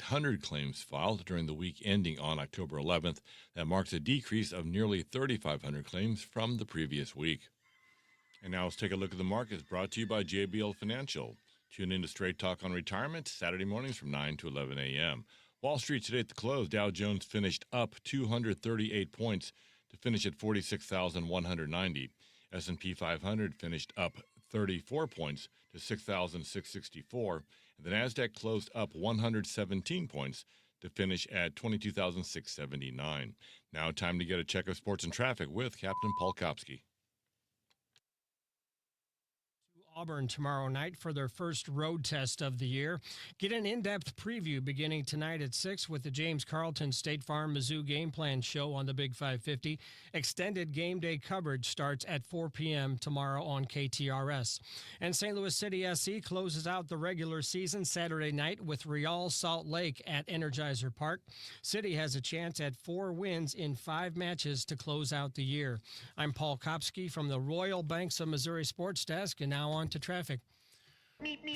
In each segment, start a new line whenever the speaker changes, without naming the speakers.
3,800 claims filed during the week ending on October 11th. That marks a decrease of nearly 3,500 claims from the previous week. And now let's take a look at the markets, brought to you by JBL Financial. Tune in to Straight Talk on Retirement Saturday mornings from 9 to 11 a.m. Wall Street today at the close, Dow Jones finished up 238 points to finish at 46,190. S&P 500 finished up 34 points to 6,664. And the Nasdaq closed up 117 points to finish at 22,679. Now time to get a check of sports and traffic with Captain Paul Kopsky.
Auburn tomorrow night for their first road test of the year. Get an in-depth preview beginning tonight at 6 with the James Carlton State Farm Mizzou Game Plan show on the Big 550. Extended game day coverage starts at 4 p.m. tomorrow on KTRS. And St. Louis City SC closes out the regular season Saturday night with Real Salt Lake at Energizer Park. City has a chance at 4 wins in 5 matches to close out the year. I'm Paul Kopsky from the Royal Banks of Missouri Sports Desk, and now on to traffic.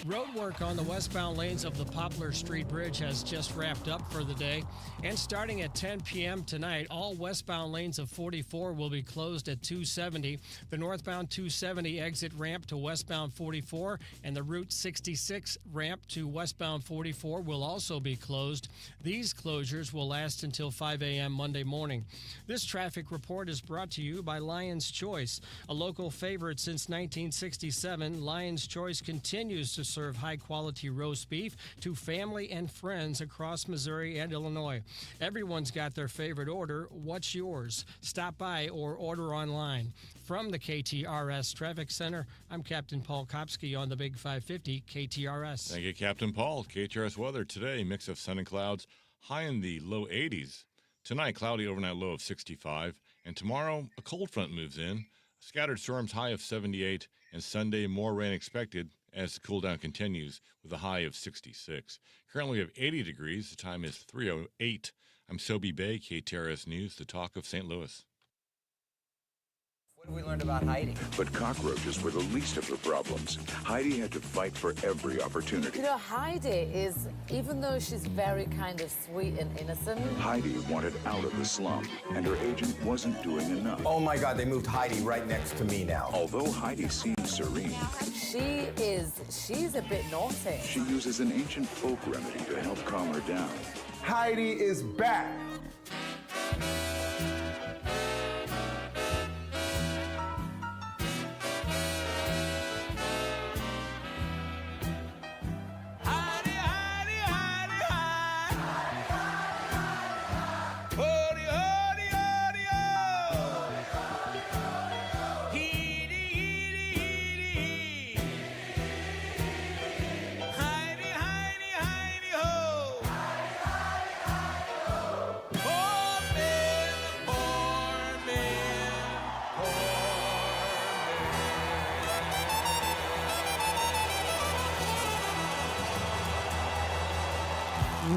Road work on the westbound lanes of the Poplar Street Bridge has just wrapped up for the day. And starting at 10 p.m. tonight, all westbound lanes of 44 will be closed at 270. The northbound 270 exit ramp to westbound 44 and the Route 66 ramp to westbound 44 will also be closed. These closures will last until 5 a.m. Monday morning. This traffic report is brought to you by Lion's Choice. A local favorite since 1967, Lion's Choice continues to serve high-quality roast beef to family and friends across Missouri and Illinois. Everyone's got their favorite order. What's yours? Stop by or order online. From the KTRS Traffic Center, I'm Captain Paul Kopsky on the Big 550 KTRS.
Thank you, Captain Paul. KTRS weather today, mix of sun and clouds, high in the low 80s. Tonight, cloudy overnight low of 65. And tomorrow, a cold front moves in. Scattered storms high of 78. And Sunday, more rain expected as the cool down continues with a high of 66. Currently, we have 80 degrees. The time is 3:08. I'm Sobe Bay, KTRS News, the talk of St. Louis.
What we learned about Heidi.
But cockroaches were the least of her problems. Heidi had to fight for every opportunity.
You know, Heidi is, even though she's very kind of sweet and innocent.
Heidi wanted out of the slum, and her agent wasn't doing enough.
Oh my God, they moved Heidi right next to me now.
Although Heidi seems serene,
she's a bit naughty.
she uses an ancient folk remedy to help calm her down.
Heidi is back.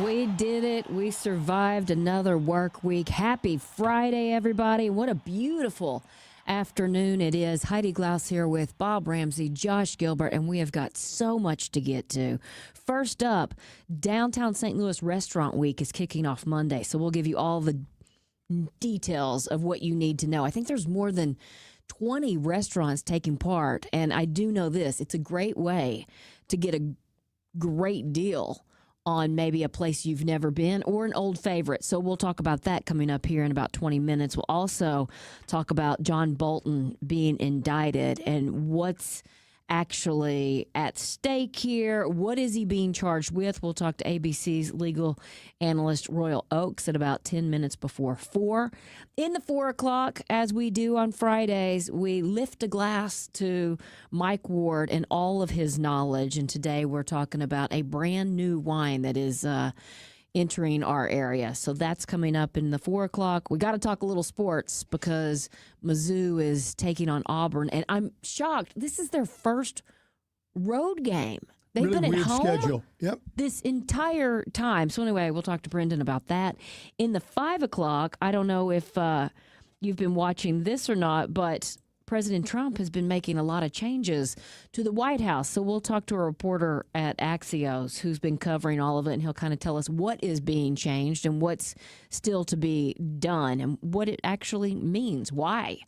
We did it. We survived another work week. Happy Friday, everybody. What a beautiful afternoon it is. Heidi Glaus here with Bob Ramsey, Josh Gilbert, and we have got so much to get to. First up, Downtown St. Louis Restaurant Week is kicking off Monday, so we'll give you all the details of what you need to know. I think there's more than 20 restaurants taking part, and I do know this. It's a great way to get a great deal on maybe a place you've never been or an old favorite. So we'll talk about that coming up here in about 20 minutes. We'll also talk about John Bolton being indicted and what's actually at stake here. What is he being charged with? We'll talk to ABC's legal analyst Royal Oakes at about 10 minutes before 4. In the 4 o'clock, as we do on Fridays, we lift a glass to Mike Ward and all of his knowledge. And today we're talking about a brand new wine that is entering our area. So that's coming up in the 4 o'clock. We got to talk a little sports because Mizzou is taking on Auburn. And I'm shocked. This is their first road game. They've
really
been at
weird
home
schedule. Yep.
this entire time. So anyway, we'll talk to Brendan about that. In the 5 o'clock, I don't know if you've been watching this or not, but President Trump has been making a lot of changes to the White House. So we'll talk to a reporter at Axios who's been covering all of it, and he'll kind of tell us what is being changed and what's still to be done and what it actually means. Why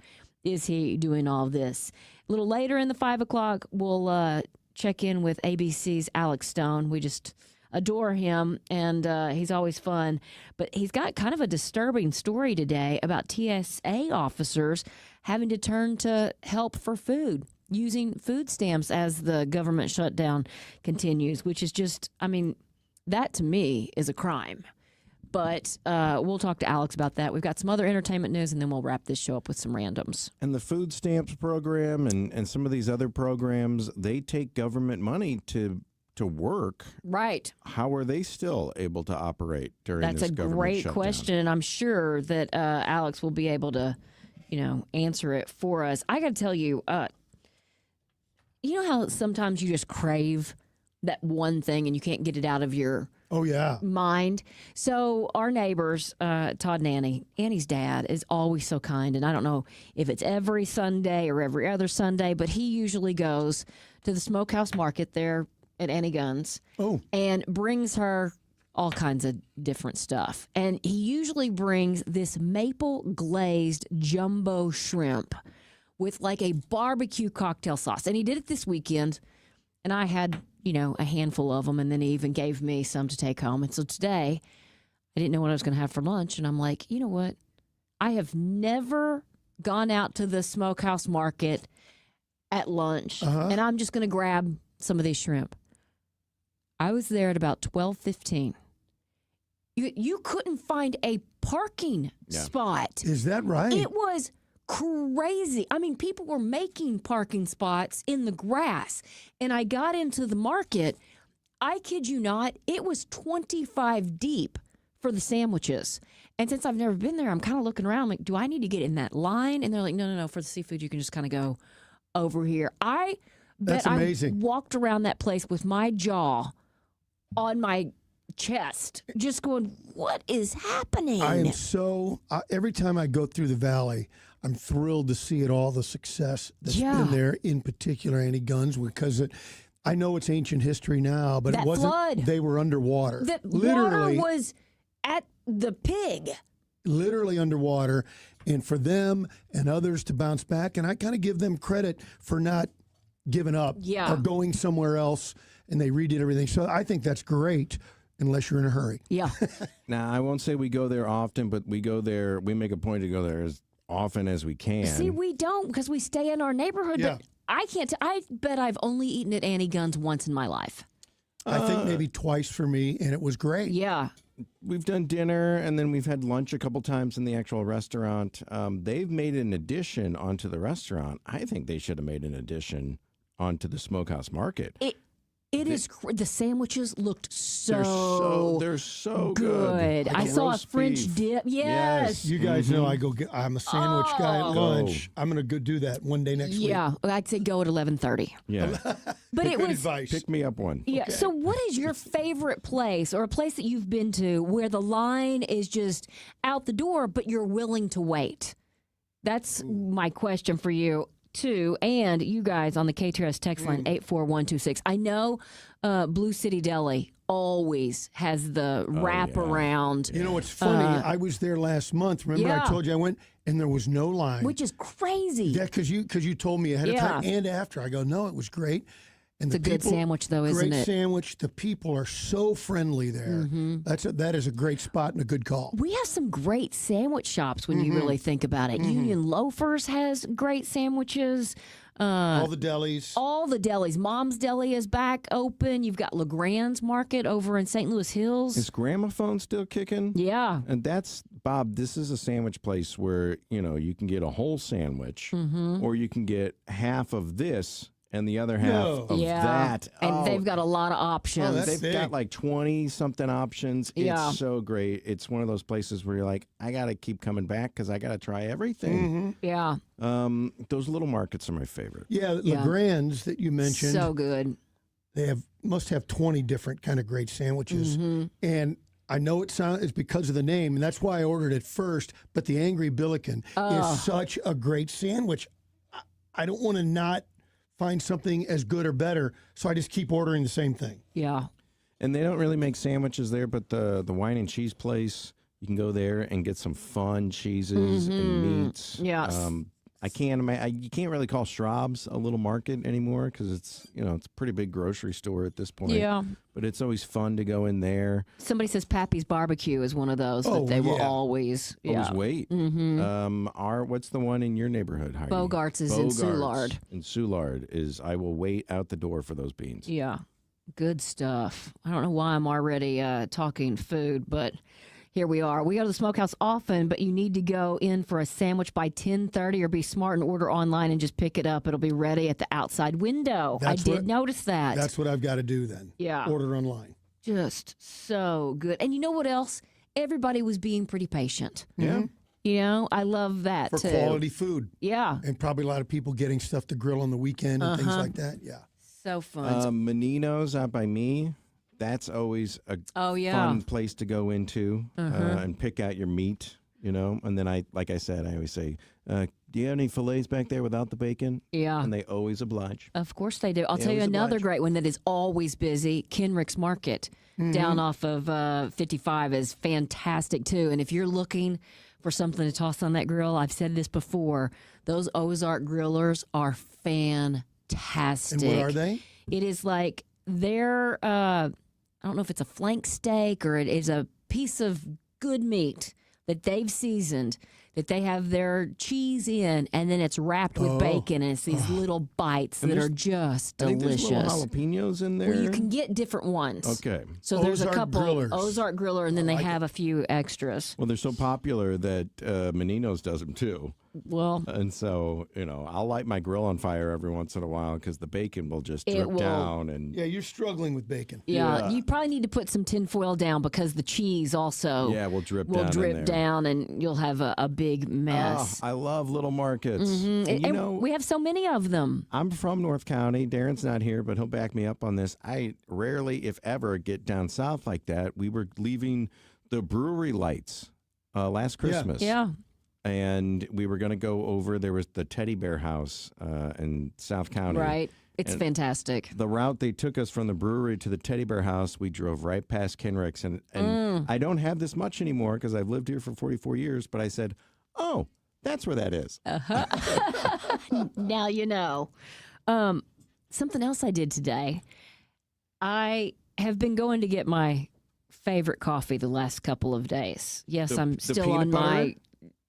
is he doing all of this? A little later in the 5 o'clock, we'll check in with ABC's Alex Stone. We just adore him, and he's always fun. But he's got kind of a disturbing story today about TSA officers having to turn to help for food, using food stamps as the government shutdown continues, which is just, I mean, that to me is a crime. But we'll talk to Alex about that. We've got some other entertainment news, and then we'll wrap this show up with some randoms.
And the food stamps program and some of these other programs, they take government money to work.
Right.
How are they still able to operate during
That's
this
a
government
great
shutdown?
question, and I'm sure that Alex will be able to, answer it for us. I got to tell you, you know how sometimes you just crave that one thing and you can't get it out of your mind? So our neighbors, Todd and Annie's dad is always so kind, and I don't know if it's every Sunday or every other Sunday, but he usually goes to the Smokehouse Market there at Annie Gunn's and brings her all kinds of different stuff. And he usually brings this maple glazed jumbo shrimp with like a barbecue cocktail sauce. And he did it this weekend, and I had, a handful of them, and then he even gave me some to take home. And so today, I didn't know what I was going to have for lunch, and I'm like, you know what? I have never gone out to the Smokehouse Market at lunch, and I'm just going to grab some of these shrimp. I was there at about 12:15. You couldn't find a parking spot.
Is that right?
It was crazy. I mean, people were making parking spots in the grass. And I got into the market. I kid you not, it was 25 deep for the sandwiches. And since I've never been there, I'm kind of looking around like, do I need to get in that line? And they're like, no. For the seafood, you can just kind of go over here.
That's amazing.
I walked around that place with my jaw on my chest, just going, what is happening?
I am so, every time I go through the valley, I'm thrilled to see all the success that's been there, in particular Annie Gunn's, because I know it's ancient history now, but
that
it wasn't.
Flood.
They were underwater.
The
Literally,
water was at the pig.
Literally underwater. And for them and others to bounce back, and I kind of give them credit for not giving up or going somewhere else, and they redid everything. So I think that's great, unless you're in a hurry.
Yeah.
Now, I won't say we go there often, but we go there. We make a point to go there as often as we can.
See, we don't, because we stay in our neighborhood.
Yeah.
But I can't. I bet I've only eaten at Annie Gunn's once in my life.
I think maybe twice for me, and it was great.
Yeah.
We've done dinner, and then we've had lunch a couple times in the actual restaurant. They've made an addition onto the restaurant. I think they should have made an addition onto the Smokehouse Market.
The sandwiches looked so
they're so
good.
Like
I saw a
roast
French
beef.
dip. Yes.
You guys know I'm a sandwich guy at lunch. I'm going to go do that one day next week.
Yeah, I'd say go at 11:30.
Yeah.
But it
Good
was
advice.
Pick me up one.
Yeah. So, what is your favorite place, or a place that you've been to where the line is just out the door, but you're willing to wait? That's my question for you too, and you guys on the KTRS text line 84126. I know Blue City Deli always has the wraparound.
You know what's funny? I was there last month. Remember, I told you I went, and there was no line,
which is crazy.
Yeah, because you told me ahead of time and after. I go, no, it was great. And
it's a good sandwich, though, isn't
great
it?
sandwich. The people are so friendly there. That is a great spot and a good call.
We have some great sandwich shops when you really think about it. Union Loafers has great sandwiches.
All the delis.
All the delis. Mom's Deli is back open. You've got LeGrand's Market over in St. Louis Hills.
Is Gramophone still kicking?
Yeah.
And that's, Bob, this is a sandwich place where, you can get a whole sandwich or you can get half of this and the other half of that.
And they've got a lot of options.
They've got like 20-something options.
Yeah.
It's so great. It's one of those places where you're like, I got to keep coming back because I got to try everything.
Yeah.
Those little markets are my favorite.
Yeah, LeGrand's that you mentioned.
So good.
They must have 20 different kind of great sandwiches. And I know it's because of the name, and that's why I ordered it first, but the Angry Billiken is such a great sandwich. I don't want to not find something as good or better, so I just keep ordering the same thing.
Yeah.
And they don't really make sandwiches there, but the wine and cheese place, you can go there and get some fun cheeses and meats.
Yes.
I can't imagine. You can't really call Schraub's a little market anymore because it's it's a pretty big grocery store at this point.
Yeah.
But it's always fun to go in there.
Somebody says Pappy's Barbecue is one of those that they will always
wait. What's the one in your neighborhood, Heidi?
Bogart's is in Soulard.
And Soulard is, I will wait out the door for those beans.
Yeah. Good stuff. I don't know why I'm already talking food, but here we are. We go to the smokehouse often, but you need to go in for a sandwich by 10:30 or be smart and order online and just pick it up. It'll be ready at the outside window. I did notice that.
That's what I've got to do then.
Yeah.
Order online.
Just so good. And you know what else? Everybody was being pretty patient.
Yeah.
You know, I love that
For
too.
quality food.
Yeah.
And probably a lot of people getting stuff to grill on the weekend and things like that. Yeah.
So fun.
Menino's out by me. That's always a fun place to go into and pick out your meat, And then I always say, do you have any fillets back there without the bacon?
Yeah.
And they always oblige.
Of course they do. I'll tell you another great one that is always busy. Kenrick's Market down off of 55 is fantastic too. And if you're looking for something to toss on that grill, I've said this before, those Ozark grillers are fantastic.
And what are they?
It is like they're, I don't know if it's a flank steak or it is a piece of good meat that they've seasoned, that they have their cheese in, and then it's wrapped with bacon, and it's these little bites that are just delicious.
There's little jalapenos in there.
Well, you can get different ones.
Okay.
So there's a couple
grillers.
Ozark Griller, and then they have a few extras.
Well, they're so popular that Menino's does them too.
Well,
and so, I'll light my grill on fire every once in a while because the bacon will just drip down. And
yeah, you're struggling with bacon.
Yeah, you probably need to put some tinfoil down because the cheese also
will drip
down and you'll have a big mess.
I love little markets.
And we have so many of them.
I'm from North County. Darren's not here, but he'll back me up on this. I rarely, if ever, get down south like that. We were leaving the brewery lights last Christmas.
Yeah.
And we were going to go over. There was the Teddy Bear House in South County.
Right. It's fantastic.
The route they took us from the brewery to the Teddy Bear House, we drove right past Kenrick's. And I don't have this much anymore because I've lived here for 44 years. But I said, oh, that's where that is.
Now you know. Something else I did today. I have been going to get my favorite coffee the last couple of days. Yes, I'm still on my...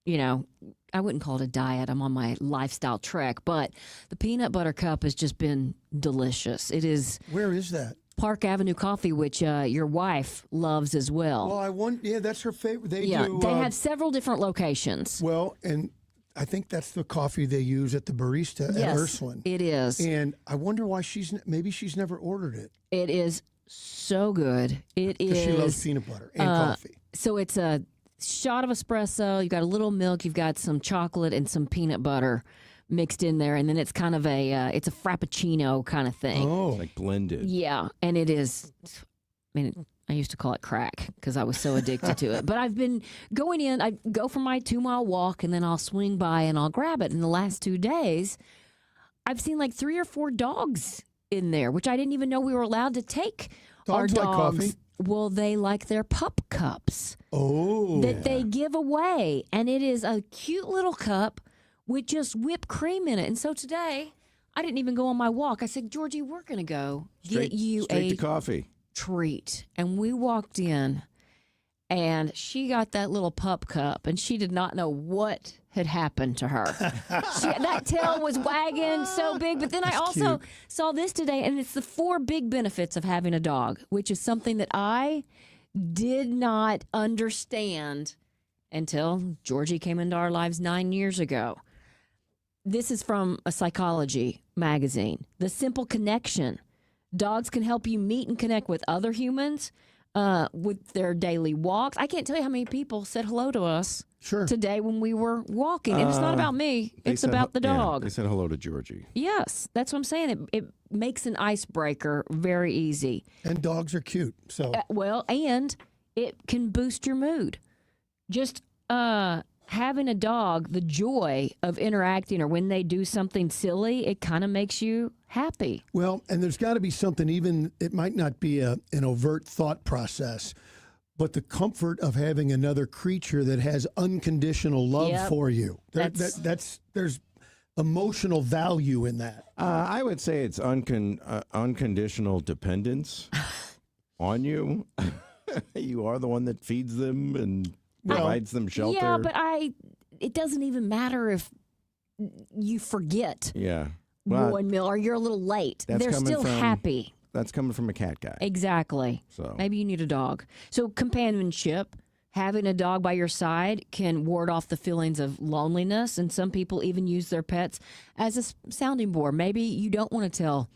I wouldn't call it a diet. I'm on my lifestyle trek, but the peanut butter cup has just been delicious. It is.
Where is that?
Park Avenue Coffee, which your wife loves as well.
Well, that's her favorite. They
have several different locations.
Well, and I think that's the coffee they use at the barista at Ursuline.
It is.
And I wonder why maybe she's never ordered it.
It is so good. It is.
Because she loves peanut butter and coffee.
So it's a shot of espresso, you got a little milk, you've got some chocolate and some peanut butter mixed in there, and then it's kind of it's a frappuccino kind of thing.
Oh, like blended.
Yeah, and it is. I used to call it crack because I was so addicted to it. But I've been going in. I go for my 2-mile walk, and then I'll swing by and I'll grab it. In the last 2 days, I've seen like 3 or 4 dogs in there, which I didn't even know we were allowed to take.
Dogs like coffee.
Well, they like their pup cups
that
they give away. And it is a cute little cup with just whipped cream in it. And so today, I didn't even go on my walk. I said, Georgie, we're going to go get you
straight to coffee
treat. And we walked in, and she got that little pup cup, and she did not know what had happened to her. That tail was wagging so big. But then I also saw this today, and it's the 4 big benefits of having a dog, which is something that I did not understand until Georgie came into our lives 9 years ago. This is from a psychology magazine. The simple connection. Dogs can help you meet and connect with other humans with their daily walks. I can't tell you how many people said hello to us today when we were walking. And it's not about me. It's about the dog.
They said hello to Georgie.
Yes, that's what I'm saying. It makes an icebreaker very easy.
And dogs are cute. So
and it can boost your mood. Just having a dog, the joy of interacting or when they do something silly, it kind of makes you happy.
Well, and there's got to be something, even it might not be an overt thought process, but the comfort of having another creature that has unconditional love for you. There's emotional value in that.
I would say it's unconditional dependence on you. You are the one that feeds them and provides them shelter.
Yeah, but it doesn't even matter if you forget one meal or you're a little late. They're still happy.
That's coming from a cat guy.
Exactly. So maybe you need a dog. So companionship, having a dog by your side can ward off the feelings of loneliness, and some people even use their pets as a sounding board. Maybe you don't want to tell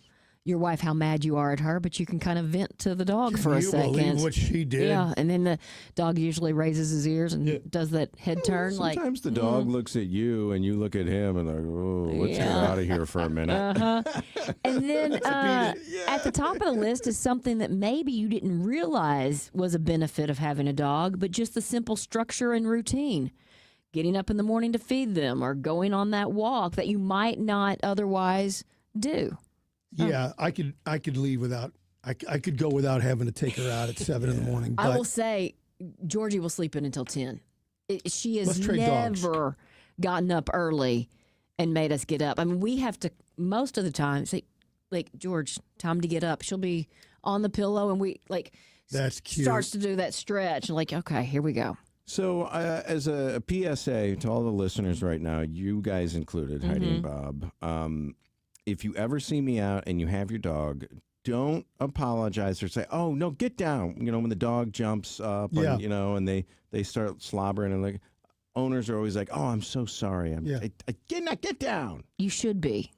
your wife how mad you are at her, but you can kind of vent to the dog for a second.
Can you believe what she did?
Yeah, and then the dog usually raises his ears and does that head turn.
Sometimes the dog looks at you and you look at him and like, oh, let's get out of here for a minute.
And then at the top of the list is something that maybe you didn't realize was a benefit of having a dog, but just the simple structure and routine. Getting up in the morning to feed them or going on that walk that you might not otherwise do.
Yeah, I could leave without. I could go without having to take her out at 7 in the morning. But
I will say, Georgie will sleep in until 10. She has
dogs.
never gotten up early and made us get up. I mean, we have to most of the time say, like, George, time to get up. She'll be on the pillow and we
that's cute.
Starts to do that stretch and like, okay, here we go.
So as a PSA to all the listeners right now, you guys included, Heidi and Bob. If you ever see me out and you have your dog, don't apologize or say, oh, no, get down. You know, when the dog jumps up, and, you know, and they start slobbering and like, owners are always like, oh, I'm so sorry. Get down.
You should be.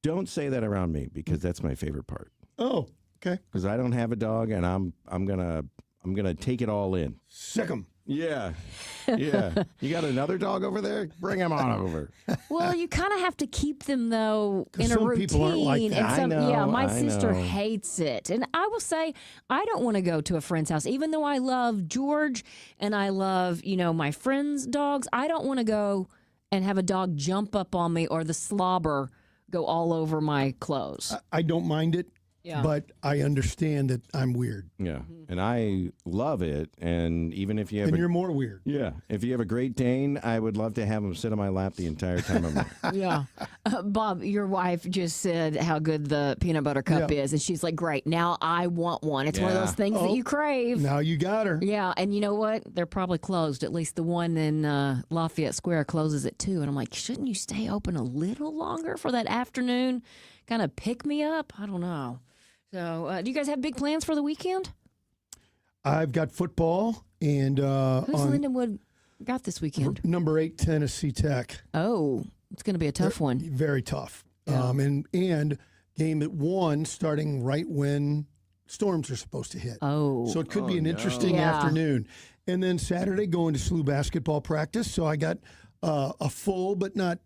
Don't say that around me because that's my favorite part.
Oh, okay.
Because I don't have a dog and I'm gonna take it all in.
Sick 'em.
Yeah. Yeah. You got another dog over there? Bring him on over.
Well, you kind of have to keep them, though, in a routine.
Some people aren't like that.
And my sister
know.
hates it. And I will say, I don't want to go to a friend's house. Even though I love George and I love, my friends' dogs, I don't want to go and have a dog jump up on me or the slobber go all over my clothes.
I don't mind it. Yeah. But I understand that I'm weird.
Yeah, and I love it. And even if you have,
you're more weird.
Yeah, if you have a Great Dane, I would love to have him sit on my lap the entire time I'm there.
Yeah, Bob, your wife just said how good the peanut butter cup is, and she's like, "Great, now I want one." It's one of those things that you crave.
Now you got her.
Yeah, and you know what? They're probably closed. At least the one in Lafayette Square closes at 2. And I'm like, shouldn't you stay open a little longer for that afternoon kind of pick me up? I don't know. So, do you guys have big plans for the weekend?
I've got football and
who's Lindenwood got this weekend?
Number 8 Tennessee Tech.
Oh, it's going to be a tough one.
Very tough.
Yeah.
And game at 1 starting right when storms are supposed to hit.
Oh,
so it could be an interesting afternoon. And then Saturday going to SLU basketball practice. So I got a full but not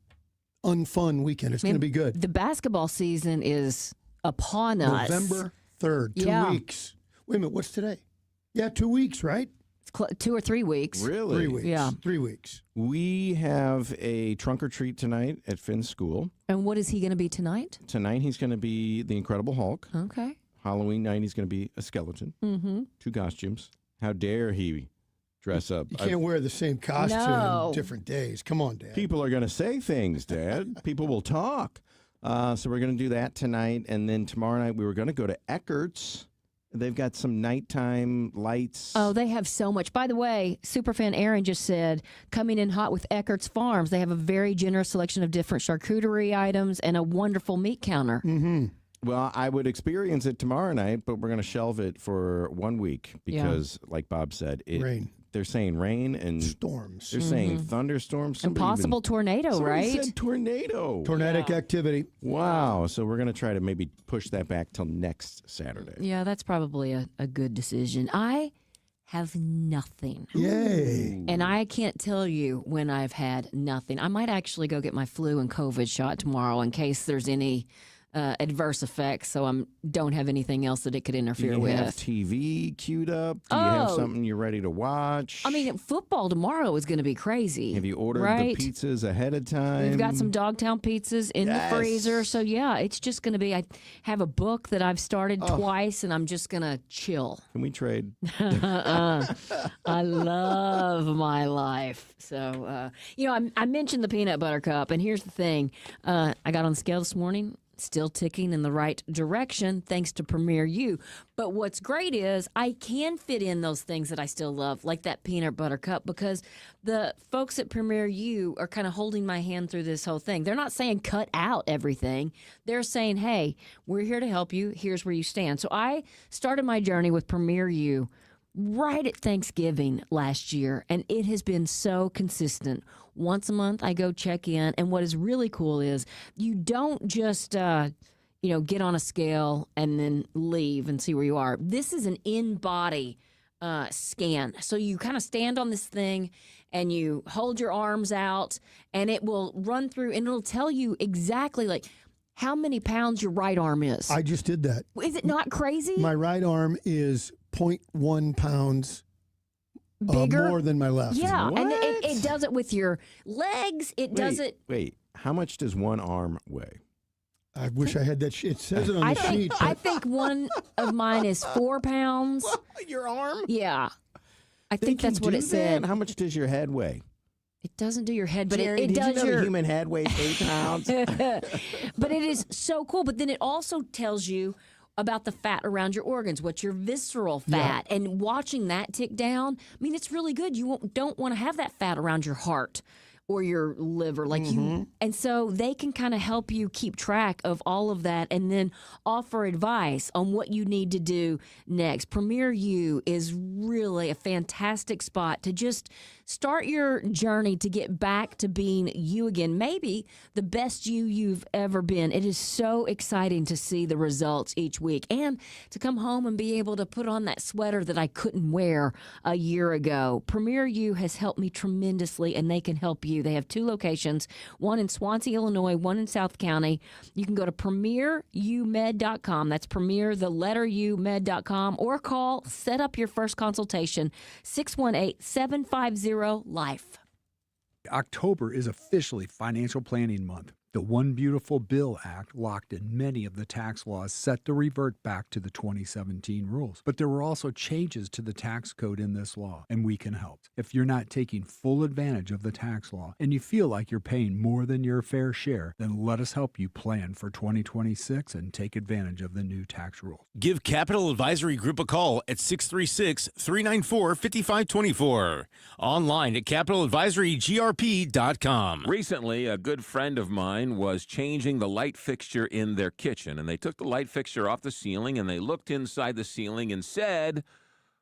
unfun weekend. It's going to be good.
The basketball season is upon us.
November 3rd, 2 weeks. Wait a minute, what's today? Yeah, 2 weeks, right?
It's 2 or 3 weeks.
Really?
3 weeks.
Yeah.
3 weeks.
We have a trunk or treat tonight at Finn's school.
And what is he going to be tonight?
Tonight he's going to be the Incredible Hulk.
Okay.
Halloween night he's going to be a skeleton.
Mm-hmm.
2 costumes. How dare he dress up?
You can't wear the same costume on different days. Come on, Dad.
People are going to say things, Dad. People will talk. So we're going to do that tonight. And then tomorrow night we were going to go to Eckert's. They've got some nighttime lights.
Oh, they have so much. By the way, Superfan Aaron just said, coming in hot with Eckert's Farms. They have a very generous selection of different charcuterie items and a wonderful meat counter.
Mm-hmm.
Well, I would experience it tomorrow night, but we're going to shelve it for 1 week because, like Bob said,
rain.
They're saying rain and
storms.
They're saying thunderstorms.
And possible tornado, right?
Said tornado.
Tornadic activity.
Wow. So we're going to try to maybe push that back till next Saturday.
Yeah, that's probably a good decision. I have nothing.
Yay.
And I can't tell you when I've had nothing. I might actually go get my flu and COVID shot tomorrow in case there's any adverse effects, so I don't have anything else that it could interfere with.
Do you have TV queued up? Do you have something you're ready to watch?
I mean, football tomorrow is going to be crazy.
Have you ordered
right?
the pizzas ahead of time?
We've got some Dogtown pizzas in the freezer, so yeah, it's just going to be. I have a book that I've started twice, and I'm just going to chill.
Can we trade?
I love my life. So, I mentioned the peanut butter cup, and here's the thing. I got on the scale this morning. Still ticking in the right direction thanks to Premier U. But what's great is I can fit in those things that I still love, like that peanut butter cup, because the folks at Premier U are kind of holding my hand through this whole thing. They're not saying cut out everything. They're saying, hey, we're here to help you. Here's where you stand. So I started my journey with Premier U right at Thanksgiving last year, and it has been so consistent. Once a month, I go check in, and what is really cool is you don't just, get on a scale and then leave and see where you are. This is an in-body scan. So you kind of stand on this thing, and you hold your arms out, and it will run through, and it'll tell you exactly, like, how many pounds your right arm is.
I just did that.
Is it not crazy?
My right arm is 0.1 pounds
bigger,
more than my left.
Yeah,
What?
and it does it with your legs. It does it.
Wait, how much does one arm weigh?
I wish I had that. It says it on the sheet.
I think one of mine is 4 pounds.
Your arm?
Yeah, I think that's what it said.
How much does your head weigh?
It doesn't do your head, but
Jerry,
it
did
does
you know
your
the human head weighs 8 pounds.
But it is so cool. But then it also tells you about the fat around your organs, what's your visceral fat, and watching that tick down. I mean, it's really good. You don't want to have that fat around your heart or your liver, and so they can kind of help you keep track of all of that, and then offer advice on what you need to do next. Premier U is really a fantastic spot to just start your journey to get back to being you again, maybe the best you've ever been. It is so exciting to see the results each week, and to come home and be able to put on that sweater that I couldn't wear a year ago. Premier U has helped me tremendously, and they can help you. They have 2 locations, one in Swansea, Illinois, one in South County. You can go to premierumed.com. That's premierumed.com, or set up your first consultation, 618-750-LIFE.
October is officially Financial Planning Month. The One Beautiful Bill Act locked in many of the tax laws set to revert back to the 2017 rules. But there were also changes to the tax code in this law, and we can help. If you're not taking full advantage of the tax law and you feel like you're paying more than your fair share, then let us help you plan for 2026 and take advantage of the new tax rules.
Give Capital Advisory Group a call at 636-394-5524. Online at capitaladvisorygrp.com.
Recently, a good friend of mine was changing the light fixture in their kitchen, and they took the light fixture off the ceiling and they looked inside the ceiling and said,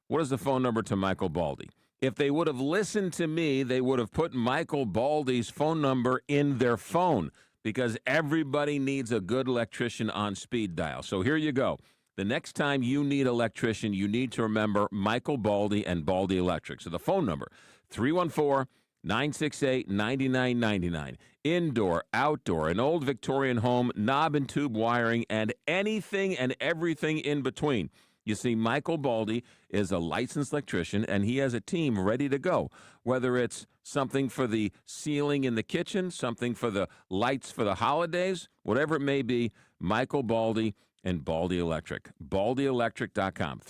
what is the phone number to Michael Baldy? If they would have listened to me, they would have put Michael Baldy's phone number in their phone, because everybody needs a good electrician on speed dial. So here you go. The next time you need an electrician, you need to remember Michael Baldy and Baldy Electric. So the phone number, 314-968-9999. Indoor, outdoor, an old Victorian home, knob and tube wiring, and anything and everything in between. You see, Michael Baldy is a licensed electrician, and he has a team ready to go. Whether it's something for the ceiling in the kitchen, something for the lights for the holidays, whatever it may be, Michael Baldy and Baldy Electric. BaldyElectric.com,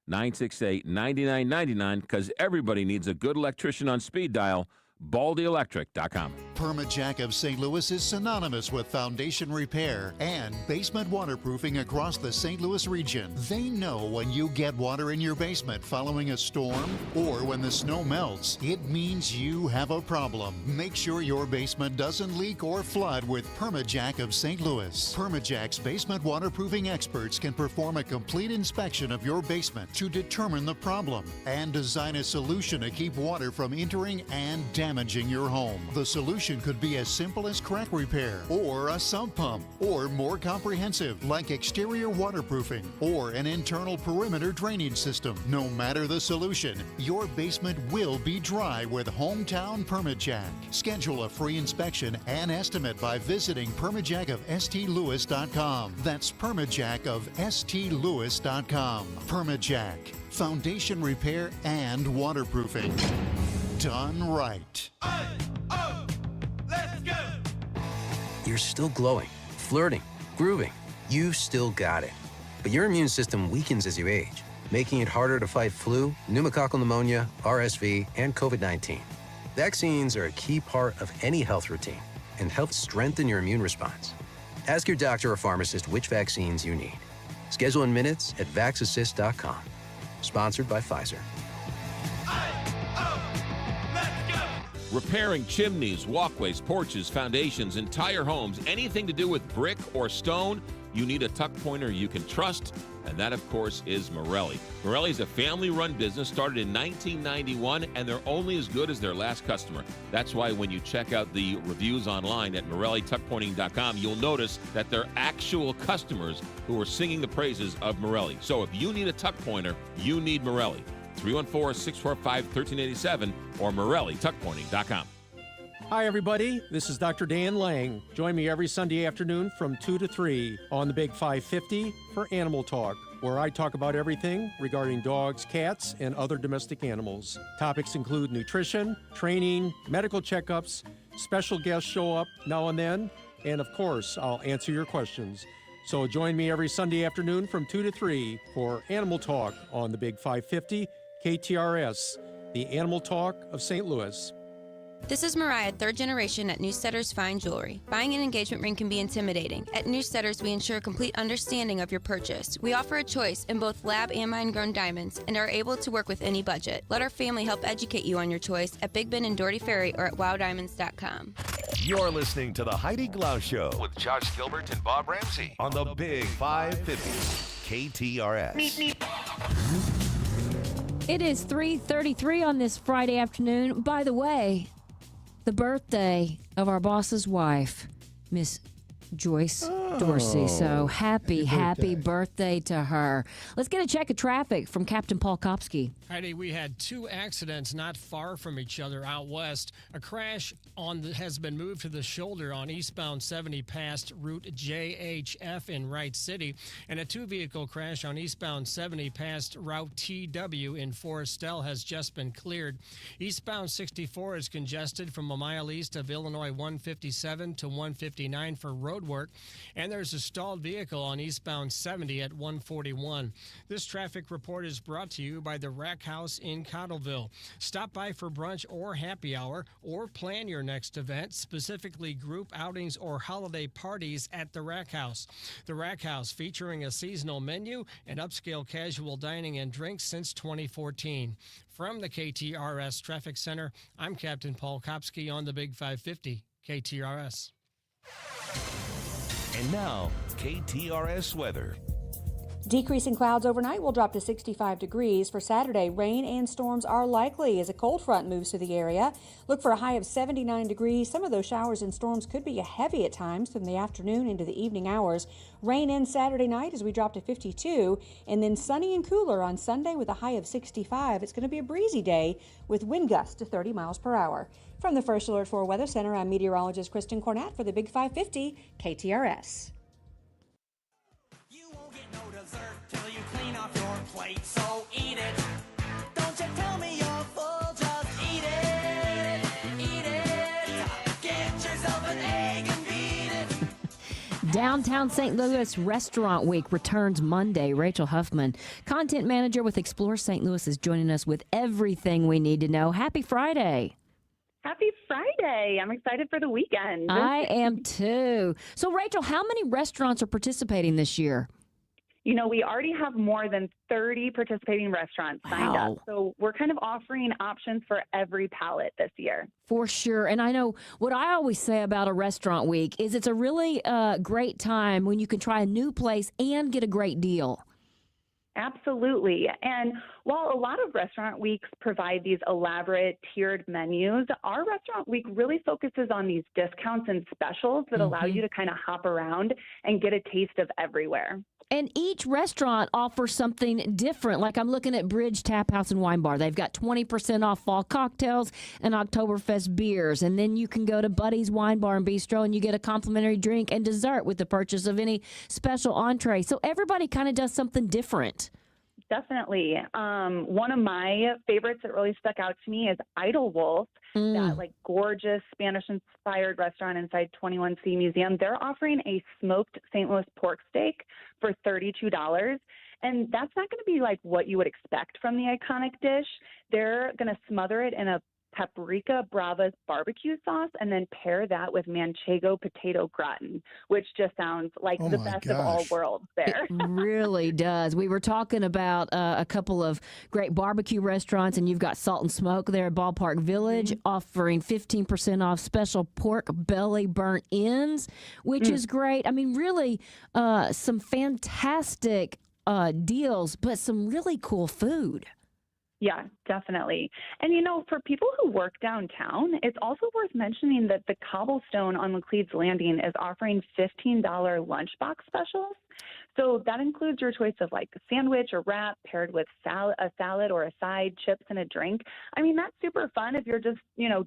314-968-9999, because everybody needs a good electrician on speed dial. BaldyElectric.com.
Permajack of St. Louis is synonymous with foundation repair and basement waterproofing across the St. Louis region. They know when you get water in your basement following a storm or when the snow melts, it means you have a problem. Make sure your basement doesn't leak or flood with Permajack of St. Louis. Permajack's basement waterproofing experts can perform a complete inspection of your basement to determine the problem and design a solution to keep water from entering and down damaging your home. The solution could be as simple as crack repair, or a sump pump, or more comprehensive, like exterior waterproofing, or an internal perimeter drainage system. No matter the solution, your basement will be dry with Hometown PermaJack. Schedule a free inspection and estimate by visiting permajackofstlewis.com. That's permajackofstlewis.com. PermaJack, foundation repair and waterproofing. Done right.
Let's go! You're still glowing, flirting, grooving. You still got it. But your immune system weakens as you age, making it harder to fight flu, pneumococcal pneumonia, RSV, and COVID-19. Vaccines are a key part of any health routine and help strengthen your immune response. Ask your doctor or pharmacist which vaccines you need. Schedule in minutes at vaxassist.com. Sponsored by Pfizer.
Repairing chimneys, walkways, porches, foundations, entire homes, anything to do with brick or stone, you need a tuck pointer you can trust, and that, of course, is Morelli. Morelli is a family-run business started in 1991, and they're only as good as their last customer. That's why when you check out the reviews online at MorelliTuckPointing.com, you'll notice that they're actual customers who are singing the praises of Morelli. So if you need a tuck pointer, you need Morelli. 314-645-1387 or MorelliTuckPointing.com.
Hi, everybody. This is Dr. Dan Lang. Join me every Sunday afternoon from 2 to 3 on the Big 550 for Animal Talk, where I talk about everything regarding dogs, cats, and other domestic animals. Topics include nutrition, training, medical checkups, special guests show up now and then, and of course, I'll answer your questions. So join me every Sunday afternoon from 2 to 3 for Animal Talk on the Big 550 KTRS, the Animal Talk of St. Louis.
This is Mariah, third generation at Newsteaders Fine Jewelry. Buying an engagement ring can be intimidating. At Newsteaders, we ensure complete understanding of your purchase. We offer a choice in both lab and mine-grown diamonds and are able to work with any budget. Let our family help educate you on your choice at Big Ben and Doherty Ferry or at wowdiamonds.com.
You're listening to the Heidi Glaus Show with Josh Gilbert and Bob Ramsey on the Big 550 KTRS.
It is 3:33 on this Friday afternoon. By the way, the birthday of our boss's wife, Miss Joyce Dorsey. So happy birthday to her. Let's get a check of traffic from Captain Paul Kopsky.
Heidi, we had two accidents not far from each other out west. A crash has been moved to the shoulder on eastbound 70 past Route JHF in Wright City, and a two-vehicle crash on eastbound 70 past Route TW in Forestell has just been cleared. Eastbound 64 is congested from a mile east of Illinois 157 to 159 for road work, and there's a stalled vehicle on eastbound 70 at 141. This traffic report is brought to you by the Rack House in Cottleville. Stop by for brunch or happy hour, or plan your next event, specifically group outings or holiday parties at the Rack House. The Rack House, featuring a seasonal menu and upscale casual dining and drinks since 2014. From the KTRS Traffic Center, I'm Captain Paul Kopsky on the Big 550 KTRS.
And now, KTRS weather.
Decreasing clouds overnight will drop to 65 degrees. For Saturday, rain and storms are likely as a cold front moves through the area. Look for a high of 79 degrees. Some of those showers and storms could be heavy at times from the afternoon into the evening hours. Rain in Saturday night as we drop to 52, and then sunny and cooler on Sunday with a high of 65. It's going to be a breezy day with wind gusts to 30 miles per hour. From the First Alert 4 Weather Center, I'm meteorologist Kristen Cornett for the Big 550 KTRS.
Till you clean off your plate, so eat it. Don't you tell me you're full, just eat it. Eat it. Get yourself an egg and beat it.
Downtown St. Louis Restaurant Week returns Monday. Rachel Huffman, content manager with Explore St. Louis, is joining us with everything we need to know. Happy Friday.
Happy Friday. I'm excited for the weekend.
I am too. So, Rachel, how many restaurants are participating this year?
You know, we already have more than 30 participating restaurants signed up. So we're kind of offering options for every palate this year.
For sure. And I know what I always say about a restaurant week is it's a really great time when you can try a new place and get a great deal.
Absolutely. And while a lot of restaurant weeks provide these elaborate tiered menus, our restaurant week really focuses on these discounts and specials that allow you to kind of hop around and get a taste of everywhere.
And each restaurant offers something different. Like I'm looking at Bridge Tap House and Wine Bar. They've got 20% off fall cocktails and Oktoberfest beers. And then you can go to Buddy's Wine Bar and Bistro and you get a complimentary drink and dessert with the purchase of any special entree. So everybody kind of does something different.
Definitely. One of my favorites that really stuck out to me is Idle Wolf, that like gorgeous Spanish-inspired restaurant inside 21C Museum. They're offering a smoked St. Louis pork steak for $32. And that's not going to be like what you would expect from the iconic dish. They're going to smother it in a paprika bravas barbecue sauce and then pair that with manchego potato gratin, which just sounds like the best of all worlds there.
It really does. We were talking about a couple of great barbecue restaurants, and you've got Salt and Smoke there at Ballpark Village offering 15% off special pork belly burnt ends, which is great. I mean, really some fantastic deals, but some really cool food.
Yeah, definitely. And, for people who work downtown, it's also worth mentioning that the Cobblestone on Laclede's Landing is offering $15 lunchbox specials. So that includes your choice of like a sandwich or wrap paired with a salad or a side, chips and a drink. I mean, that's super fun if you're just,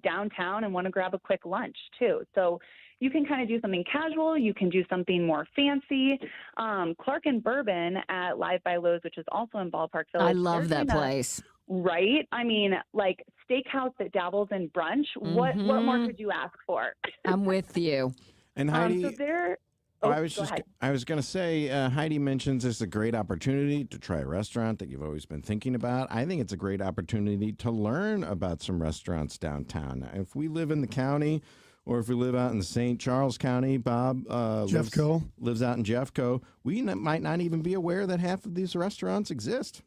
downtown and want to grab a quick lunch too. So you can kind of do something casual. You can do something more fancy. Clark and Bourbon at Live by Lowe's, which is also in Ballpark Village.
I love that place.
Right? I mean, like steakhouse that dabbles in brunch. What more could you ask for?
I'm with you.
And Heidi,
so there.
I was going to say, Heidi mentions it's a great opportunity to try a restaurant that you've always been thinking about. I think it's a great opportunity to learn about some restaurants downtown. If we live in the county, or if we live out in the St. Charles County, Bob lives out in Jeffco, we might not even be aware that half of these restaurants exist.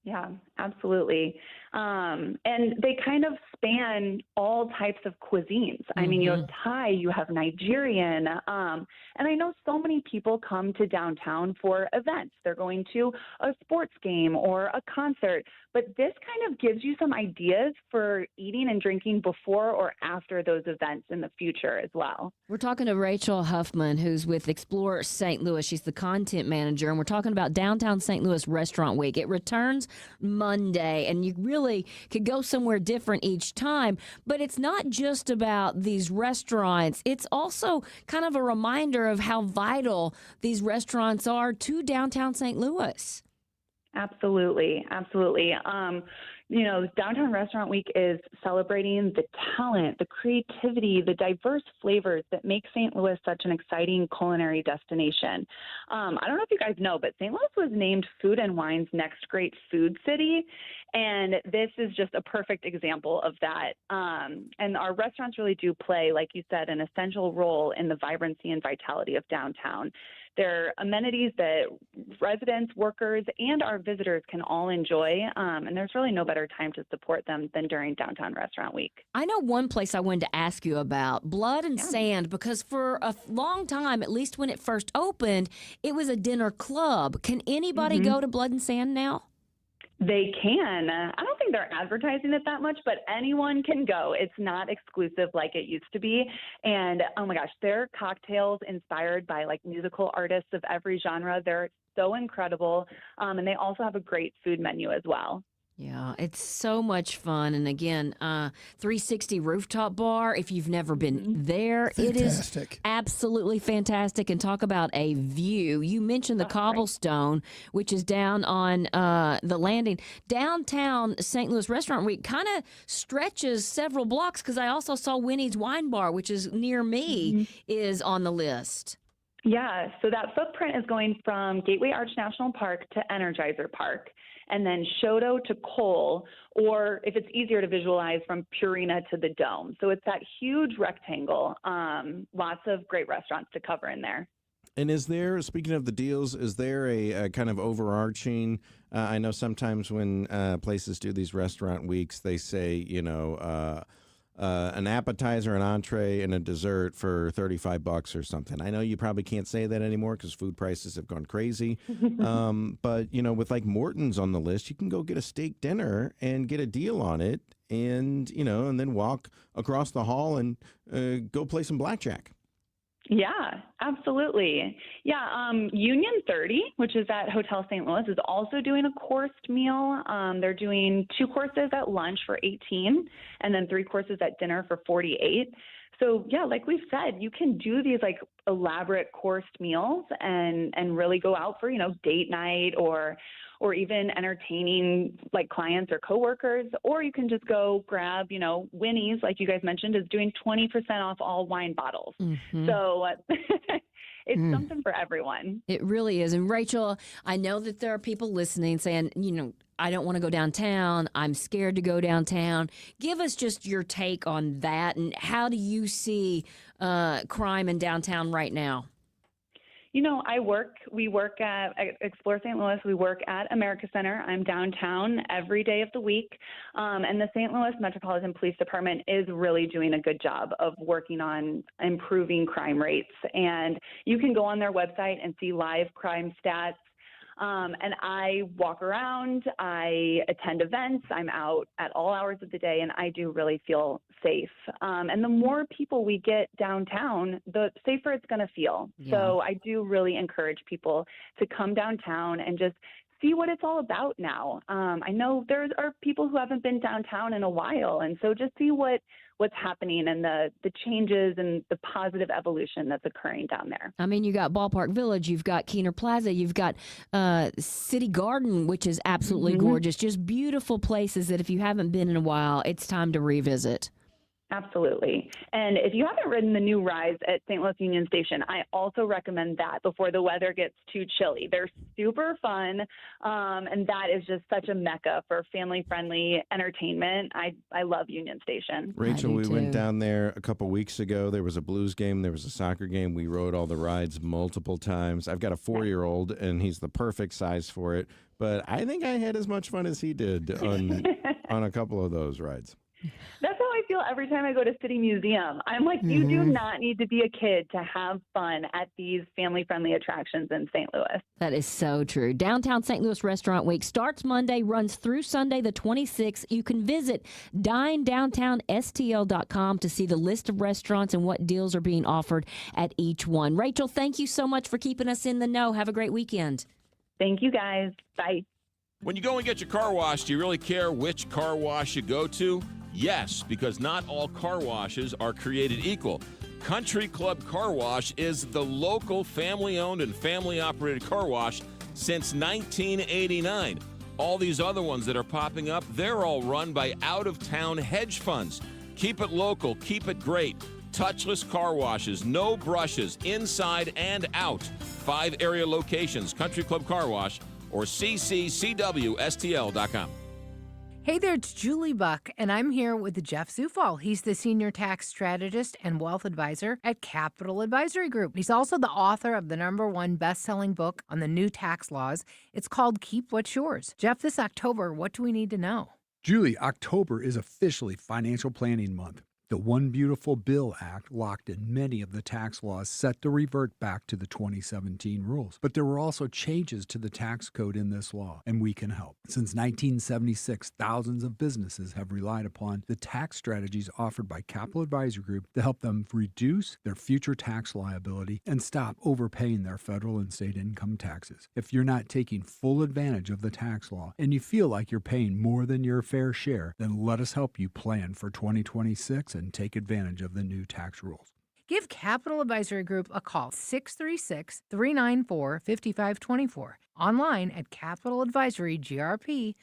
Yeah, absolutely. And they kind of span all types of cuisines. I mean, you have Thai, you have Nigerian. And I know so many people come to downtown for events. They're going to a sports game or a concert. But this kind of gives you some ideas for eating and drinking before or after those events in the future as well.
We're talking to Rachel Huffman, who's with Explore St. Louis. She's the content manager, and we're talking about Downtown St. Louis Restaurant Week. It returns Monday, and you really could go somewhere different each time. But it's not just about these restaurants. It's also kind of a reminder of how vital these restaurants are to downtown St. Louis.
Absolutely. Absolutely. Downtown Restaurant Week is celebrating the talent, the creativity, the diverse flavors that make St. Louis such an exciting culinary destination. I don't know if you guys know, but St. Louis was named Food and Wine's next great food city. And this is just a perfect example of that. And our restaurants really do play, like you said, an essential role in the vibrancy and vitality of downtown. They're amenities that residents, workers, and our visitors can all enjoy. And there's really no better time to support them than during Downtown Restaurant Week.
I know one place I wanted to ask you about, Blood and Sand, because for a long time, at least when it first opened, it was a dinner club. Can anybody go to Blood and Sand now?
They can. I don't think they're advertising it that much, but anyone can go. It's not exclusive like it used to be. And oh my gosh, their cocktails inspired by like musical artists of every genre. They're so incredible. And they also have a great food menu as well.
Yeah, it's so much fun. And again, 360 Rooftop Bar, if you've never been there, it is absolutely fantastic. And talk about a view. You mentioned the Cobblestone, which is down on the landing. Downtown St. Louis Restaurant Week kind of stretches several blocks, because I also saw Winnie's Wine Bar, which is near me, is on the list.
Yeah, so that footprint is going from Gateway Arch National Park to Energizer Park, and then Shoto to Cole, or if it's easier to visualize, from Purina to the Dome. So it's that huge rectangle. Lots of great restaurants to cover in there.
And is there, speaking of the deals, is there a kind of overarching, I know sometimes when places do these restaurant weeks, they say, an appetizer, an entree, and a dessert for $35 or something. I know you probably can't say that anymore because food prices have gone crazy. But, with like Morton's on the list, you can go get a steak dinner and get a deal on it and then walk across the hall and go play some blackjack.
Yeah, absolutely. Yeah, Union 30, which is at Hotel St. Louis, is also doing a coursed meal. They're doing 2 courses at lunch for $18 and then 3 courses at dinner for $48. So yeah, like we've said, you can do these like elaborate coursed meals and really go out for, date night or even entertaining like clients or coworkers, or you can just go grab, Winnie's, like you guys mentioned, is doing 20% off all wine bottles.
Mm-hmm.
So it's something for everyone.
It really is. And Rachel, I know that there are people listening saying, I don't want to go downtown. I'm scared to go downtown. Give us just your take on that. And how do you see crime in downtown right now?
We work at Explore St. Louis. We work at America Center. I'm downtown every day of the week. And the St. Louis Metropolitan Police Department is really doing a good job of working on improving crime rates. And you can go on their website and see live crime stats. And I walk around, I attend events, I'm out at all hours of the day, and I do really feel safe. And the more people we get downtown, the safer it's going to feel. Yeah. So I do really encourage people to come downtown and just see what it's all about now. I know there are people who haven't been downtown in a while, and so just see what's happening and the changes and the positive evolution that's occurring down there.
I mean, you got Ballpark Village, you've got Keener Plaza, you've got City Garden, which is absolutely gorgeous. Just beautiful places that if you haven't been in a while, it's time to revisit.
Absolutely. And if you haven't ridden the new rides at St. Louis Union Station, I also recommend that before the weather gets too chilly. They're super fun, and that is just such a mecca for family-friendly entertainment. I love Union Station.
Rachel, we went down there a couple weeks ago. There was a blues game. There was a soccer game. We rode all the rides multiple times. I've got a 4-year-old, and he's the perfect size for it. But I think I had as much fun as he did on a couple of those rides.
That's how I feel every time I go to City Museum. I'm like, you do not need to be a kid to have fun at these family-friendly attractions in St. Louis.
That is so true. Downtown St. Louis Restaurant Week starts Monday, runs through Sunday the 26th. You can visit dinedowntownsTL.com to see the list of restaurants and what deals are being offered at each one. Rachel, thank you so much for keeping us in the know. Have a great weekend.
Thank you, guys. Bye.
When you go and get your car washed, do you really care which car wash you go to? Yes, because not all car washes are created equal. Country Club Car Wash is the local family-owned and family-operated car wash since 1989. All these other ones that are popping up, they're all run by out-of-town hedge funds. Keep it local. Keep it great. Touchless car washes, no brushes, inside and out. 5 area locations, Country Club Car Wash or cccwstl.com.
Hey there, it's Julie Buck, and I'm here with Jeff Zufall. He's the Senior Tax Strategist and Wealth Advisor at Capital Advisory Group. He's also the author of the #1 best-selling book on the new tax laws. It's called Keep What's Yours. Jeff, this October, what do we need to know?
Julie, October is officially Financial Planning Month. The One Beautiful Bill Act locked in many of the tax laws set to revert back to the 2017 rules. But there were also changes to the tax code in this law, and we can help. Since 1976, thousands of businesses have relied upon the tax strategies offered by Capital Advisory Group to help them reduce their future tax liability and stop overpaying their federal and state income taxes. If you're not taking full advantage of the tax law and you feel like you're paying more than your fair share, then let us help you plan for 2026 and take advantage of the new tax rules.
Give Capital Advisory Group a call, 636-394-5524. Online at capitaladvisorygrp.com.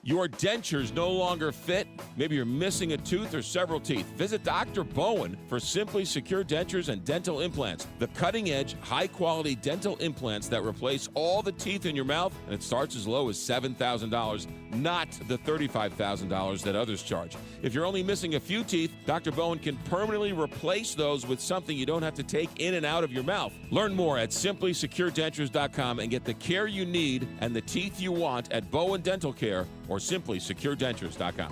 Your dentures no longer fit? Maybe you're missing a tooth or several teeth. Visit Dr. Bowen for Simply Secure Dentures and Dental Implants. The cutting-edge, high-quality dental implants that replace all the teeth in your mouth, and it starts as low as $7,000, not the $35,000 that others charge. If you're only missing a few teeth, Dr. Bowen can permanently replace those with something you don't have to take in and out of your mouth. Learn more at simplysecuredentures.com and get the care you need and the teeth you want at Bowen Dental Care or simply securedentures.com.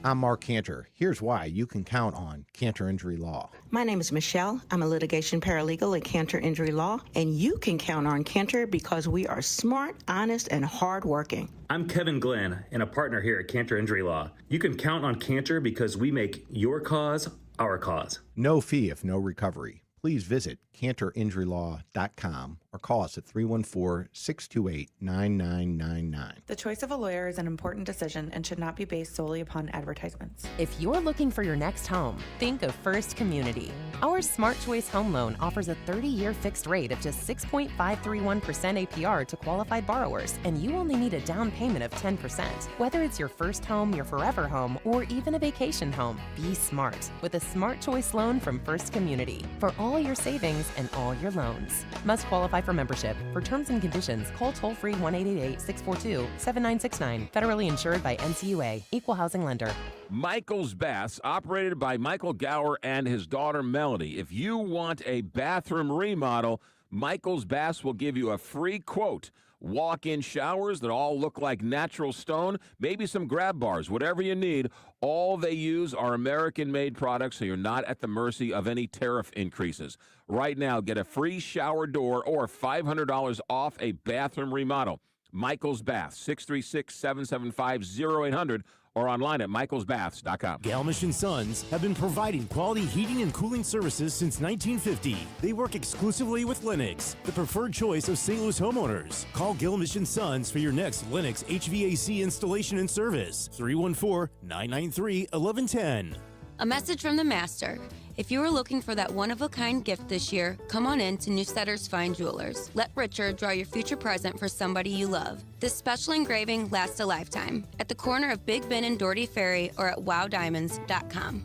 I'm Marc Cantor. Here's why you can count on Cantor Injury Law.
My name is Michelle. I'm a litigation paralegal at Cantor Injury Law, and you can count on Cantor because we are smart, honest, and hardworking.
I'm Kevin Glenn, and a partner here at Cantor Injury Law. You can count on Cantor because we make your cause our cause.
No fee if no recovery. Please visit CantorInjuryLaw.com or call us at 314-628-9999.
The choice of a lawyer is an important decision and should not be based solely upon advertisements.
If you're looking for your next home, think of First Community. Our Smart Choice Home Loan offers a 30-year fixed rate of just 6.531% APR to qualified borrowers, and you only need a down payment of 10%. Whether it's your first home, your forever home, or even a vacation home, be smart with a Smart Choice loan from First Community for all your savings and all your loans. Must qualify for membership. For terms and conditions, call toll-free 1-888-642-7969. Federally insured by NCUA. Equal housing lender.
Michael's Baths, operated by Michael Gower and his daughter Melody. If you want a bathroom remodel, Michael's Baths will give you a free quote. Walk-in showers that all look like natural stone, maybe some grab bars, whatever you need. All they use are American-made products, so you're not at the mercy of any tariff increases. Right now, get a free shower door or $500 off a bathroom remodel. Michael's Baths, 636-775-0800, or online at michaelsbaths.com.
Galmish & Sons have been providing quality heating and cooling services since 1950. They work exclusively with Lennox, the preferred choice of St. Louis homeowners. Call Galmish & Sons for your next Lennox HVAC installation and service. 314-993-1110.
A message from the master. If you are looking for that one-of-a-kind gift this year, come on in to Newsetter's Fine Jewelers. Let Richard draw your future present for somebody you love. This special engraving lasts a lifetime. At the corner of Big Ben and Doherty Ferry or at wowdiamonds.com.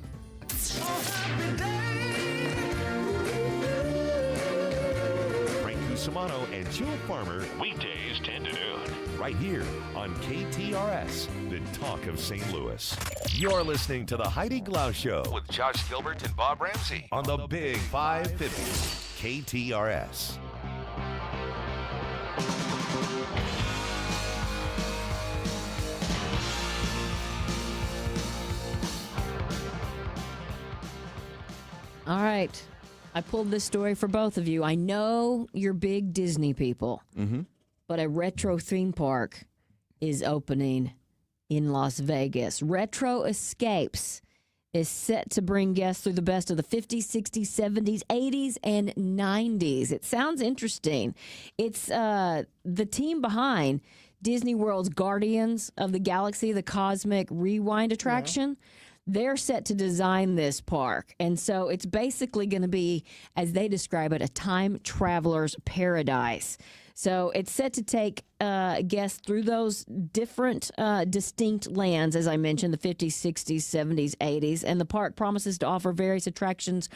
Frank Cusimano and Jill Farmer, weekdays 10 to noon, right here on KTRS, the talk of St. Louis. You're listening to the Heidi Glaus Show with Josh Gilbert and Bob Ramsey on the Big 550 KTRS.
All right. I pulled this story for both of you. I know you're big Disney people, but a retro theme park is opening in Las Vegas. Retro Escapes is set to bring guests through the best of the 50s, 60s, 70s, 80s, and 90s. It sounds interesting. It's the team behind Disney World's Guardians of the Galaxy, the Cosmic Rewind attraction. Yeah. They're set to design this park. And so it's basically going to be, as they describe it, a time traveler's paradise. So it's set to take guests through those different distinct lands, as I mentioned, the 50s, 60s, 70s, 80s. And the park promises to offer various attractions,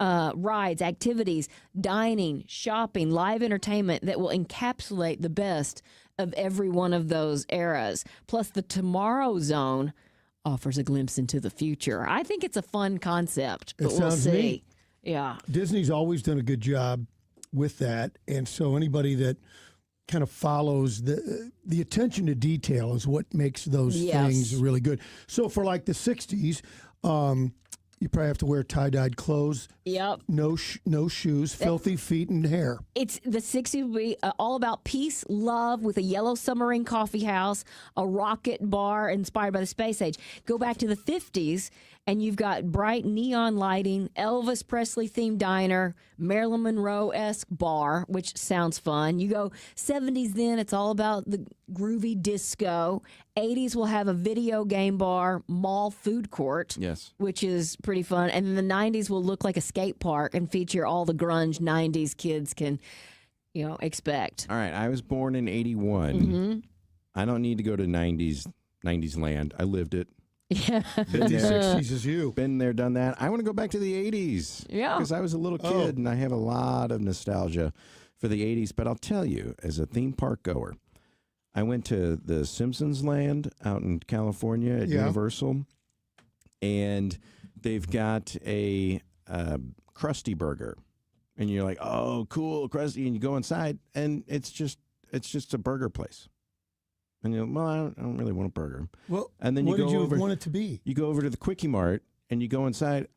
rides, activities, dining, shopping, live entertainment that will encapsulate the best of every one of those eras. Plus, the Tomorrow Zone offers a glimpse into the future. I think it's a fun concept, but we'll see. Neat. Yeah.
Disney's always done a good job with that, and so anybody that kind of follows the attention to detail is what makes those things really good. So for like the 60s, you probably have to wear tie-dyed clothes.
Yep.
No shoes, filthy feet, and hair.
It's the 60s will be all about peace, love, with a yellow submarine coffee house, a rocket bar inspired by the space age. Go back to the 50s, and you've got bright neon lighting, Elvis Presley-themed diner, Marilyn Monroe-esque bar, which sounds fun. You go 70s then, it's all about the groovy disco. 80s will have a video game bar, mall food court, which is pretty fun. And then the 90s will look like a skate park and feature all the grunge 90s kids can, expect.
All right, I was born in 81. I don't need to go to 90s land. I lived it.
Yeah.
50s, 60s is you.
Been there, done that. I want to go back to the 80s.
Yeah.
Because I was a little kid and I have a lot of nostalgia for the 80s. But I'll tell you, as a theme park goer, I went to the Simpsons Land out in California at Universal, and they've got a Krusty Burger. And you're like, oh, cool, Krusty. And you go inside, and it's just a burger place. And I don't really want a burger.
Well,
and then
what did you
want
it to be?
You go over to the Quickie Mart and you go inside.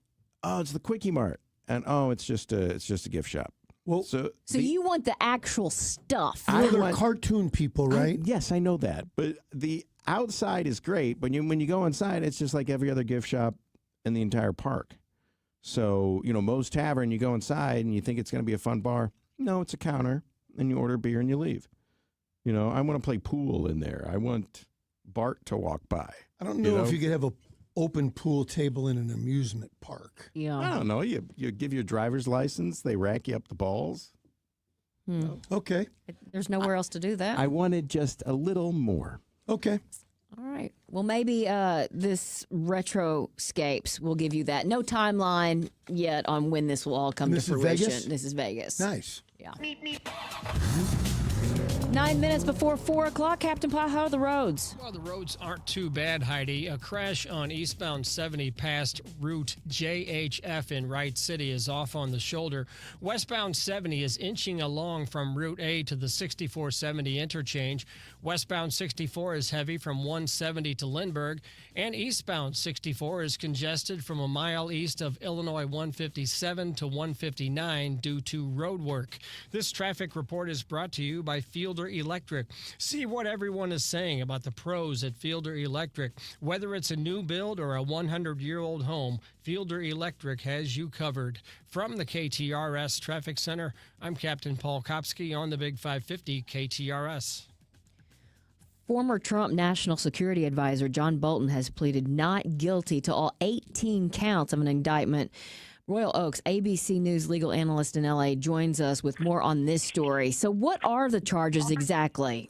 Oh, it's the Quickie Mart, and it's just a gift shop.
Well,
so you want the actual stuff?
They're cartoon people, right?
Yes, I know that, but the outside is great. But when you go inside, it's just like every other gift shop in the entire park. So Moe's Tavern, you go inside and you think it's going to be a fun bar. No, it's a counter, and you order beer and you leave. I want to play pool in there. I want Bart to walk by.
I don't know if you could have a open pool table in an amusement park.
Yeah.
I don't know. You give your driver's license, they rack you up the balls.
Okay.
There's nowhere else to do that.
I wanted just a little more.
Okay.
All right. Well, maybe this Retroscapes will give you that. No timeline yet on when this will all come to fruition.
Vegas?
This is Vegas.
Nice.
Yeah. 9 minutes before 4 o'clock, Captain Pa, how are the roads?
Well, the roads aren't too bad, Heidi. A crash on eastbound 70 past Route JHF in Wright City is off on the shoulder. Westbound 70 is inching along from Route A to the 6470 interchange. Westbound 64 is heavy from 170 to Lindbergh. And eastbound 64 is congested from a mile east of Illinois 157 to 159 due to road work. This traffic report is brought to you by Fielder Electric. See what everyone is saying about the pros at Fielder Electric. Whether it's a new build or a 100-year-old home, Fielder Electric has you covered. From the KTRS Traffic Center, I'm Captain Paul Kopsky on the Big 550 KTRS.
Former Trump National Security Advisor John Bolton has pleaded not guilty to all 18 counts of an indictment. Royal Oaks ABC News legal analyst in L.A. joins us with more on this story. So what are the charges exactly?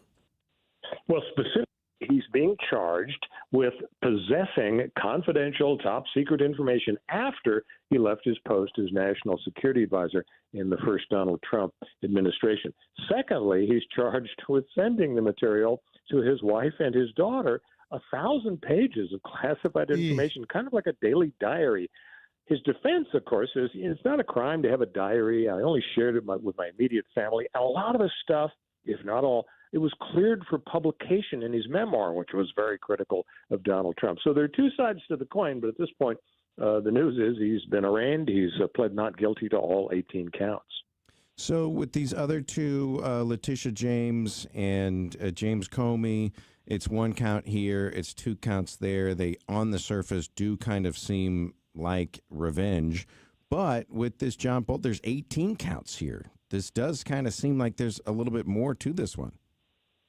Well, specifically, he's being charged with possessing confidential top secret information after he left his post as National Security Advisor in the first Donald Trump administration. Secondly, he's charged with sending the material to his wife and his daughter, 1,000 pages of classified information, kind of like a daily diary. His defense, of course, is it's not a crime to have a diary. I only shared it with my immediate family. And a lot of his stuff, if not all, it was cleared for publication in his memoir, which was very critical of Donald Trump. So there are two sides to the coin, but at this point, the news is he's been arraigned. He's pled not guilty to all 18 counts.
So with these other two, Letitia James and James Comey, it's one count here, it's 2 counts there. They, on the surface, do kind of seem like revenge. But with this John Bolton, there's 18 counts here. This does kind of seem like there's a little bit more to this one.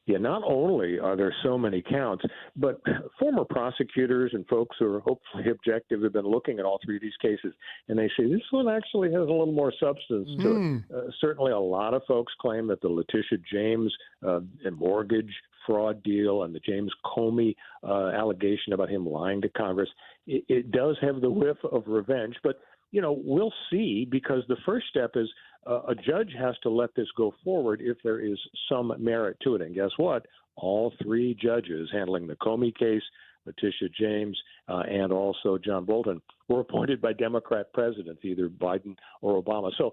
Yeah, not only are there so many counts, but former prosecutors and folks who are hopefully objective have been looking at all 3 of these cases, and they say this one actually has a little more substance to it. Certainly a lot of folks claim that the Letitia James and mortgage fraud deal and the James Comey allegation about him lying to Congress, it does have the whiff of revenge, but we'll see, because the first step is a judge has to let this go forward if there is some merit to it. And guess what? All 3 judges handling the Comey case, Letitia James, and also John Bolton, were appointed by Democrat presidents, either Biden or Obama. So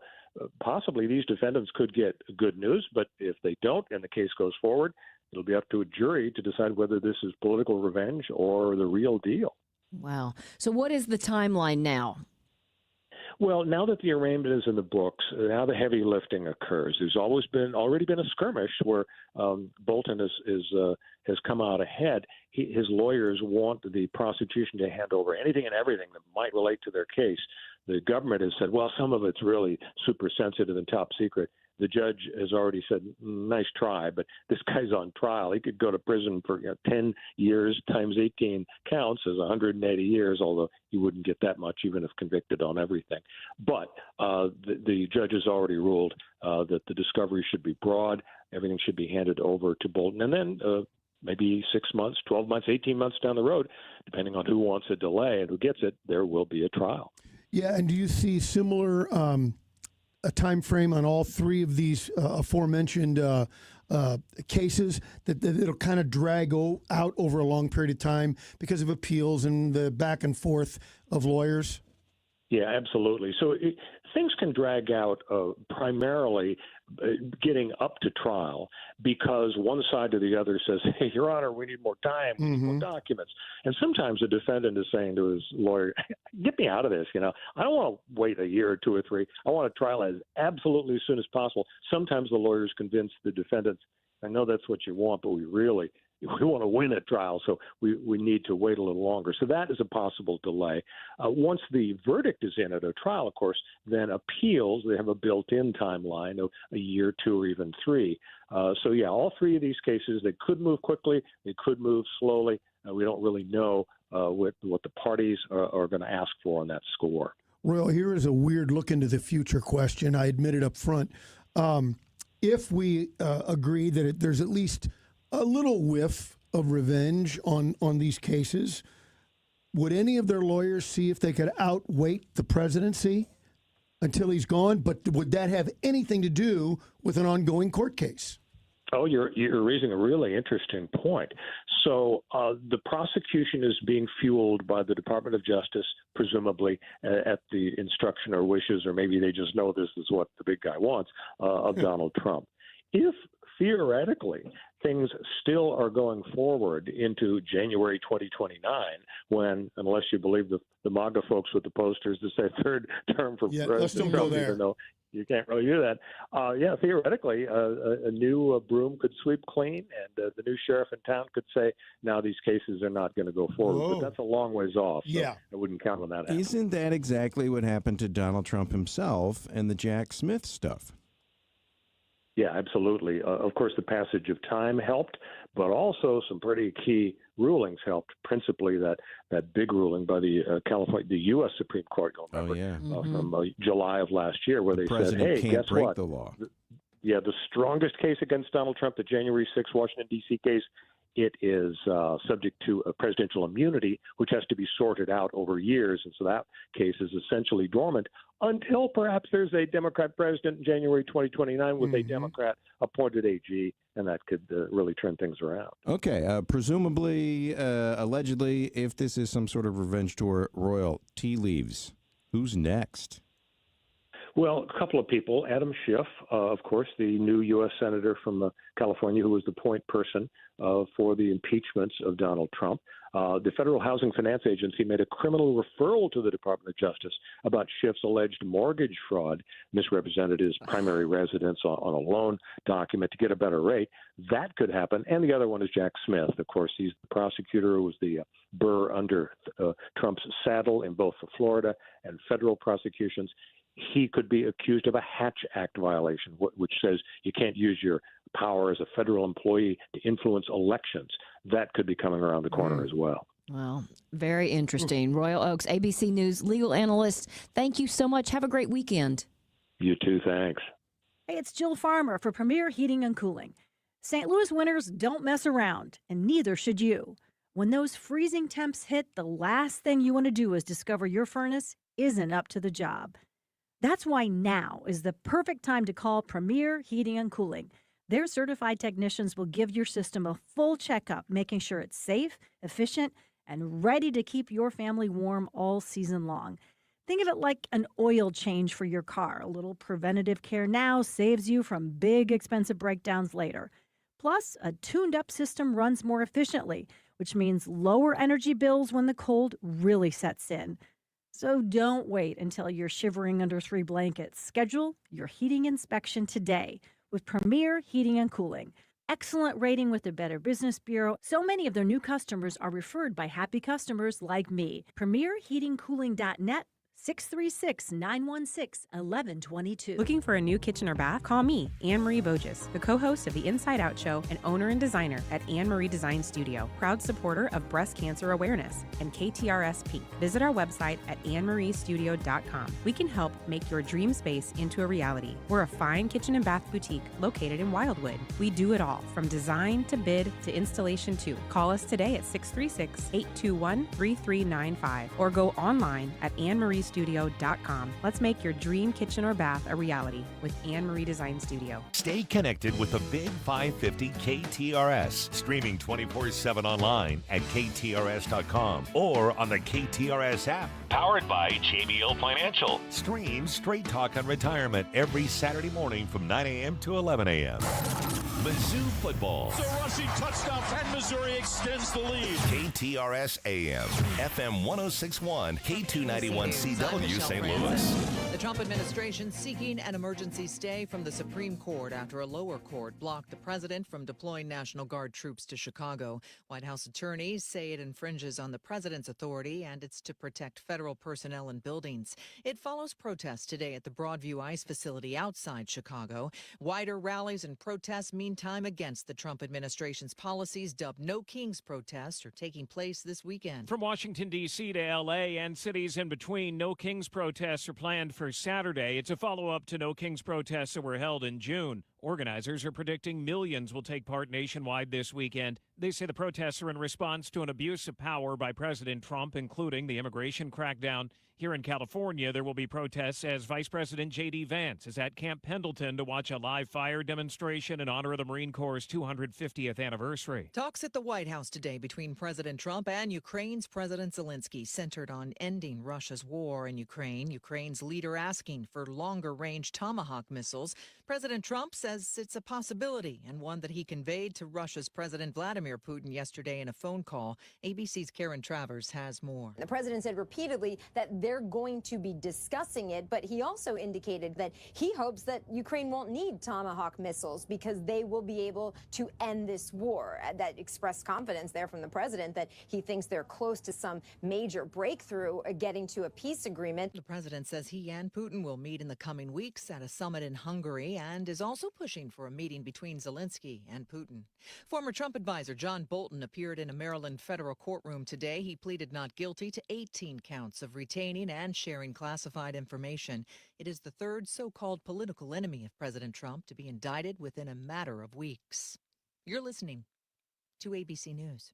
possibly these defendants could get good news, but if they don't and the case goes forward, it'll be up to a jury to decide whether this is political revenge or the real deal.
Wow. So what is the timeline now?
Well, now that the arraignment is in the books, now the heavy lifting occurs. There's already been a skirmish where Bolton has come out ahead. His lawyers want the prosecution to hand over anything and everything that might relate to their case. The government has said, well, some of it's really super sensitive and top secret. The judge has already said, nice try, but this guy's on trial. He could go to prison for 10 years times 18 counts as 180 years, although he wouldn't get that much even if convicted on everything. But the judge has already ruled that the discovery should be broad. Everything should be handed over to Bolton. And then maybe 6 months, 12 months, 18 months down the road, depending on who wants a delay and who gets it, there will be a trial.
Yeah, and do you see similar a time frame on all 3 of these aforementioned cases that it'll kind of drag out over a long period of time because of appeals and the back and forth of lawyers?
Yeah, absolutely. So things can drag out primarily getting up to trial because one side or the other says, hey, Your Honor, we need more time, we need more documents. And sometimes the defendant is saying to his lawyer, get me out of this. I don't want to wait a year or 2 or 3. I want a trial as absolutely as soon as possible. Sometimes the lawyers convince the defendants, I know that's what you want, but we want to win at trial, so we need to wait a little longer. So that is a possible delay. Once the verdict is in at a trial, of course, then appeals, they have a built-in timeline of a year, 2, or even 3. So, yeah, all 3 of these cases, they could move quickly, they could move slowly. We don't really know what the parties are going to ask for on that score.
Royal, here is a weird look into the future question. I admit it up front. If we agree that there's at least a little whiff of revenge on these cases, would any of their lawyers see if they could outwait the presidency until he's gone? But would that have anything to do with an ongoing court case?
Oh, you're raising a really interesting point. So the prosecution is being fueled by the Department of Justice, presumably at the instruction or wishes, or maybe they just know this is what the big guy wants, of Donald Trump. If theoretically things still are going forward into January 2029, when, unless you believe the MAGA folks with the posters that say third term for President Trump, even though you can't really do that. Theoretically, a new broom could sweep clean, and the new sheriff in town could say, now these cases are not going to go forward. Whoa. But that's a long ways off. So I wouldn't count on that happening.
Isn't that exactly what happened to Donald Trump himself and the Jack Smith stuff?
Yeah, absolutely. Of course, the passage of time helped, but also some pretty key rulings helped. Principally, that big ruling by the U.S. Supreme Court, from July of last year, where they said, "Hey,
can't
guess
break
what?
The law."
The strongest case against Donald Trump, the January 6th Washington D.C. case, it is subject to a presidential immunity, which has to be sorted out over years, and so that case is essentially dormant until perhaps there's a Democrat president in January 2029 with a Democrat-appointed AG, and that could really turn things around.
Okay, presumably, allegedly, if this is some sort of revenge tour, Royal, tea leaves, who's next?
Well, a couple of people. Adam Schiff, of course, the new U.S. Senator from California, who was the point person for the impeachments of Donald Trump. The Federal Housing Finance Agency made a criminal referral to the Department of Justice about Schiff's alleged mortgage fraud, misrepresented his primary residence on a loan document to get a better rate. That could happen. And the other one is Jack Smith. Of course, he's the prosecutor who was the burr under Trump's saddle in both the Florida and federal prosecutions. He could be accused of a Hatch Act violation, which says you can't use your power as a federal employee to influence elections. That could be coming around the corner as well.
Well, very interesting. Royal Oaks, ABC News legal analyst, thank you so much. Have a great weekend.
You too, thanks.
Hey, it's Jill Farmer for Premier Heating and Cooling. St. Louis winters don't mess around, and neither should you. When those freezing temps hit, the last thing you want to do is discover your furnace isn't up to the job. That's why now is the perfect time to call Premier Heating and Cooling. Their certified technicians will give your system a full checkup, making sure it's safe, efficient, and ready to keep your family warm all season long. Think of it like an oil change for your car. A little preventative care now saves you from big, expensive breakdowns later. Plus, a tuned-up system runs more efficiently, which means lower energy bills when the cold really sets in. So don't wait until you're shivering under 3 blankets. Schedule your heating inspection today with Premier Heating and Cooling. Excellent rating with the Better Business Bureau. So many of their new customers are referred by happy customers like me. PremierHeatingCooling.net, 636-916-1122.
Looking for a new kitchen or bath? Call me, Anne-Marie Boges, the co-host of the Inside Out Show and owner and designer at Anne-Marie Design Studio, proud supporter of breast cancer awareness and KTRS Pink. Visit our website at annemariestudio.com. We can help make your dream space into a reality. We're a fine kitchen and bath boutique located in Wildwood. We do it all, from design to bid to installation too. Call us today at 636-821-3395 or go online at annemariestudio.com.
AnneMarieStudio.com. Let's make your dream kitchen or bath a reality with Anne Marie Design Studio.
Stay connected with the Big 550 KTRS, streaming 24/7 online at KTRS.com or on the KTRS app. Powered by JBL Financial. Stream Straight Talk on Retirement every Saturday morning from 9 a.m. to 11 a.m. Mizzou football.
It's a rushing touchdown, and Missouri extends the lead.
KTRS AM, FM 1061, K291CW St. Louis.
The Trump administration seeking an emergency stay from the Supreme Court after a lower court blocked the president from deploying National Guard troops to Chicago. White House attorneys say it infringes on the president's authority and it's to protect federal personnel and buildings. It follows protests today at the Broadview ICE facility outside Chicago. Wider rallies and protests meantime against the Trump administration's policies dubbed No Kings protests are taking place this weekend.
From Washington, D.C. to L.A. and cities in between, No Kings protests are planned for Saturday. It's a follow-up to No Kings protests that were held in June. Organizers are predicting millions will take part nationwide this weekend. They say the protests are in response to an abuse of power by President Trump, including the immigration crackdown. Here in California, there will be protests as Vice President J.D. Vance is at Camp Pendleton to watch a live fire demonstration in honor of the Marine Corps' 250th anniversary.
Talks at the White House today between President Trump and Ukraine's President Zelensky centered on ending Russia's war in Ukraine. Ukraine's leader asking for longer-range Tomahawk missiles. President Trump says it's a possibility and one that he conveyed to Russia's President Vladimir Putin yesterday in a phone call. ABC's Karen Travers has more.
The president said repeatedly that they're going to be discussing it, but he also indicated that he hopes that Ukraine won't need Tomahawk missiles because they will be able to end this war. That expressed confidence there from the president that he thinks they're close to some major breakthrough, getting to a peace agreement.
The president says he and Putin will meet in the coming weeks at a summit in Hungary and is also pushing for a meeting between Zelensky and Putin. Former Trump advisor John Bolton appeared in a Maryland federal courtroom today. He pleaded not guilty to 18 counts of retaining and sharing classified information. It is the third so-called political enemy of President Trump to be indicted within a matter of weeks. You're listening to ABC News.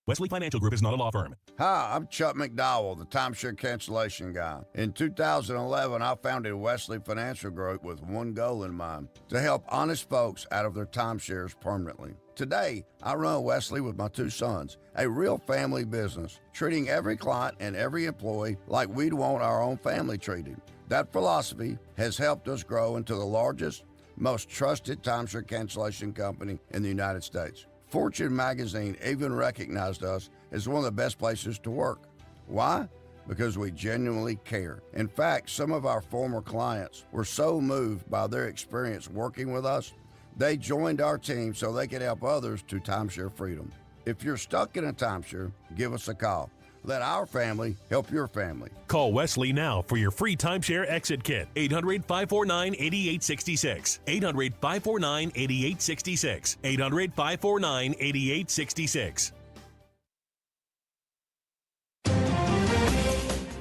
Wesley Financial Group is not a law firm.
Hi, I'm Chuck McDowell, the timeshare cancellation guy. In 2011, I founded Wesley Financial Group with one goal in mind, to help honest folks out of their timeshares permanently. Today, I run Wesley with my two sons, a real family business, treating every client and every employee like we'd want our own family treated. That philosophy has helped us grow into the largest, most trusted timeshare cancellation company in the United States. Fortune magazine even recognized us as one of the best places to work. Why? Because we genuinely care. In fact, some of our former clients were so moved by their experience working with us, they joined our team so they could help others to timeshare freedom. If you're stuck in a timeshare, give us a call. Let our family help your family.
Call Wesley now for your free timeshare exit kit. 800-549-8866. 800-549-8866. 800-549-8866.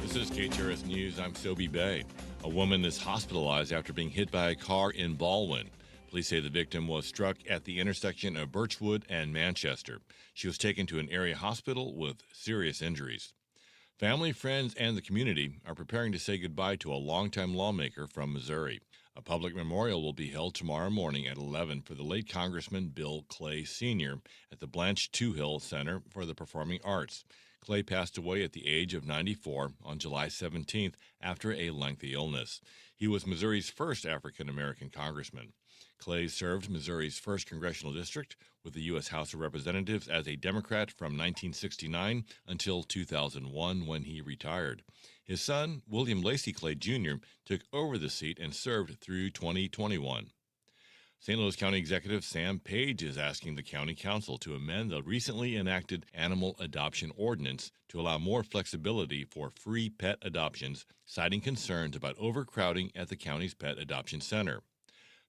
This is KTRS News. I'm Sobe Bay. A woman is hospitalized after being hit by a car in Baldwin. Police say the victim was struck at the intersection of Birchwood and Manchester. She was taken to an area hospital with serious injuries. Family, friends, and the community are preparing to say goodbye to a longtime lawmaker from Missouri. A public memorial will be held tomorrow morning at 11 for the late Congressman Bill Clay Sr. at the Blanche Tuhill Center for the Performing Arts. Clay passed away at the age of 94 on July 17th after a lengthy illness. He was Missouri's first African-American congressman. Clay served Missouri's 1st Congressional District with the U.S. House of Representatives as a Democrat from 1969 until 2001 when he retired. His son, William Lacey Clay Jr., took over the seat and served through 2021. St. Louis County Executive Sam Page is asking the County Council to amend the recently enacted Animal Adoption Ordinance to allow more flexibility for free pet adoptions, citing concerns about overcrowding at the county's pet adoption center.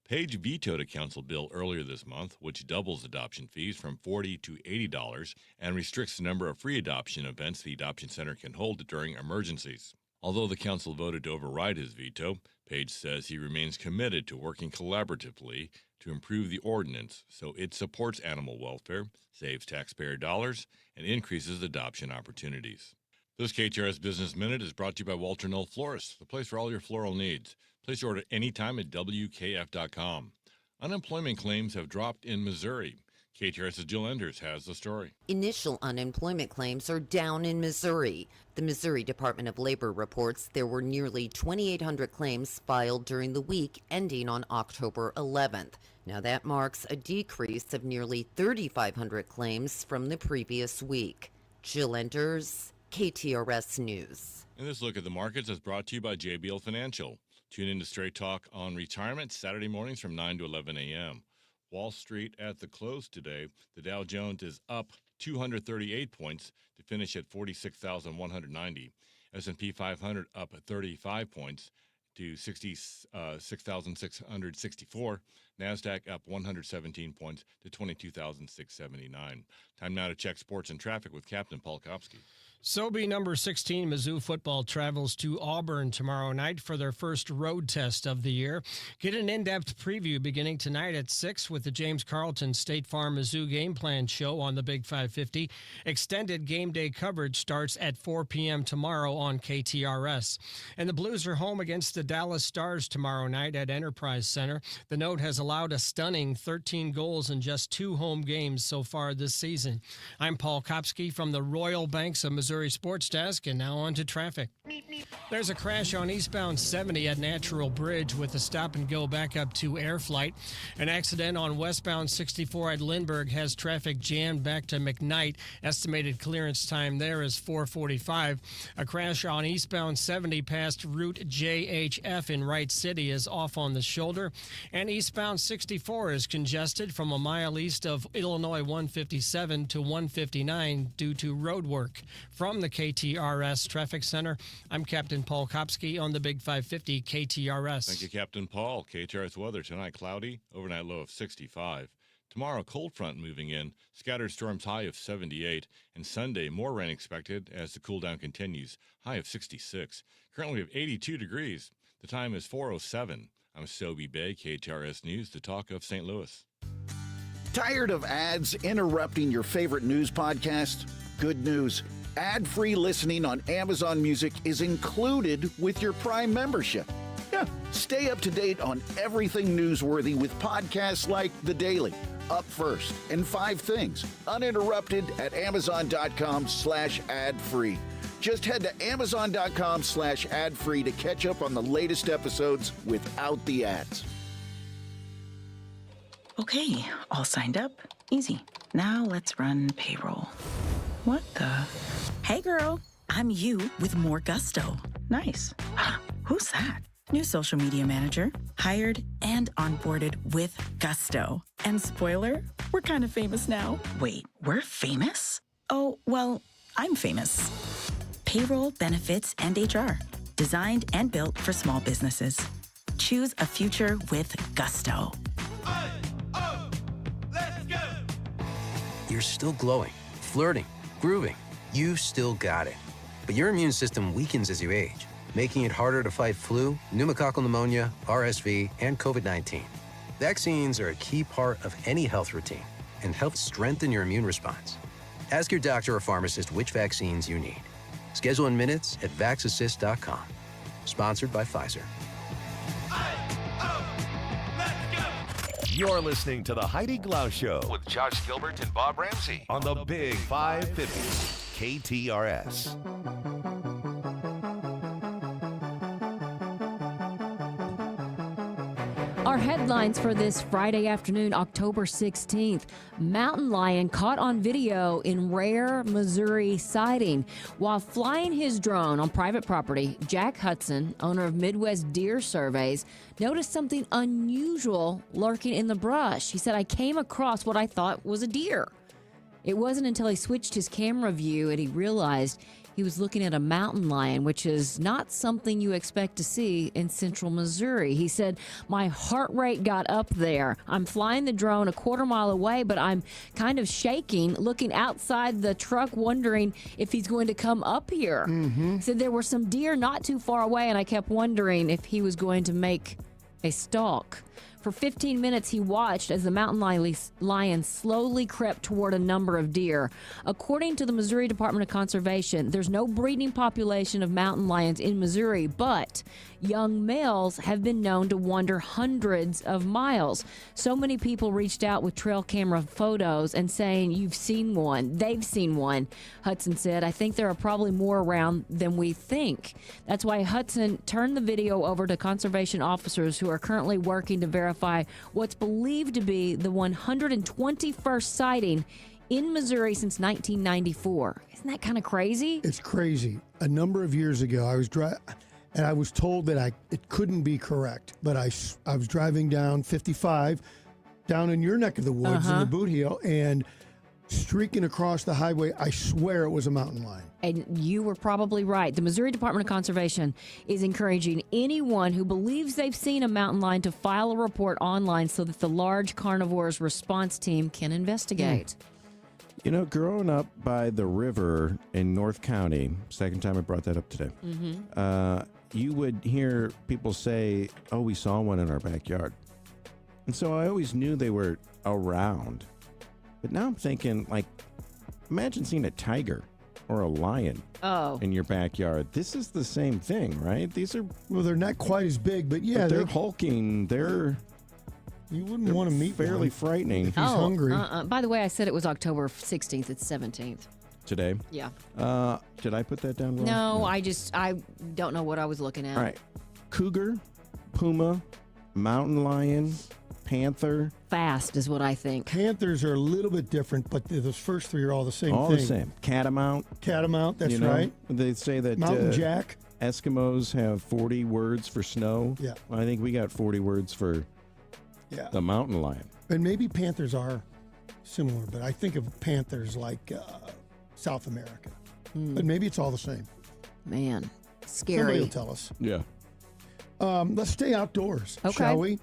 Page vetoed a council bill earlier this month, which doubles adoption fees from $40 to $80 and restricts the number of free adoption events the adoption center can hold during emergencies. Although the council voted to override his veto, Page says he remains committed to working collaboratively to improve the ordinance so it supports animal welfare, saves taxpayer dollars, and increases adoption opportunities. This KTRS Business Minute is brought to you by Walter Knoll Florists, the place for all your floral needs. Place your order anytime at WKF.com. Unemployment claims have dropped in Missouri. KTRS's Jill Enders has the story.
Initial unemployment claims are down in Missouri. The Missouri Department of Labor reports there were nearly 2,800 claims filed during the week ending on October 11th. Now that marks a decrease of nearly 3,500 claims from the previous week. Jill Enders, KTRS News.
And this look at the markets is brought to you by JBL Financial. Tune in to Straight Talk on Retirement Saturday mornings from 9 to 11 a.m. Wall Street at the close today. The Dow Jones is up 238 points to finish at 46,190. S&P 500 up 35 points to 66,664. NASDAQ up 117 points to 22,679. Time now to check sports and traffic with Captain Paul Kopsky.
SoBe number 16 Mizzou football travels to Auburn tomorrow night for their first road test of the year. Get an in-depth preview beginning tonight at 6 with the James Carlton State Farm Mizzou Game Plan show on the Big 550. Extended game day coverage starts at 4 p.m. tomorrow on KTRS. And the Blues are home against the Dallas Stars tomorrow night at Enterprise Center. The Note has allowed a stunning 13 goals in just 2 home games so far this season. I'm Paul Kopsky from the Royal Banks of Missouri Sports Desk, and now on to traffic. There's a crash on eastbound 70 at Natural Bridge with a stop and go back up to Air Flight. An accident on westbound 64 at Lindbergh has traffic jammed back to McKnight. Estimated clearance time there is 4:45. A crash on eastbound 70 past Route JHF in Wright City is off on the shoulder. And eastbound 64 is congested from a mile east of Illinois 157 to 159 due to road work. From the KTRS Traffic Center, I'm Captain Paul Kopsky on the Big 550 KTRS.
Thank you, Captain Paul. KTRS weather tonight cloudy, overnight low of 65. Tomorrow, cold front moving in, scattered storms high of 78. And Sunday, more rain expected as the cool down continues, high of 66. Currently, we have 82 degrees. The time is 4:07. I'm SoBe Bay, KTRS News, the talk of St. Louis.
Tired of ads interrupting your favorite news podcast? Good news. Ad-free listening on Amazon Music is included with your Prime membership. Yeah, stay up to date on everything newsworthy with podcasts like The Daily, Up First, and 5 Things, uninterrupted at Amazon.com/ad-free. Just head to Amazon.com/ad-free to catch up on the latest episodes without the ads.
Okay, all signed up. Easy. Now let's run payroll. What the? Hey girl, I'm you with more gusto. Nice. Who's that? New social media manager, hired and onboarded with gusto. And spoiler, we're kind of famous now. Wait, we're famous? Oh, well, I'm famous. Payroll, benefits, and HR. Designed and built for small businesses. Choose a future with gusto.
You're still glowing, flirting, grooving. You've still got it. But your immune system weakens as you age, making it harder to fight flu, pneumococcal pneumonia, RSV, and COVID-19. Vaccines are a key part of any health routine and help strengthen your immune response. Ask your doctor or pharmacist which vaccines you need. Schedule in minutes at vaxassist.com. Sponsored by Pfizer.
You're listening to the Heidi Glaus Show
with Josh Gilbert and Bob Ramsey
on the Big 550 KTRS.
Our headlines for this Friday afternoon, October 16th. Mountain lion caught on video in rare Missouri sighting. While flying his drone on private property, Jack Hudson, owner of Midwest Deer Surveys, noticed something unusual lurking in the brush. He said, I came across what I thought was a deer. It wasn't until he switched his camera view and he realized he was looking at a mountain lion, which is not something you expect to see in central Missouri. He said, my heart rate got up there. I'm flying the drone a quarter mile away, but I'm kind of shaking, looking outside the truck, wondering if he's going to come up here. He said there were some deer not too far away, and I kept wondering if he was going to make a stalk. For 15 minutes, he watched as the mountain lion slowly crept toward a number of deer. According to the Missouri Department of Conservation, there's no breeding population of mountain lions in Missouri, but young males have been known to wander hundreds of miles. So many people reached out with trail camera photos and saying, you've seen one. They've seen one, Hudson said. I think there are probably more around than we think. That's why Hudson turned the video over to conservation officers who are currently working to verify what's believed to be the 121st sighting in Missouri since 1994. Isn't that kind of crazy?
It's crazy. A number of years ago, I was and I was told that it couldn't be correct, but I was driving down 55 down in your neck of the woods in the Boot Heel, and streaking across the highway, I swear it was a mountain lion.
And you were probably right. The Missouri Department of Conservation is encouraging anyone who believes they've seen a mountain lion to file a report online so that the large carnivores response team can investigate.
You know, growing up by the river in North County, second time I brought that up today, you would hear people say, oh, we saw one in our backyard. And so I always knew they were around. But now I'm thinking, like, imagine seeing a tiger or a lion in your backyard. This is the same thing, right? These are...
Well, they're not quite as big, but yeah.
But they're hulking.
You wouldn't want to meet
fairly frightening.
If he's hungry.
By the way, I said it was October 16th. It's 17th.
Today?
Yeah.
Did I put that down wrong?
No, I don't know what I was looking at.
All right. Cougar, puma, mountain lion, panther.
Fast is what I think.
Panthers are a little bit different, but those first three are all the same thing.
All the same. Catamount.
That's right.
They say that
mountain jack.
Eskimos have 40 words for snow.
Yeah.
Well, I think we got 40 words for the mountain lion.
And maybe panthers are similar, but I think of panthers like South America. But maybe it's all the same.
Man, scary.
Somebody will tell us.
Yeah.
Let's stay outdoors, shall we?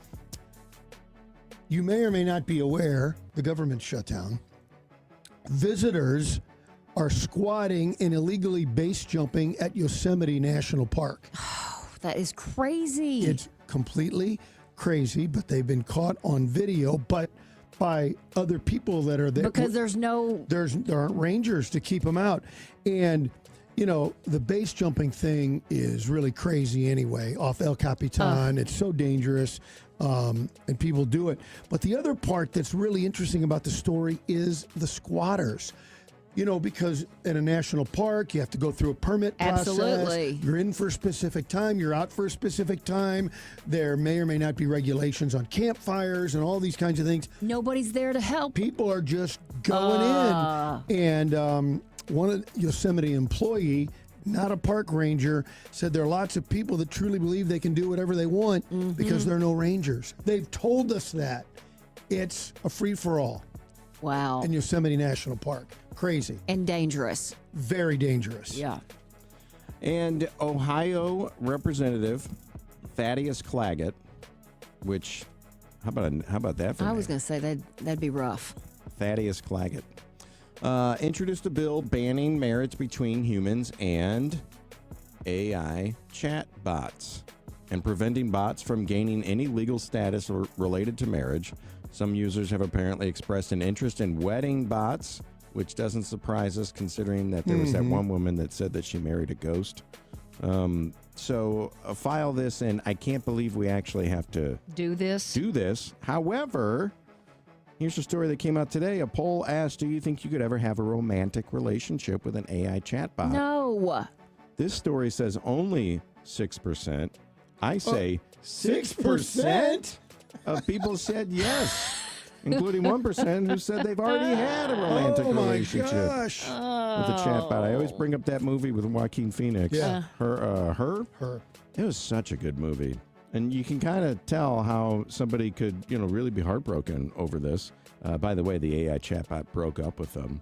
You may or may not be aware, the government shutdown. Visitors are squatting and illegally base jumping at Yosemite National Park.
Oh, that is crazy.
It's completely crazy, but they've been caught on video, but by other people that are there.
Because there
aren't rangers to keep them out. And, you know, the base jumping thing is really crazy anyway, off El Capitan. It's so dangerous. And people do it. But the other part that's really interesting about the story is the squatters. You know, because in a national park, you have to go through a permit process.
Absolutely.
You're in for a specific time. You're out for a specific time. There may or may not be regulations on campfires and all these kinds of things.
Nobody's there to help.
People are just going in. And one Yosemite employee, not a park ranger, said there are lots of people that truly believe they can do whatever they want because there are no rangers. They've told us that. It's a free-for-all.
Wow.
In Yosemite National Park. Crazy.
And dangerous.
Very dangerous.
Yeah.
And Ohio Representative Thaddeus Claggett, which, how about that for
I was going to say that'd be rough.
Thaddeus Claggett introduced a bill banning marriage between humans and AI chat bots and preventing bots from gaining any legal status related to marriage. Some users have apparently expressed an interest in wedding bots, which doesn't surprise us considering that there was that one woman that said that she married a ghost. So file this, and I can't believe we actually have to
do this.
However, here's a story that came out today. A poll asked, do you think you could ever have a romantic relationship with an AI chatbot?
No.
This story says only 6%. I say
6%?
Of people said yes, including 1% who said they've already had a romantic relationship with a chatbot. I always bring up that movie with Joaquin Phoenix.
Yeah.
Her. It was such a good movie. And you can kind of tell how somebody could, really be heartbroken over this. By the way, the AI chatbot broke up with them.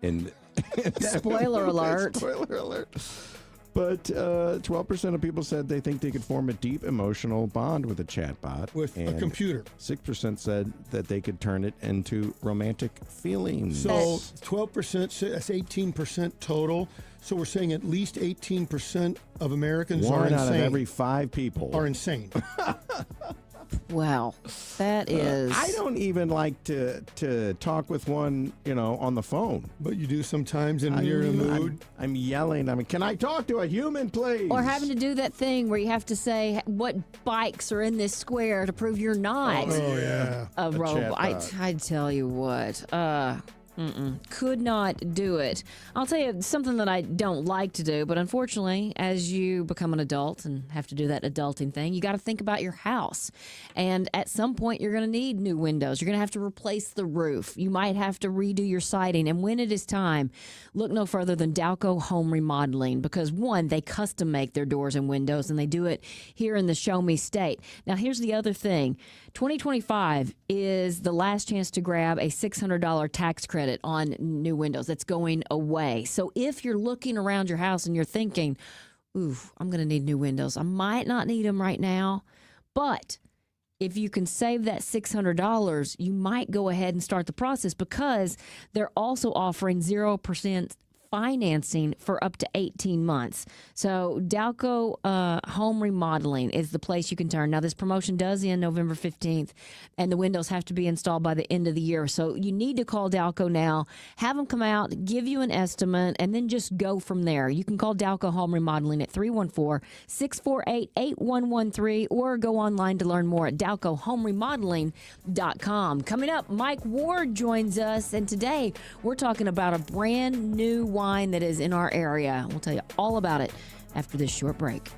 And
Spoiler alert.
Spoiler alert. But 12% of people said they think they could form a deep emotional bond with a chatbot.
With a computer.
6% said that they could turn it into romantic feelings.
So 12%, that's 18% total. So we're saying at least 18% of Americans are insane.
One out of every 5 people
are insane.
Wow, that is.
I don't even like to talk with one, on the phone.
But you do sometimes, and you're in a mood.
I'm yelling. Can I talk to a human, please?
Or having to do that thing where you have to say what bikes are in this square to prove you're not a robot. I tell you what. Could not do it. I'll tell you something that I don't like to do, but unfortunately, as you become an adult and have to do that adulting thing, you got to think about your house. And at some point, you're going to need new windows. You're going to have to replace the roof. You might have to redo your siding. And when it is time, look no further than Dalco Home Remodeling, because one, they custom make their doors and windows, and they do it here in the Show Me State. Now, here's the other thing. 2025 is the last chance to grab a $600 tax credit on new windows. That's going away. So if you're looking around your house and you're thinking, ooh, I'm going to need new windows. I might not need them right now, but if you can save that $600, you might go ahead and start the process, because they're also offering 0% financing for up to 18 months. So Dalco Home Remodeling is the place you can turn. Now, this promotion does end November 15th, and the windows have to be installed by the end of the year. So you need to call Dalco now, have them come out, give you an estimate, and then just go from there. You can call Dalco Home Remodeling at 314-648-8113 or go online to learn more at DalcoHomeRemodeling.com. Coming up, Mike Ward joins us, and today we're talking about a brand new wine that is in our area. We'll tell you all about it after this short break.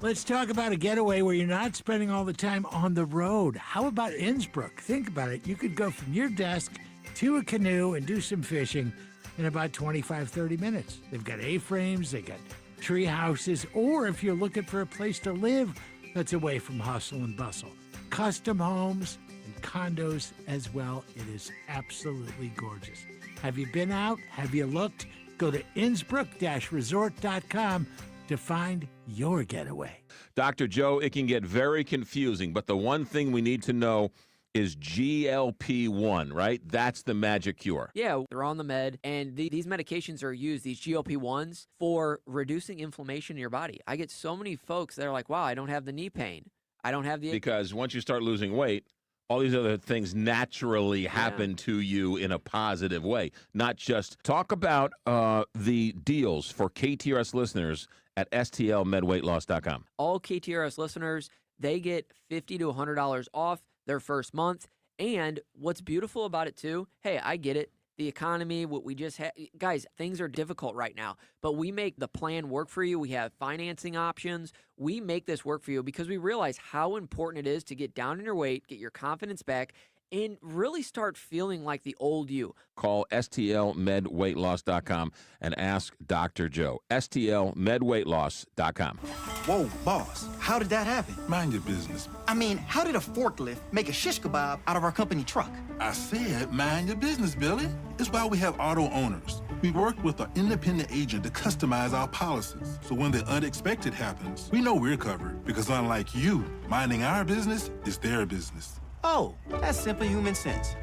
Let's talk about a getaway where you're not spending all the time on the road. How about Innsbruck? Think about it. You could go from your desk to a canoe and do some fishing in about 25, 30 minutes. They've got A-frames, they got tree houses, or if you're looking for a place to live that's away from hustle and bustle, custom homes and condos as well. It is absolutely gorgeous. Have you been out? Have you looked? Go to Innsbruck-resort.com to find your getaway.
Dr. Joe, it can get very confusing, but the one thing we need to know is GLP-1, right? That's the magic cure.
Yeah, they're on the med, and these medications are used, these GLP-1s, for reducing inflammation in your body. I get so many folks that are like, wow, I don't have the knee pain. I don't have the...
Because once you start losing weight, all these other things naturally happen to you in a positive way. Not just talk about the deals for KTRS listeners at STLMedWeightLoss.com.
All KTRS listeners, they get $50 to $100 off their first month. And what's beautiful about it too, hey, I get it. The economy, what we just had, guys, things are difficult right now, but we make the plan work for you. We have financing options. We make this work for you because we realize how important it is to get down in your weight, get your confidence back, and really start feeling like the old you.
Call STLMedWeightLoss.com and ask Dr. Joe. STLMedWeightLoss.com.
Whoa, boss, how did that happen?
Mind your business.
I mean, how did a forklift make a shish kebab out of our company truck?
I said mind your business, Billy. It's why we have auto owners. We work with an independent agent to customize our policies. So when the unexpected happens, we know we're covered. Because unlike you, minding our business is their business.
Oh, that's simple human sense.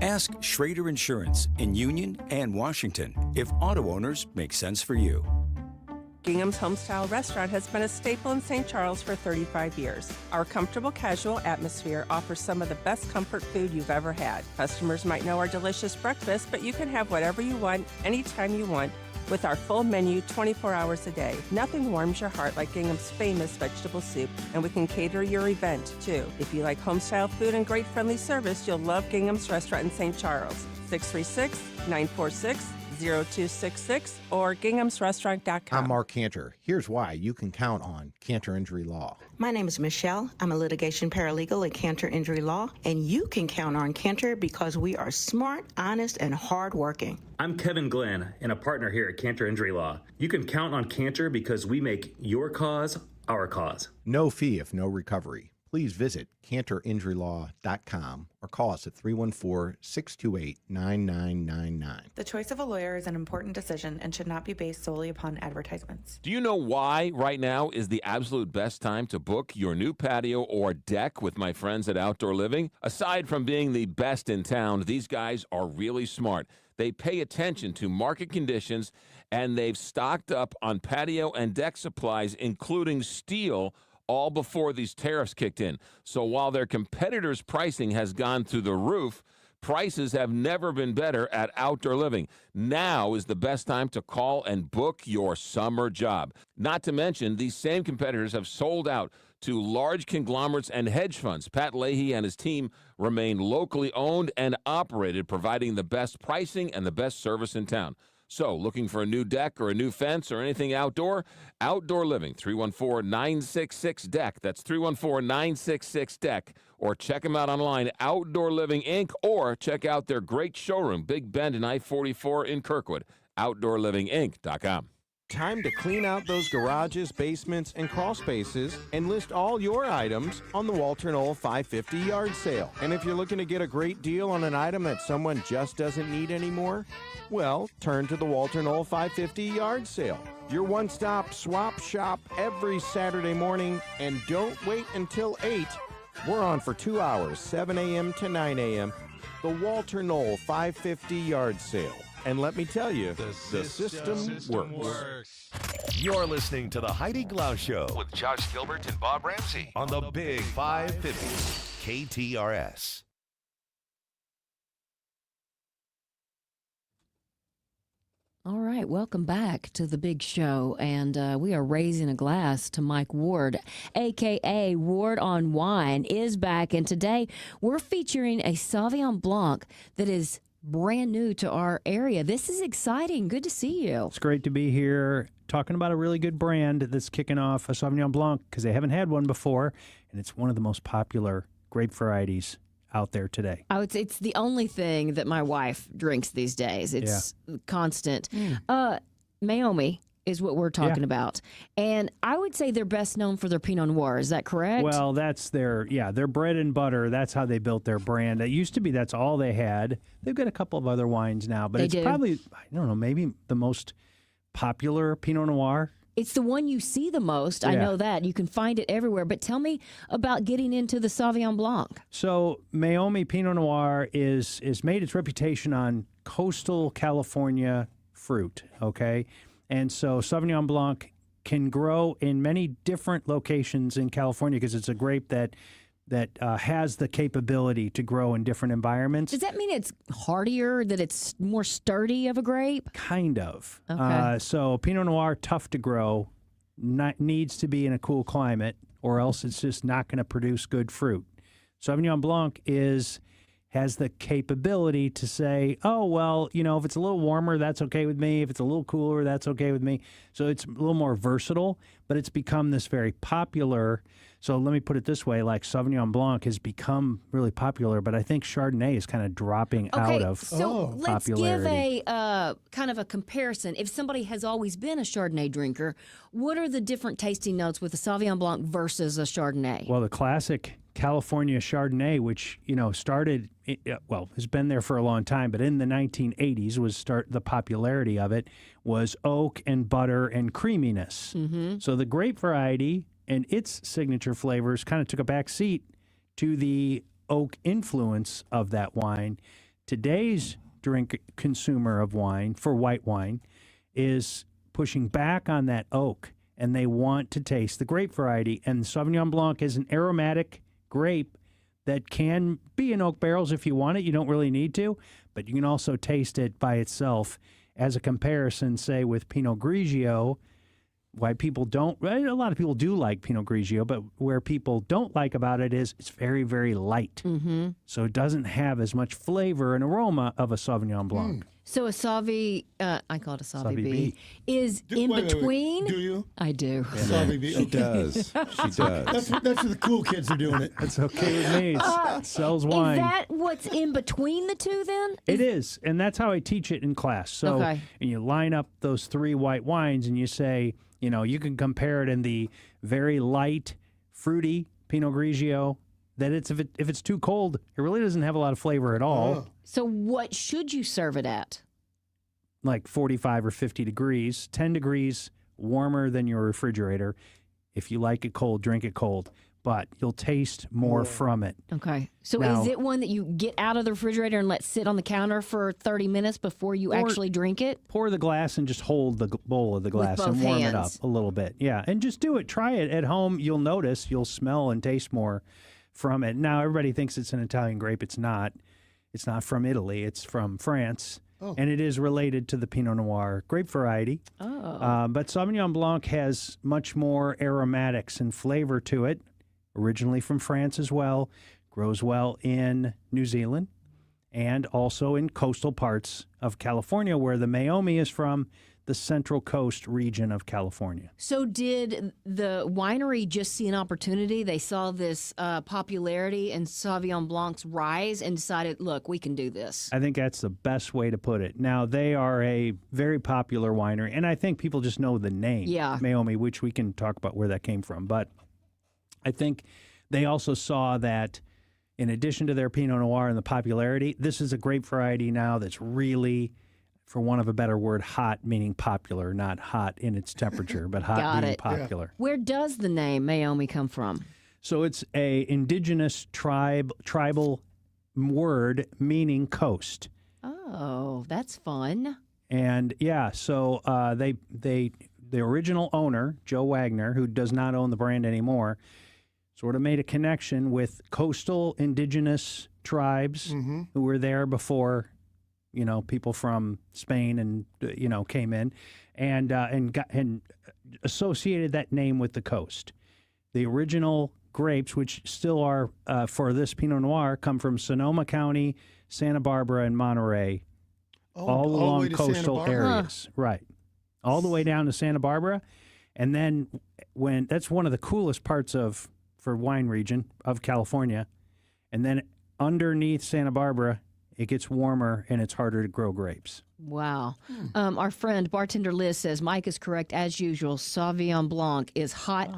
Ask Schrader Insurance in Union and Washington if auto owners make sense for you.
Gingham's Homestyle Restaurant has been a staple in St. Charles for 35 years. Our comfortable, casual atmosphere offers some of the best comfort food you've ever had. Customers might know our delicious breakfast, but you can have whatever you want, anytime you want, with our full menu 24 hours a day. Nothing warms your heart like Gingham's famous vegetable soup, and we can cater your event, too. If you like homestyle food and great friendly service, you'll love Gingham's Restaurant in St. Charles. 636-946-0266 or ginghamsrestaurant.com.
I'm Marc Cantor. Here's why you can count on Cantor Injury Law.
My name is Michelle. I'm a litigation paralegal at Cantor Injury Law, and you can count on Cantor because we are smart, honest, and hardworking.
I'm Kevin Glenn, and a partner here at Cantor Injury Law. You can count on Cantor because we make your cause our cause.
No fee if no recovery. Please visit CantorInjuryLaw.com or call us at 314-628-9999.
The choice of a lawyer is an important decision and should not be based solely upon advertisements.
Do you know why right now is the absolute best time to book your new patio or deck with my friends at Outdoor Living? Aside from being the best in town, these guys are really smart. They pay attention to market conditions, and they've stocked up on patio and deck supplies, including steel, all before these tariffs kicked in. So while their competitors' pricing has gone through the roof, prices have never been better at Outdoor Living. Now is the best time to call and book your summer job. Not to mention, these same competitors have sold out to large conglomerates and hedge funds. Pat Leahy and his team remain locally owned and operated, providing the best pricing and the best service in town. So, looking for a new deck or a new fence or anything outdoor? Outdoor Living, 314-966-DECK. That's 314-966-DECK. Or check them out online, Outdoor Living Inc., or check out their great showroom, Big Bend and I-44 in Kirkwood, OutdoorLivingInc.com.
Time to clean out those garages, basements, and crawl spaces and list all your items on the Walter Knoll 550 yard sale. And if you're looking to get a great deal on an item that someone just doesn't need anymore, well, turn to the Walter Knoll 550 yard sale. Your one-stop swap shop every Saturday morning, and don't wait until 8. We're on for 2 hours, 7 a.m. to 9 a.m. The Walter Knoll 550 yard sale. And let me tell you, the system works.
You're listening to the Heidi Glaus Show
with Josh Gilbert and Bob Ramsey
on the Big 550 KTRS.
All right, welcome back to the big show, and we are raising a glass to Mike Ward, a.k.a. Ward on Wine, is back, and today we're featuring a Sauvignon Blanc that is brand new to our area. This is exciting. Good to see you.
It's great to be here talking about a really good brand that's kicking off a Sauvignon Blanc because they haven't had one before, and it's one of the most popular grape varieties out there today.
Oh, it's the only thing that my wife drinks these days. It's constant. Maomi is what we're talking about. And I would say they're best known for their Pinot Noir. Is that correct?
Well, that's their bread and butter. That's how they built their brand. It used to be that's all they had. They've got a couple of other wines now, but probably, I don't know, maybe the most popular Pinot Noir.
It's the one you see the most. I know that. You can find it everywhere. But tell me about getting into the Sauvignon Blanc.
So Maomi Pinot Noir is made its reputation on coastal California fruit, okay? And so Sauvignon Blanc can grow in many different locations in California because it's a grape that has the capability to grow in different environments.
Does that mean it's hardier, that it's more sturdy of a grape?
Kind of.
Okay.
So Pinot Noir, tough to grow, needs to be in a cool climate, or else it's just not going to produce good fruit. Sauvignon Blanc has the capability to say, oh, well, if it's a little warmer, that's okay with me. If it's a little cooler, that's okay with me. So it's a little more versatile, but it's become this very popular. So let me put it this way, like Sauvignon Blanc has become really popular, but I think Chardonnay is kind of dropping out of
so let's
popularity.
Give a kind of a comparison. If somebody has always been a Chardonnay drinker, what are the different tasting notes with a Sauvignon Blanc versus a Chardonnay?
Well, the classic California Chardonnay, which started, has been there for a long time, but in the 1980s the popularity of it was oak and butter and creaminess.
Mm-hmm.
So the grape variety and its signature flavors kind of took a back seat to the oak influence of that wine. Today's consumer of wine, for white wine, is pushing back on that oak, and they want to taste the grape variety. And Sauvignon Blanc is an aromatic grape that can be in oak barrels if you want it. You don't really need to, but you can also taste it by itself as a comparison, say, with Pinot Grigio. Why people don't, a lot of people do like Pinot Grigio, but where people don't like about it is it's very, very light.
Mm-hmm.
So it doesn't have as much flavor and aroma of a Sauvignon Blanc.
So a Sauvi, I call it a Sauvi
Sauvi
B,
B.
is in between?
Do you?
I do.
Sauvi B.
She does. She does.
That's what the cool kids are doing it.
That's okay with me. It sells wine.
Is that what's in between the two then?
It is, and that's how I teach it in class. So and you line up those three white wines and you say, you can compare it in the very light, fruity Pinot Grigio, that if it's too cold, it really doesn't have a lot of flavor at all.
Oh.
So what should you serve it at?
Like 45 or 50 degrees, 10 degrees warmer than your refrigerator. If you like it cold, drink it cold. but you'll taste more from it.
Okay. So
Now,
is it one that you get out of the refrigerator and let sit on the counter for 30 minutes before you actually drink it?
Pour the glass and just hold the bowl of the glass
both
and warm it up
hands.
a little bit. Yeah, and just do it. Try it at home. You'll notice. You'll smell and taste more from it. Now, everybody thinks it's an Italian grape. It's not. It's not from Italy. It's from France.
Oh.
And it is related to the Pinot Noir grape variety.
Oh.
But Sauvignon Blanc has much more aromatics and flavor to it. Originally from France as well. Grows well in New Zealand and also in coastal parts of California, where the Meiomi is from, the Central Coast region of California.
So did the winery just see an opportunity? They saw this popularity and Sauvignon Blanc's rise and decided, look, we can do this.
I think that's the best way to put it. Now, they are a very popular winery, and I think people just know the name, Meiomi, which we can talk about where that came from. But I think they also saw that in addition to their Pinot Noir and the popularity, this is a grape variety now that's really, for want of a better word, hot, meaning popular, not hot in its temperature, but hot
Got
being
it.
popular.
Where does the name Meiomi come from?
So it's a indigenous tribal word meaning coast.
Oh, that's fun.
And yeah, so the original owner, Joe Wagner, who does not own the brand anymore, sort of made a connection with coastal indigenous tribes who were there before, people from Spain and came in, and associated that name with the coast. The original grapes, which still are for this Pinot Noir, come from Sonoma County, Santa Barbara, and Monterey, all along coastal areas, right? All the way down to Santa Barbara, and then that's one of the coolest parts for wine region of California, and then underneath Santa Barbara, it gets warmer and it's harder to grow grapes.
Wow. Our friend, bartender Liz, says Mike is correct as usual. Sauvignon Blanc is hot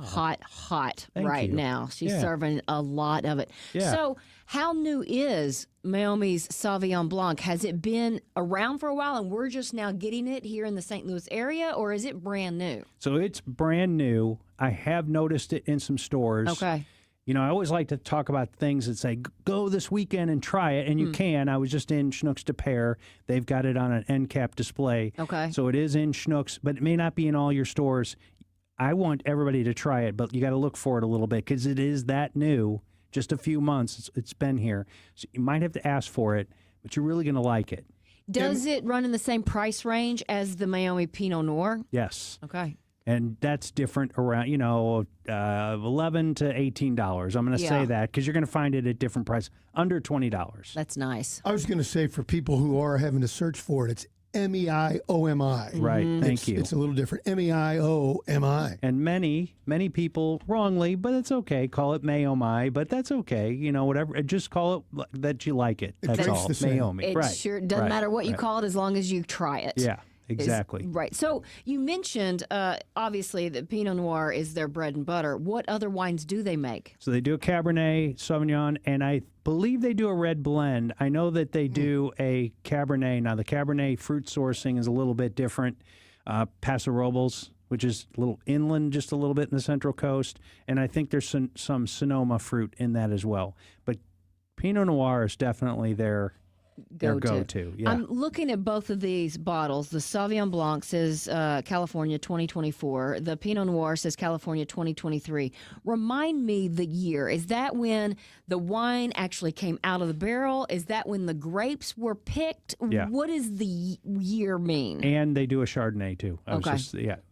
right
you.
now. She's
Yeah.
serving a lot of it.
Yeah.
So how new is Meiomi's Sauvignon Blanc? Has it been around for a while and we're just now getting it here in the St. Louis area, or is it brand new?
So it's brand new. I have noticed it in some stores.
Okay.
I always like to talk about things that say, go this weekend and try it, and you can. I was just in Schnucks de Pear. They've got it on an end cap display.
Okay.
So it is in Schnucks, but it may not be in all your stores. I want everybody to try it, but you got to look for it a little bit because it is that new, just a few months. It's been here. So you might have to ask for it, but you're really going to like it.
Does it run in the same price range as the Meiomi Pinot Noir?
Yes.
Okay.
And that's different around, $11 to $18. I'm going to say that because you're going to find it at different prices, under $20.
That's nice.
I was going to say for people who are having to search for it, it's Meiomi.
Right. Thank you.
It's a little different. Meiomi.
And many people wrongly, but it's okay, call it Meiomi, but that's okay. Whatever. Just call it that you like it. That's all. Meiomi.
It
right.
sure doesn't matter what you call it as long as you try it.
Yeah. Exactly.
Right. So you mentioned, obviously, that Pinot Noir is their bread and butter. What other wines do they make?
So they do a Cabernet Sauvignon, and I believe they do a red blend. I know that they do a Cabernet. Now, the Cabernet fruit sourcing is a little bit different. Paso Robles, which is a little inland, just a little bit in the Central Coast, and I think there's some Sonoma fruit in that as well. But Pinot Noir is definitely their go-to. Yeah.
I'm looking at both of these bottles. The Sauvignon Blanc says California 2024. The Pinot Noir says California 2023. Remind me the year. Is that when the wine actually came out of the barrel? Is that when the grapes were picked?
Yeah.
What does the year mean?
And they do a Chardonnay too.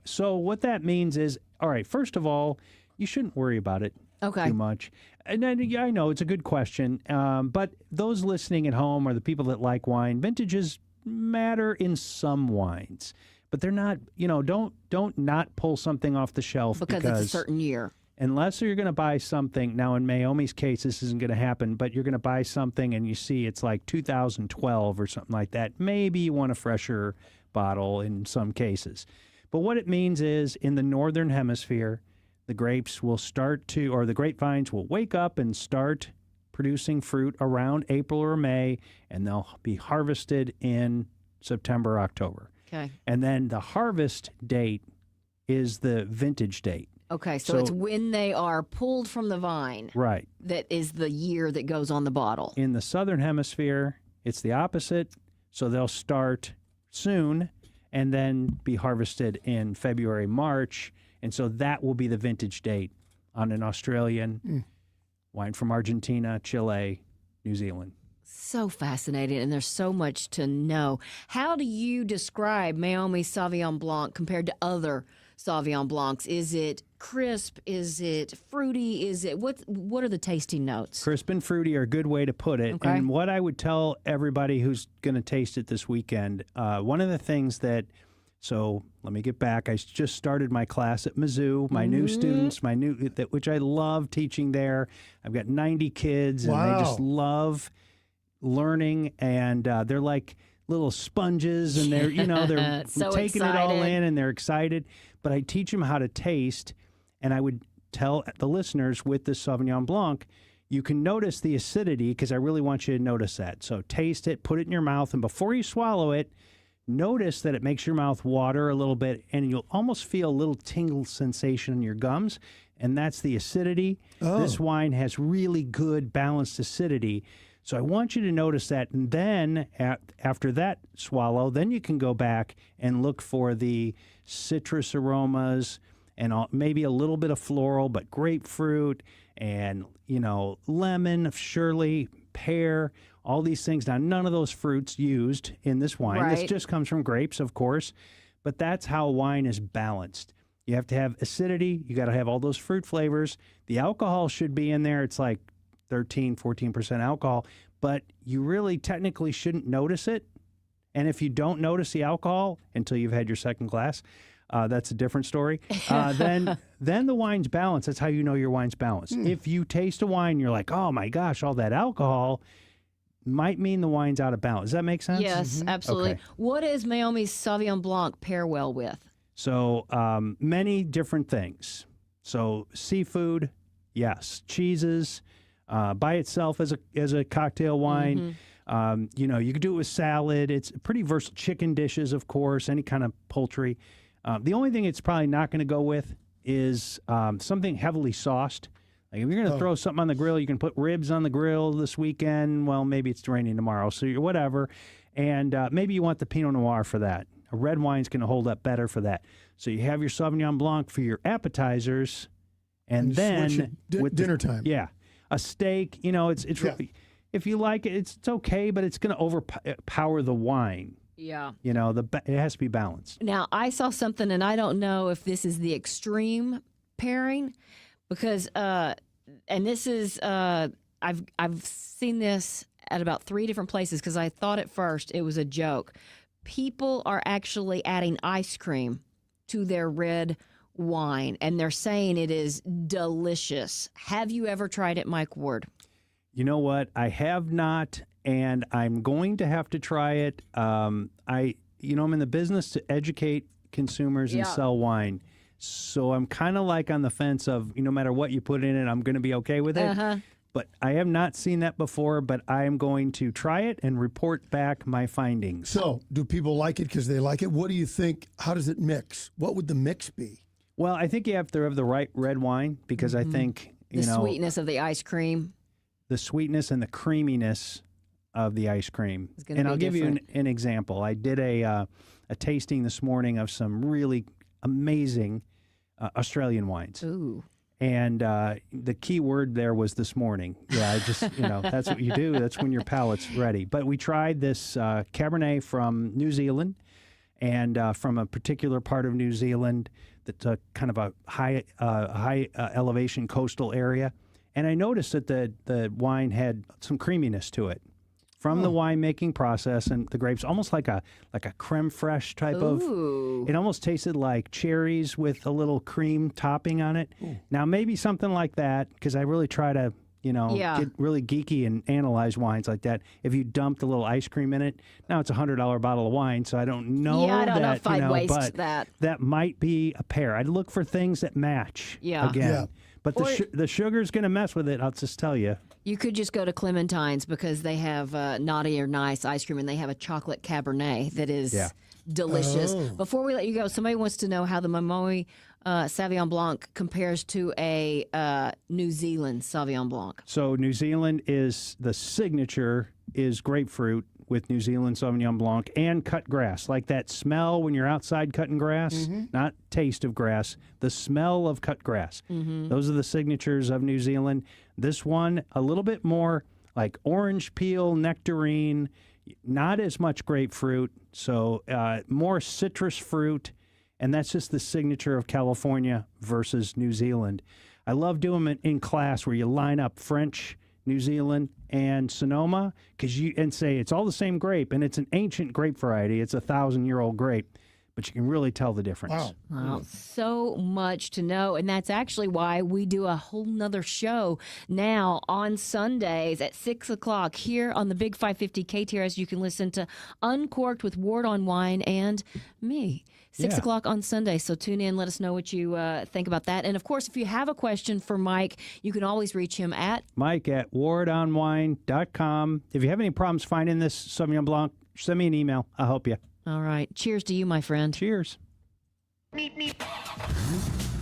So what that means is, all right, first of all, you shouldn't worry about it too much. And then, I know it's a good question, but those listening at home or the people that like wine, vintages matter in some wines, but they're not. Don't not pull something off the shelf
because it's a certain year.
Unless you're going to buy something. Now, in Meiomi's case, this isn't going to happen, but you're going to buy something and you see it's like 2012 or something like that. Maybe you want a fresher bottle in some cases. But what it means is in the Northern Hemisphere, the grapes will the grapevines will wake up and start producing fruit around April or May, and they'll be harvested in September, October.
Okay.
And then the harvest date is the vintage date.
Okay, so it's when they are pulled from the vine.
Right.
That is the year that goes on the bottle.
In the southern hemisphere, it's the opposite. So they'll start soon and then be harvested in February, March. And so that will be the vintage date on an Australian wine from Argentina, Chile, New Zealand.
So fascinating, and there's so much to know. How do you describe Meiomi Sauvignon Blanc compared to other Sauvignon Blancs? Is it crisp? Is it fruity? Is it what are the tasting notes?
Crisp and fruity are a good way to put it.
Okay.
And what I would tell everybody who's going to taste it this weekend, one of the things that, so let me get back. I just started my class at Mizzou. My new students, which I love teaching there. I've got 90 kids, and they just love learning, and they're like little sponges, and they're they're
So
taking it all
excited.
in, and they're excited. But I teach them how to taste, and I would tell the listeners with the Sauvignon Blanc, you can notice the acidity because I really want you to notice that. So taste it, put it in your mouth, and before you swallow it, notice that it makes your mouth water a little bit, and you'll almost feel a little tingle sensation in your gums, and that's the acidity. This wine has really good balanced acidity. So I want you to notice that, and then after that swallow, then you can go back and look for the citrus aromas and maybe a little bit of floral, but grapefruit and, lemon, surely, pear, all these things. Now, none of those fruits used in this wine.
Right.
This just comes from grapes, of course, but that's how wine is balanced. You have to have acidity. You got to have all those fruit flavors. The alcohol should be in there. It's like 13, 14% alcohol, but you really technically shouldn't notice it. And if you don't notice the alcohol until you've had your second glass, that's a different story. Then the wine's balanced. That's how you know your wine's balanced. If you taste a wine, you're like, oh my gosh, all that alcohol might mean the wine's out of balance. Does that make sense?
Yes, absolutely.
Okay.
What does Meiomi's Sauvignon Blanc pair well with?
So many different things. So seafood, yes. Cheeses, by itself as a cocktail wine. You could do it with salad. It's pretty versatile. Chicken dishes, of course, any kind of poultry. The only thing it's probably not going to go with is something heavily sauced. Like if you're going to throw something on the grill, you can put ribs on the grill this weekend. Well, maybe it's raining tomorrow, so whatever. And maybe you want the Pinot Noir for that. A red wine's going to hold up better for that. So you have your Sauvignon Blanc for your appetizers, and then with
dinner time.
Yeah, a steak. It's really, if you like it, it's okay, but it's going to overpower the wine.
Yeah.
It has to be balanced.
Now, I saw something, and I don't know if this is the extreme pairing, because, and this is, I've seen this at about 3 different places, because I thought at first it was a joke. People are actually adding ice cream to their red wine, and they're saying it is delicious. Have you ever tried it, Mike Ward?
You know what? I have not, and I'm going to have to try it. I'm in the business to educate consumers and sell wine. So I'm kind of like on the fence of, no matter what you put in it, I'm going to be okay with it. But I have not seen that before, but I am going to try it and report back my findings.
So do people like it because they like it? What do you think? How does it mix? What would the mix be?
Well, I think you have to have the right red wine because I think,
the sweetness of the ice cream.
The sweetness and the creaminess of the ice cream.
And
I'll give you an example. I did a tasting this morning of some really amazing Australian wines.
Ooh.
And the key word there was this morning. Yeah, I just, that's what you do. That's when your palate's ready. But we tried this Cabernet from New Zealand and from a particular part of New Zealand that's a kind of a high elevation coastal area. And I noticed that the wine had some creaminess to it from the winemaking process, and the grapes almost like a creme fraiche type of. It almost tasted like cherries with a little cream topping on it. Now maybe something like that, because I really try to get really geeky and analyze wines like that. If you dumped a little ice cream in it, now it's a $100 bottle of wine, so I don't know.
Yeah, I don't know
that,
if I'd waste
but
that.
That might be a pair. I'd look for things that match.
Yeah.
Again.
Yeah.
But the sugar's going to mess with it, I'll just tell you.
You could just go to Clementine's because they have Naughty or Nice ice cream, and they have a chocolate Cabernet that is delicious. Before we let you go, somebody wants to know how the Meiomi Sauvignon Blanc compares to a New Zealand Sauvignon Blanc?
So New Zealand the signature is grapefruit with New Zealand Sauvignon Blanc and cut grass. Like that smell when you're outside cutting grass, not taste of grass, the smell of cut grass. Those are the signatures of New Zealand. This one, a little bit more like orange peel, nectarine, not as much grapefruit, so more citrus fruit, and that's just the signature of California versus New Zealand. I love doing it in class where you line up French, New Zealand, and Sonoma, and say it's all the same grape, and it's an ancient grape variety. It's a 1,000-year-old grape, but you can really tell the difference.
Wow, so much to know, and that's actually why we do a whole nother show now on Sundays at 6 o'clock here on the Big 550 KTRS. You can listen to Uncorked with Ward on Wine and me. 6 o'clock on Sunday. So tune in. Let us know what you think about that. And, of course, if you have a question for Mike, you can always reach him at
Mike@wardonwine.com. If you have any problems finding this Sauvignon Blanc, send me an email. I'll help you.
All right. Cheers to you, my friend.
Cheers.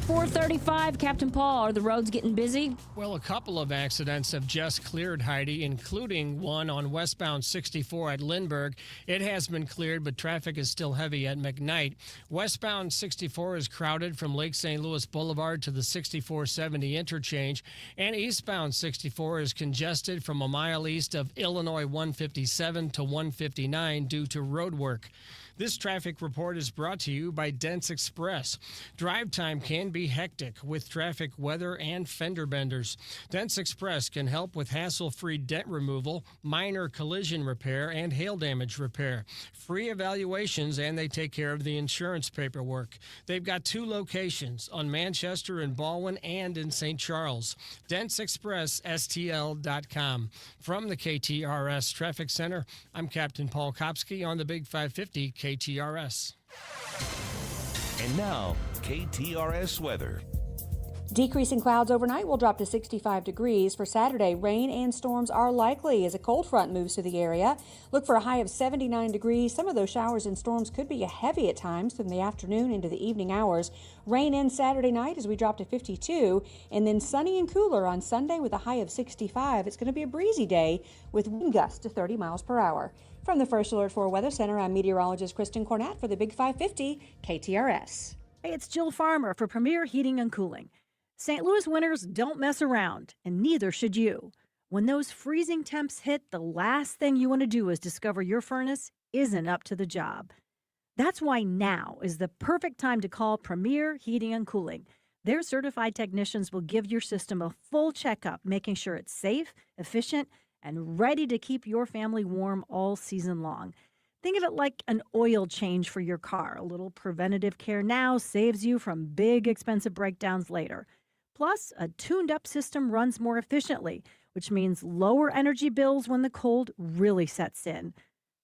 4:35, Captain Paul. Are the roads getting busy?
Well, a couple of accidents have just cleared, Heidi, including one on westbound 64 at Lindbergh. It has been cleared, but traffic is still heavy at McKnight. Westbound 64 is crowded from Lake St. Louis Boulevard to the 6470 interchange, and eastbound 64 is congested from a mile east of Illinois 157 to 159 due to road work. This traffic report is brought to you by Dents Express. Drive time can be hectic with traffic, weather, and fender benders. Dents Express can help with hassle-free dent removal, minor collision repair, and hail damage repair. Free evaluations, and they take care of the insurance paperwork. They've got 2 locations on Manchester and Baldwin and in St. Charles. DentsExpressSTL.com. From the KTRS Traffic Center, I'm Captain Paul Kopsky on the Big 550 KTRS.
And now, KTRS weather.
Decreasing clouds overnight will drop to 65 degrees. For Saturday, rain and storms are likely as a cold front moves through the area. Look for a high of 79 degrees. Some of those showers and storms could be heavy at times from the afternoon into the evening hours. Rain in Saturday night as we drop to 52, and then sunny and cooler on Sunday with a high of 65. It's going to be a breezy day with wind gusts to 30 miles per hour. From the First Alert 4 Weather Center, I'm meteorologist Kristen Cornett for the Big 550 KTRS.
Hey, it's Jill Farmer for Premier Heating and Cooling. St. Louis winters don't mess around, and neither should you. When those freezing temps hit, the last thing you want to do is discover your furnace isn't up to the job. That's why now is the perfect time to call Premier Heating and Cooling. Their certified technicians will give your system a full checkup, making sure it's safe, efficient, and ready to keep your family warm all season long. Think of it like an oil change for your car. A little preventative care now saves you from big, expensive breakdowns later. Plus, a tuned-up system runs more efficiently, which means lower energy bills when the cold really sets in.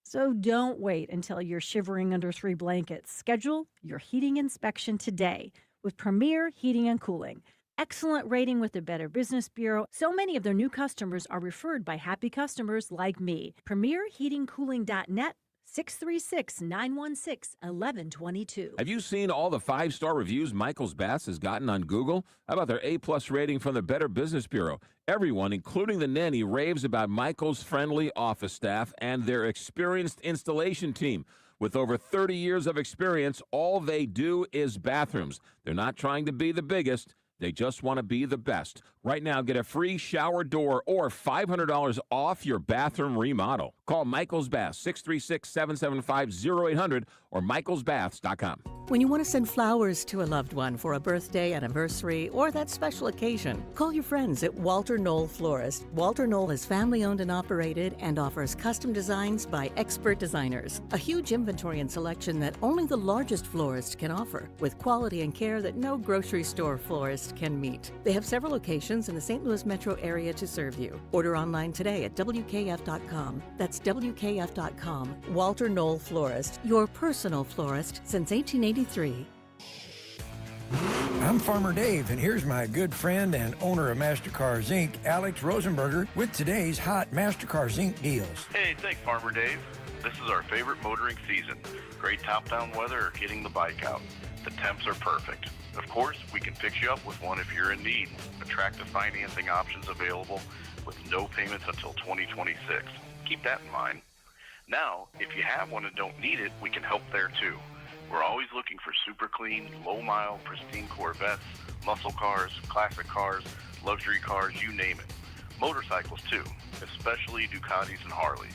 So don't wait until you're shivering under 3 blankets. Schedule your heating inspection today with Premier Heating and Cooling. Excellent rating with the Better Business Bureau. So many of their new customers are referred by happy customers like me. PremierHeatingCooling.net, 636-916-1122.
Have you seen all the 5-star reviews Michael's Baths has gotten on Google? How about their A+ rating from the Better Business Bureau? Everyone, including the nanny, raves about Michael's friendly office staff and their experienced installation team. With over 30 years of experience, all they do is bathrooms. They're not trying to be the biggest. They just want to be the best. Right now, get a free shower door or $500 off your bathroom remodel. Call Michael's Baths, 636-775-0800 or michaelsbaths.com.
When you want to send flowers to a loved one for a birthday, anniversary, or that special occasion, call your friends at Walter Knoll Florist. Walter Knoll is family-owned and operated and offers custom designs by expert designers. A huge inventory and selection that only the largest florist can offer, with quality and care that no grocery store florist can meet. They have several locations in the St. Louis metro area to serve you. Order online today at WKF.com. That's WKF.com. Walter Knoll Florist, your personal florist since 1883.
I'm Farmer Dave, and here's my good friend and owner of MasterCars Inc., Alex Rosenberger, with today's hot MasterCars Inc. deals.
Hey, thanks, Farmer Dave.
This is our favorite motoring season. Great top-down weather or getting the bike out. The temps are perfect. Of course, we can fix you up with one if you're in need. Attractive financing options available with no payments until 2026. Keep that in mind. Now, if you have one and don't need it, we can help there too. We're always looking for super clean, low-mile, pristine Corvettes, muscle cars, classic cars, luxury cars, you name it. Motorcycles too, especially Ducatis and Harleys.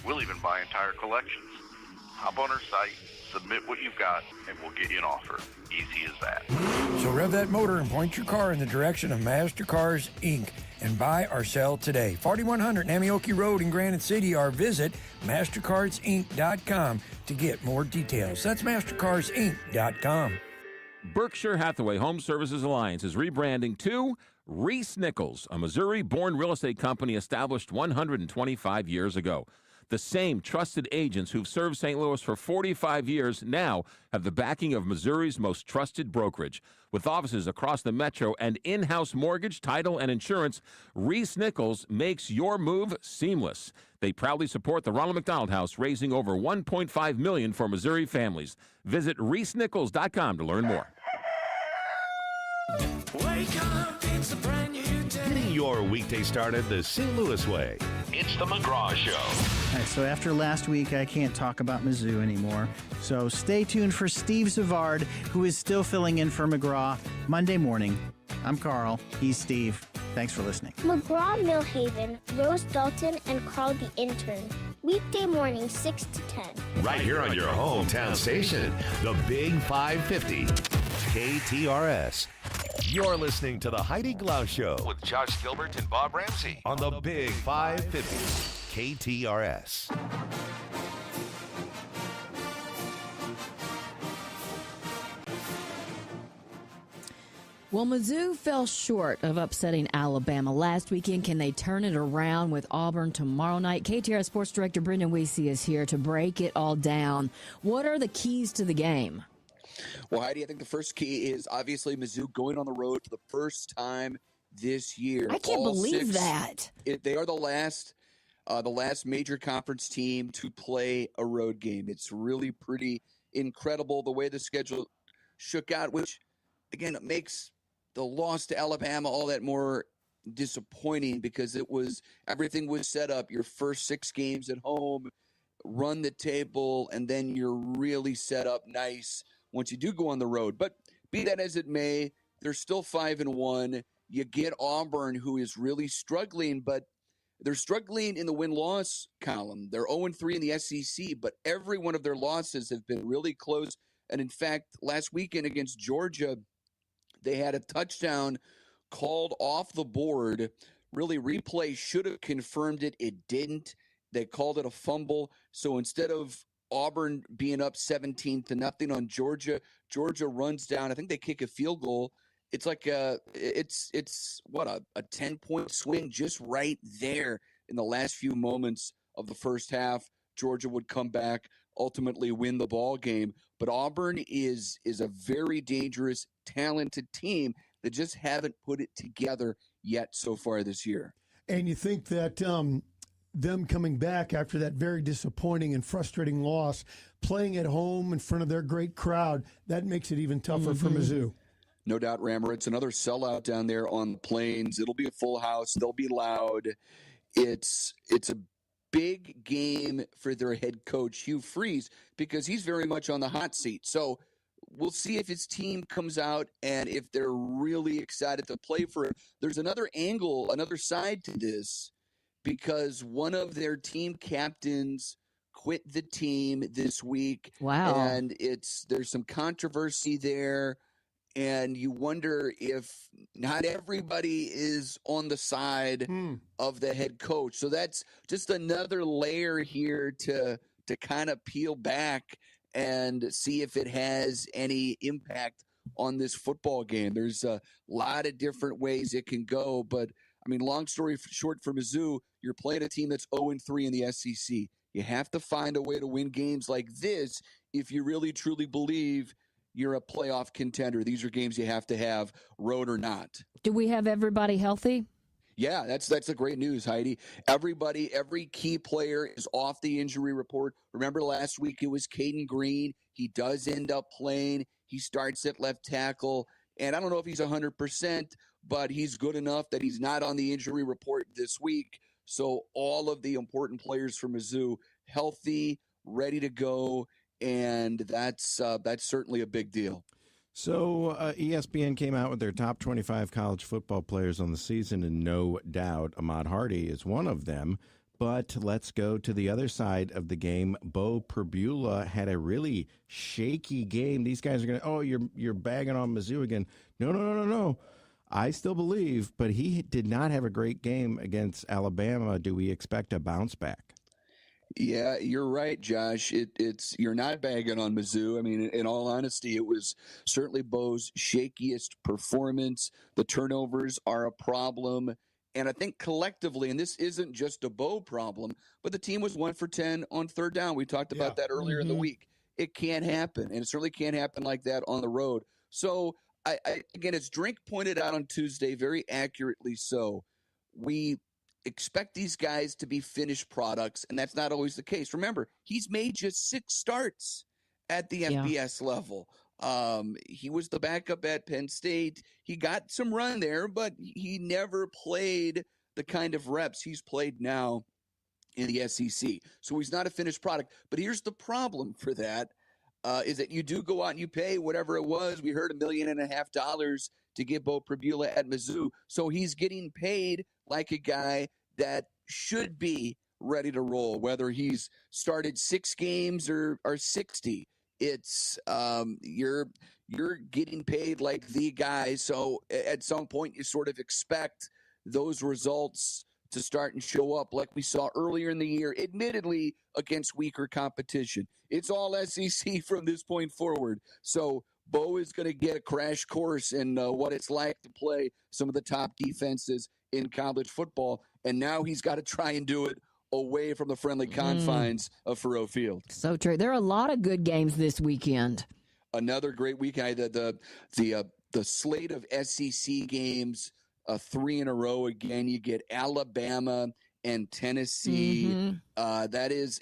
We'll even buy entire collections. Hop on our site, submit what you've got, and we'll get you an offer. Easy as that.
So rev that motor and point your car in the direction of MasterCars, Inc. and buy or sell today. 4100 Namioki Road in Granite City, or visit MasterCarsInc.com to get more details. That's MasterCarsInc.com.
Berkshire Hathaway Home Services Alliance is rebranding to Reese Nichols, a Missouri-born real estate company established 125 years ago. The same trusted agents who've served St. Louis for 45 years now have the backing of Missouri's most trusted brokerage. With offices across the metro and in-house mortgage, title, and insurance, Reese Nichols makes your move seamless. They proudly support the Ronald McDonald House, raising over $1.5 million for Missouri families. Visit ReeseNichols.com to learn more.
Wake up, it's a brand new day. Getting your weekday started the St. Louis way. It's the McGraw Show.
All right, so after last week, I can't talk about Mizzou anymore. So stay tuned for Steve Zavard, who is still filling in for McGraw Monday morning. I'm Carl. He's Steve. Thanks for listening.
McGraw Millhaven, Rose Dalton, and Carl the Intern. Weekday morning, 6 to 10.
Right here on your hometown station, the Big 550, KTRS. You're listening to the Heidi Glaus Show
With Josh Gilbert and Bob Ramsey.
on the Big 550, KTRS.
Well, Mizzou fell short of upsetting Alabama last weekend. Can they turn it around with Auburn tomorrow night? KTRS Sports Director Brendan Weesey is here to break it all down. What are the keys to the game?
Well, Heidi, I think the first key is obviously Mizzou going on the road for the first time this year.
I can't believe that.
They are the last major conference team to play a road game. It's really pretty incredible the way the schedule shook out, which, again, it makes the loss to Alabama all that more disappointing because everything was set up. Your first 6 games at home, run the table, and then you're really set up nice once you do go on the road. But be that as it may, they're still 5-1. You get Auburn, who is really struggling, but they're struggling in the win-loss column. They're 0-3 in the SEC, but every one of their losses have been really close. And in fact, last weekend against Georgia, they had a touchdown called off the board. Really, replay should have confirmed it. It didn't. They called it a fumble. So instead of Auburn being up 17-0 on Georgia, Georgia runs down. I think they kick a field goal. It's like it's a 10-point swing just right there in the last few moments of the first half. Georgia would come back, ultimately win the ball game. But Auburn is a very dangerous, talented team that just haven't put it together yet so far this year.
And you think that them coming back after that very disappointing and frustrating loss, playing at home in front of their great crowd, that makes it even tougher for Mizzou.
No doubt, Rammer. It's another sellout down there on the Plains. It'll be a full house. They'll be loud. It's a big game for their head coach, Hugh Freeze, because he's very much on the hot seat. So we'll see if his team comes out and if they're really excited to play for him. There's another angle, another side to this, because one of their team captains quit the team this week.
Wow.
And there's some controversy there. And you wonder if not everybody is on the side of the head coach. So that's just another layer here to kind of peel back and see if it has any impact on this football game. There's a lot of different ways it can go. But, I mean, long story short for Mizzou, you're playing a team that's 0-3 in the SEC. You have to find a way to win games like this if you really, truly believe you're a playoff contender. These are games you have to have, road or not.
Do we have everybody healthy?
Yeah, that's a great news, Heidi. Every key player is off the injury report. Remember last week it was Caden Green. He does end up playing. He starts at left tackle. And I don't know if he's 100%, but he's good enough that he's not on the injury report this week. So all of the important players for Mizzou healthy, ready to go, and that's certainly a big deal.
So ESPN came out with their top 25 college football players on the season, and no doubt Ahmad Hardy is one of them. But let's go to the other side of the game. Bo Perbula had a really shaky game. These guys are going to, you're bagging on Mizzou again. No. I still believe, but he did not have a great game against Alabama. Do we expect a bounce back?
Yeah, you're right, Josh. You're not bagging on Mizzou. I mean, in all honesty, it was certainly Bo's shakiest performance. The turnovers are a problem. And I think collectively, and this isn't just a Bo problem, but the team was 1 for 10 on third down. We talked about that earlier in the week. It can't happen, and it certainly can't happen like that on the road. So, again, as Drink pointed out on Tuesday, very accurately so, we expect these guys to be finished products, and that's not always the case. Remember, he's made just 6 starts at the FBS level. He was the backup at Penn State. He got some run there, but he never played the kind of reps he's played now in the SEC. So he's not a finished product. But here's the problem for that, is that you do go out and you pay whatever it was. We heard $1.5 million to get Bo Perbula at Mizzou. So he's getting paid like a guy that should be ready to roll, whether he's started 6 games or 60. It's you're getting paid like the guy. So at some point you sort of expect those results to start and show up like we saw earlier in the year, admittedly against weaker competition. It's all SEC from this point forward. So Bo is going to get a crash course in what it's like to play some of the top defenses in college football. And now he's got to try and do it away from the friendly confines of Faurot Field.
So true. There are a lot of good games this weekend.
Another great weekend. The slate of SEC games, 3 in a row again. You get Alabama and Tennessee. That's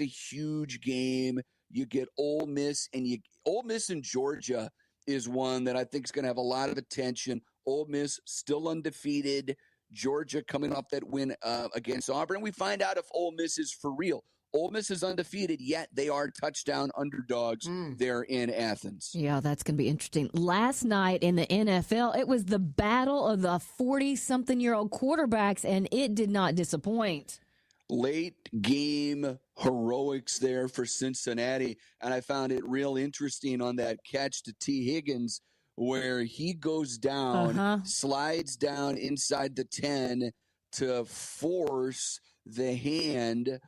a huge game. You get Ole Miss, and Ole Miss and Georgia is one that I think is going to have a lot of attention. Ole Miss still undefeated. Georgia coming off that win against Auburn. We find out if Ole Miss is for real. Ole Miss is undefeated, yet they are touchdown underdogs there in Athens.
Yeah, that's going to be interesting. Last night in the NFL, it was the battle of the 40-something-year-old quarterbacks, and it did not disappoint.
Late game heroics there for Cincinnati, and I found it real interesting on that catch to T. Higgins where he goes down, slides down inside the 10 to force the hand.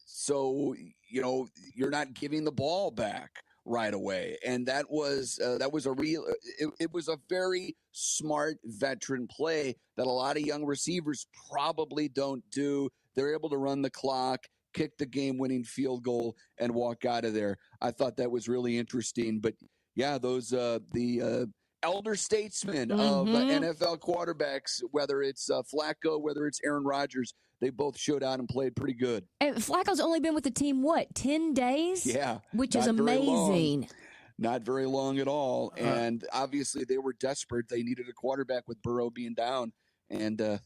So, you're not giving the ball back right away. And that was a very smart veteran play that a lot of young receivers probably don't do. They're able to run the clock, kick the game-winning field goal, and walk out of there. I thought that was really interesting. But yeah, those the elder statesmen of NFL quarterbacks, whether it's Flacco, whether it's Aaron Rodgers, they both showed out and played pretty good.
And Flacco's only been with the team, 10 days?
Yeah.
Which is amazing.
Not very long at all. And obviously they were desperate. They needed a quarterback with Burrow being down. And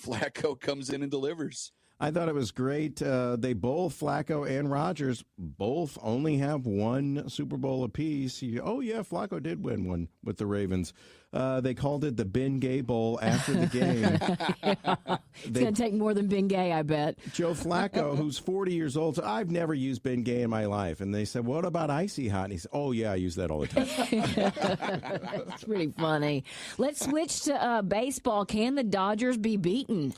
Flacco comes in and delivers.
I thought it was great. They both, Flacco and Rodgers, both only have 1 Super Bowl apiece. Flacco did win one with the Ravens. They called it the Ben Gay Bowl after the game.
It's going to take more than Ben Gay, I bet.
Joe Flacco, who's 40 years old, said, I've never used Ben Gay in my life. And they said, what about Icy Hot? And he said, I use that all the time.
It's pretty funny. Let's switch to baseball. Can the Dodgers be beaten?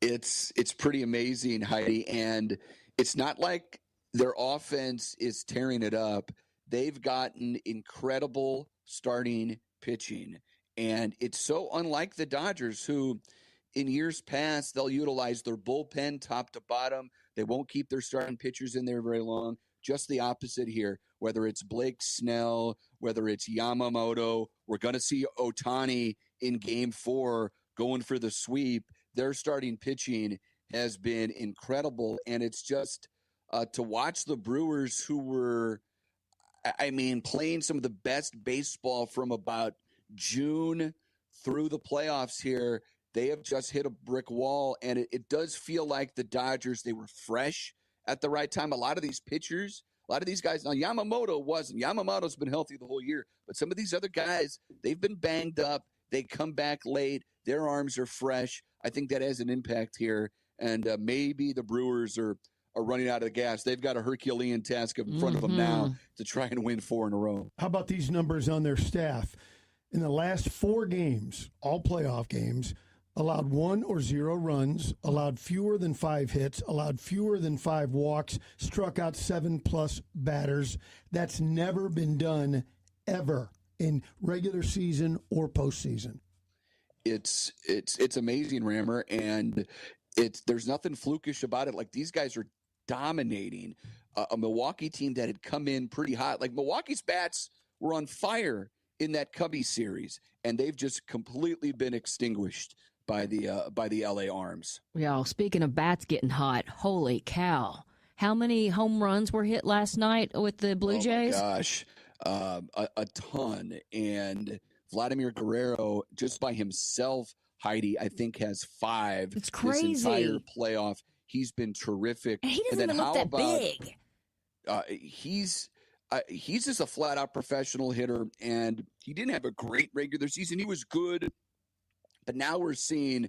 It's pretty amazing, Heidi, and it's not like their offense is tearing it up. They've gotten incredible starting pitching, and it's so unlike the Dodgers, who in years past they'll utilize their bullpen top to bottom. They won't keep their starting pitchers in there very long. Just the opposite here, whether it's Blake Snell, whether it's Yamamoto. We're going to see Ohtani in Game 4, going for the sweep. Their starting pitching has been incredible, and it's just to watch the Brewers, who were, playing some of the best baseball from about June through the playoffs here. They have just hit a brick wall, and it does feel like the Dodgers, they were fresh at the right time. A lot of these pitchers, a lot of these guys, now Yamamoto wasn't. Yamamoto's been healthy the whole year, but some of these other guys, they've been banged up. They come back late. Their arms are fresh. I think that has an impact here, and maybe the Brewers are running out of the gas. They've got a Herculean task in front of them now to try and win 4 in a row.
How about these numbers on their staff? In the last 4 games, all playoff games, allowed 1 or 0 runs, allowed fewer than 5 hits, allowed fewer than 5 walks, struck out 7+ batters. That's never been done ever in regular season or postseason.
It's amazing, Rammer, and there's nothing flukish about it. Like, these guys are dominating a Milwaukee team that had come in pretty hot. Like, Milwaukee's bats were on fire in that Cubby series, and they've just completely been extinguished by the LA Arms.
Yeah, speaking of bats getting hot, holy cow. How many home runs were hit last night with the Blue Jays?
Oh, my gosh. A ton. And Vladimir Guerrero, just by himself, Heidi, I think has 5.
It's crazy.
This entire playoff. He's been terrific.
And he doesn't even look that big.
He's just a flat-out professional hitter, and he didn't have a great regular season. He was good. But now we're seeing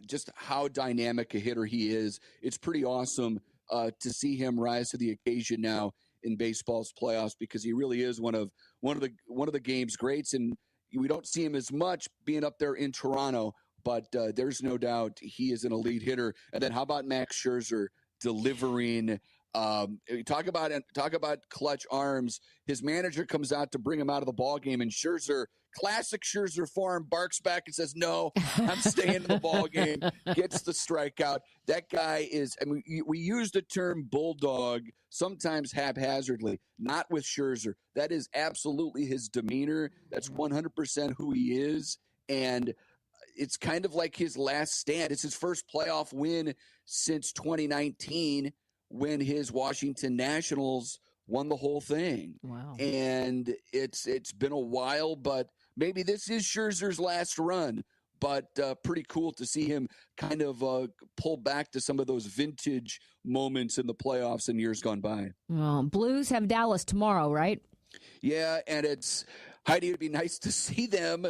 just how dynamic a hitter he is. It's pretty awesome to see him rise to the occasion now in baseball's playoffs, because he really is one of the game's greats. And we don't see him as much being up there in Toronto, but there's no doubt he is an elite hitter. And then how about Max Scherzer delivering? Talk about clutch arms. His manager comes out to bring him out of the ball game, and Scherzer, classic Scherzer form, barks back and says, "No, I'm staying in the ball game." Gets the strikeout. That guy is. I mean, we use the term bulldog sometimes haphazardly, not with Scherzer. That is absolutely his demeanor. That's 100% who he is, and it's kind of like his last stand. It's his first playoff win since 2019. When his Washington Nationals won the whole thing.
Wow.
And it's been a while, but maybe this is Scherzer's last run. But pretty cool to see him kind of pull back to some of those vintage moments in the playoffs in years gone by.
Well, Blues have Dallas tomorrow, right?
Yeah, and it's Heidi, it'd be nice to see them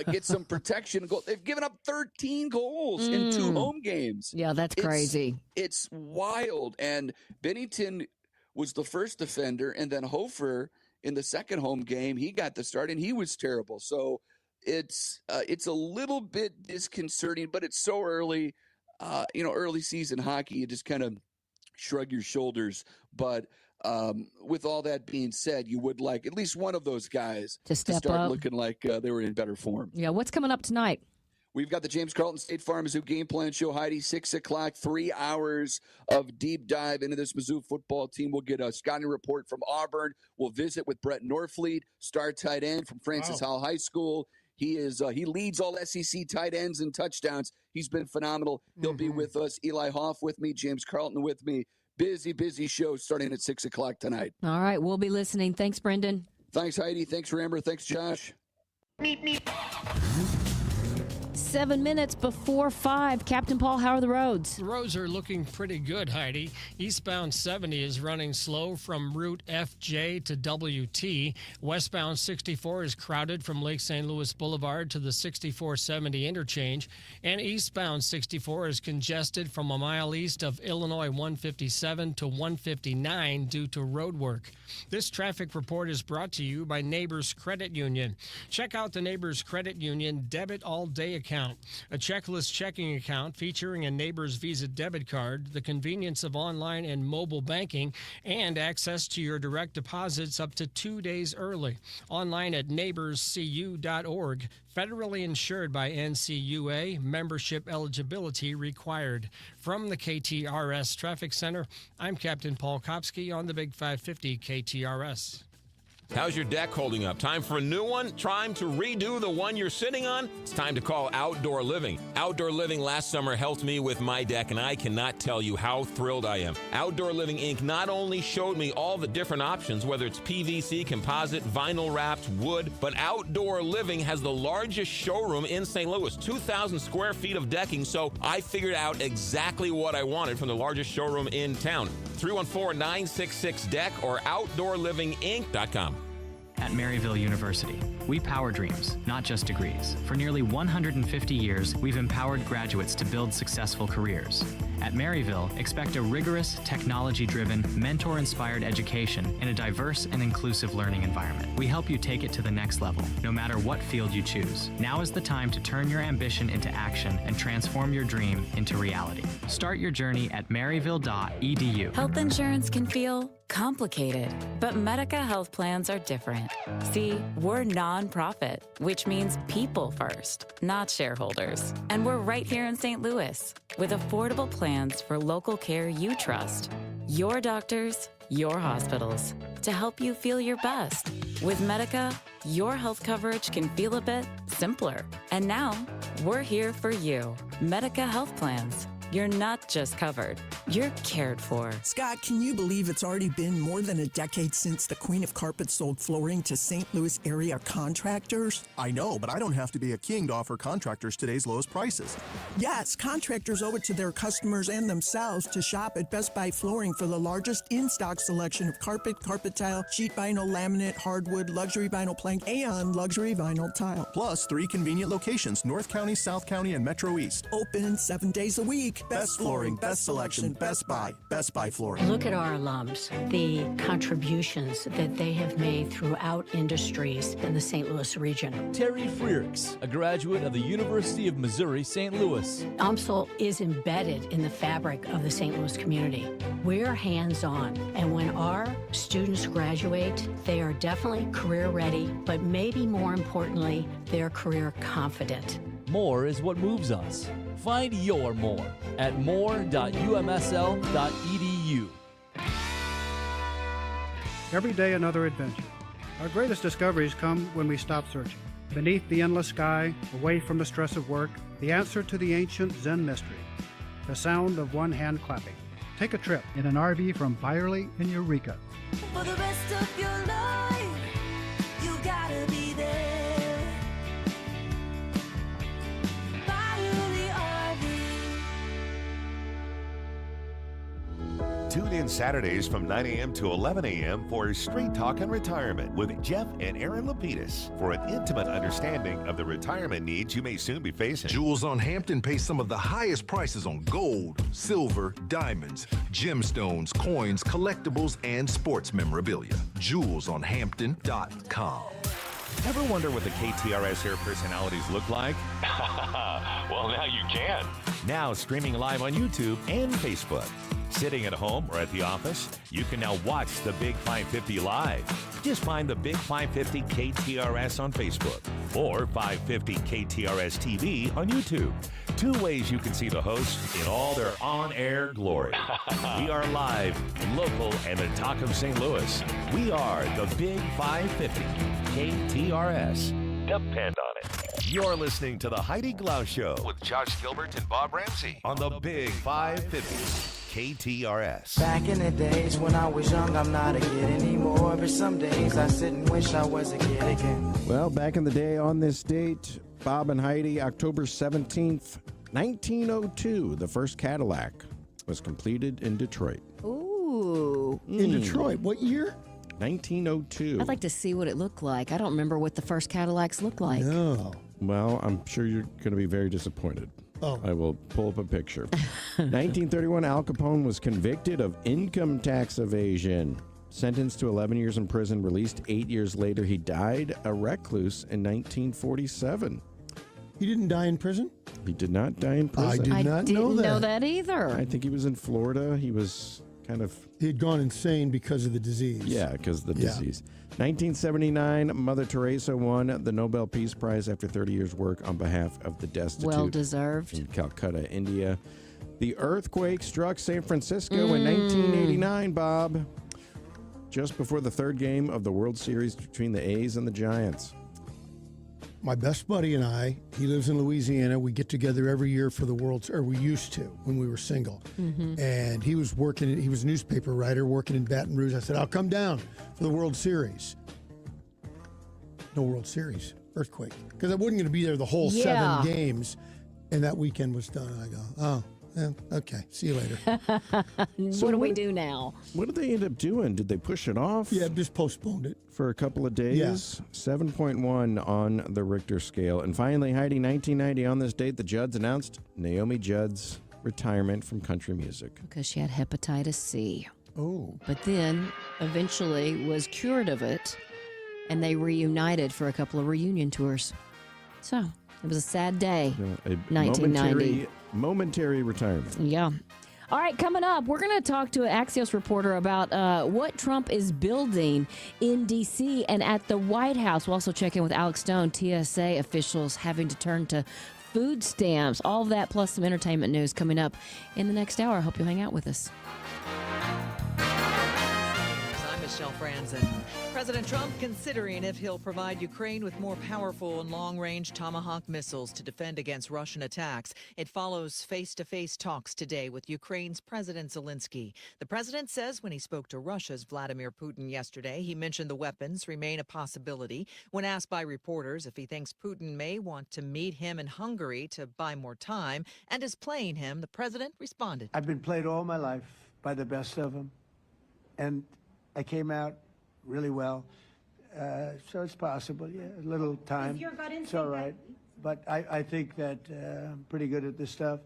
get some protection. They've given up 13 goals in 2 home games.
Yeah, that's crazy.
It's wild. And Bennington was the first defender, and then Hofer in the second home game, he got the start, and he was terrible. So it's a little bit disconcerting, but it's so early. Early season hockey, you just kind of shrug your shoulders. But with all that being said, you would like at least one of those guys
to start
up, looking like they were in better form.
Yeah, what's coming up tonight?
We've got the James Carlton State Farm Mizzou Game Plan Show, Heidi, 6 o'clock, 3 hours of deep dive into this Mizzou football team. We'll get a scouting report from Auburn. We'll visit with Brett Norfleet, star tight end from Francis Howell High School. He leads all SEC tight ends and touchdowns. He's been phenomenal. He'll be with us. Eli Hoff with me, James Carlton with me. Busy show starting at 6 o'clock tonight.
All right, we'll be listening. Thanks, Brendan.
Thanks, Heidi. Thanks, Ramber. Thanks, Josh.
7 minutes before 5. Captain Paul, how are the roads?
The roads are looking pretty good, Heidi. Eastbound 70 is running slow from Route FJ to WT. Westbound 64 is crowded from Lake St. Louis Boulevard to the 6470 interchange. And eastbound 64 is congested from a mile east of Illinois 157 to 159 due to road work. This traffic report is brought to you by Neighbors Credit Union. Check out the Neighbors Credit Union Debit All Day account. A checklist checking account featuring a Neighbors Visa debit card, the convenience of online and mobile banking, and access to your direct deposits up to 2 days early. Online at neighborscu.org. Federally insured by NCUA. Membership eligibility required. From the KTRS Traffic Center, I'm Captain Paul Kopsky on the Big 550 KTRS.
How's your deck holding up? Time for a new one? Time to redo the one you're sitting on? It's time to call Outdoor Living. Outdoor Living last summer helped me with my deck, and I cannot tell you how thrilled I am. Outdoor Living Inc. not only showed me all the different options, whether it's PVC, composite, vinyl wrapped, wood, but Outdoor Living has the largest showroom in St. Louis, 2,000 square feet of decking, so I figured out exactly what I wanted from the largest showroom in town. 314-966-DECK or OutdoorLivingInc.com.
At Maryville University, we power dreams, not just degrees. For nearly 150 years, we've empowered graduates to build successful careers. At Maryville, expect a rigorous, technology-driven, mentor-inspired education in a diverse and inclusive learning environment. We help you take it to the next level, no matter what field you choose. Now is the time to turn your ambition into action and transform your dream into reality. Start your journey at maryville.edu.
Health insurance can feel complicated, but Medica health plans are different. See, we're nonprofit, which means people first, not shareholders. And we're right here in St. Louis with affordable plans for local care you trust. Your doctors, your hospitals, to help you feel your best. With Medica, your health coverage can feel a bit simpler. And now, we're here for you. Medica Health Plans. You're not just covered, you're cared for.
Scott, can you believe it's already been more than a decade since the Queen of Carpets sold flooring to St. Louis area contractors?
I know, but I don't have to be a king to offer contractors today's lowest prices.
Yes, contractors owe it to their customers and themselves to shop at Best Buy Flooring for the largest in-stock selection of carpet, carpet tile, sheet vinyl, laminate, hardwood, luxury vinyl plank, and luxury vinyl tile.
Plus 3 convenient locations, North County, South County, and Metro East.
Open 7 days a week.
Best flooring, best selection, Best Buy Flooring.
Look at our alums, the contributions that they have made throughout industries in the St. Louis region.
Terry Freerks, a graduate of the University of Missouri, St. Louis.
UMSL is embedded in the fabric of the St. Louis community. We're hands-on, and when our students graduate, they are definitely career ready, but maybe more importantly, they're career confident.
More is what moves us. Find your more at more.umsl.edu.
Every day another adventure. Our greatest discoveries come when we stop searching. Beneath the endless sky, away from the stress of work, the answer to the ancient Zen mystery, the sound of one hand clapping. Take a trip in an RV from Byerly in Eureka.
For the rest of your life, you gotta be there.
Tune in Saturdays from 9 a.m. to 11 a.m. for Straight Talk and Retirement with Jeff and Aaron Lapidus for an intimate understanding of the retirement needs you may soon be facing.
Jewels on Hampton pays some of the highest prices on gold, silver, diamonds, gemstones, coins, collectibles, and sports memorabilia. JewelsOnHampton.com.
Ever wonder what the KTRS Air personalities look like? Well, now you can. Now streaming live on YouTube and Facebook. Sitting at home or at the office, you can now watch the Big 550 live. Just find the Big 550 KTRS on Facebook or 550 KTRS TV on YouTube. 2 ways you can see the hosts in all their on-air glory. We are live, local, and the talk of St. Louis. We are the Big 550 KTRS. Depend on it. You're listening to the Heidi Glaus Show
with Josh Gilbert and Bob Ramsey
on the Big 550 KTRS.
Back in the days when I was young, I'm not a kid anymore. But some days I sit and wish I was a kid again.
Well, back in the day on this date, Bob and Heidi, October 17th, 1902, the first Cadillac was completed in Detroit.
Ooh.
In Detroit, what year?
1902.
I'd like to see what it looked like. I don't remember what the first Cadillacs looked like.
No.
Well, I'm sure you're going to be very disappointed.
Oh.
I will pull up a picture. 1931, Al Capone was convicted of income tax evasion. Sentenced to 11 years in prison, released 8 years later. He died a recluse in 1947.
He didn't die in prison?
He did not die in prison.
I didn't
know that either.
I think he was in Florida. He was kind of...
He had gone insane because of the disease.
Yeah, because of the disease. 1979, Mother Teresa won the Nobel Peace Prize after 30 years' work on behalf of the destitute.
Well deserved.
In Calcutta, India. The earthquake struck San Francisco in 1989, Bob. just before the third game of the World Series between the A's and the Giants.
My best buddy and I, he lives in Louisiana. We get together every year for the World, or we used to when we were single. And he was working, he was a newspaper writer working in Baton Rouge. I said, I'll come down for the World Series. No World Series, earthquake. Because I wasn't going to be there the whole 7 games. And that weekend was done. And I go, oh, yeah, okay, see you later.
What do we do now?
What did they end up doing? Did they push it off?
Yeah, just postponed it.
For a couple of days?
Yeah.
7.1 on the Richter scale. And finally, Heidi, 1990, on this date, the Judds announced Naomi Judd's retirement from country music.
Because she had hepatitis C.
Oh.
But then eventually was cured of it, and they reunited for a couple of reunion tours. So it was a sad day, 1990.
Momentary retirement.
Yeah. All right, coming up, we're going to talk to an Axios reporter about what Trump is building in D.C. and at the White House. We'll also check in with Alex Stone, TSA officials having to turn to food stamps. All of that plus some entertainment news coming up in the next hour. I hope you'll hang out with us.
I'm Michelle Franzen. President Trump considering if he'll provide Ukraine with more powerful and long-range Tomahawk missiles to defend against Russian attacks. It follows face-to-face talks today with Ukraine's President Zelensky. The president says when he spoke to Russia's Vladimir Putin yesterday, he mentioned the weapons remain a possibility. When asked by reporters if he thinks Putin may want to meet him in Hungary to buy more time and is playing him, the president responded.
I've been played all my life by the best of them, and I came out really well, so it's possible. Yeah, a little time.
Is your gut instinct
it's all right, but I think that I'm pretty good at this stuff.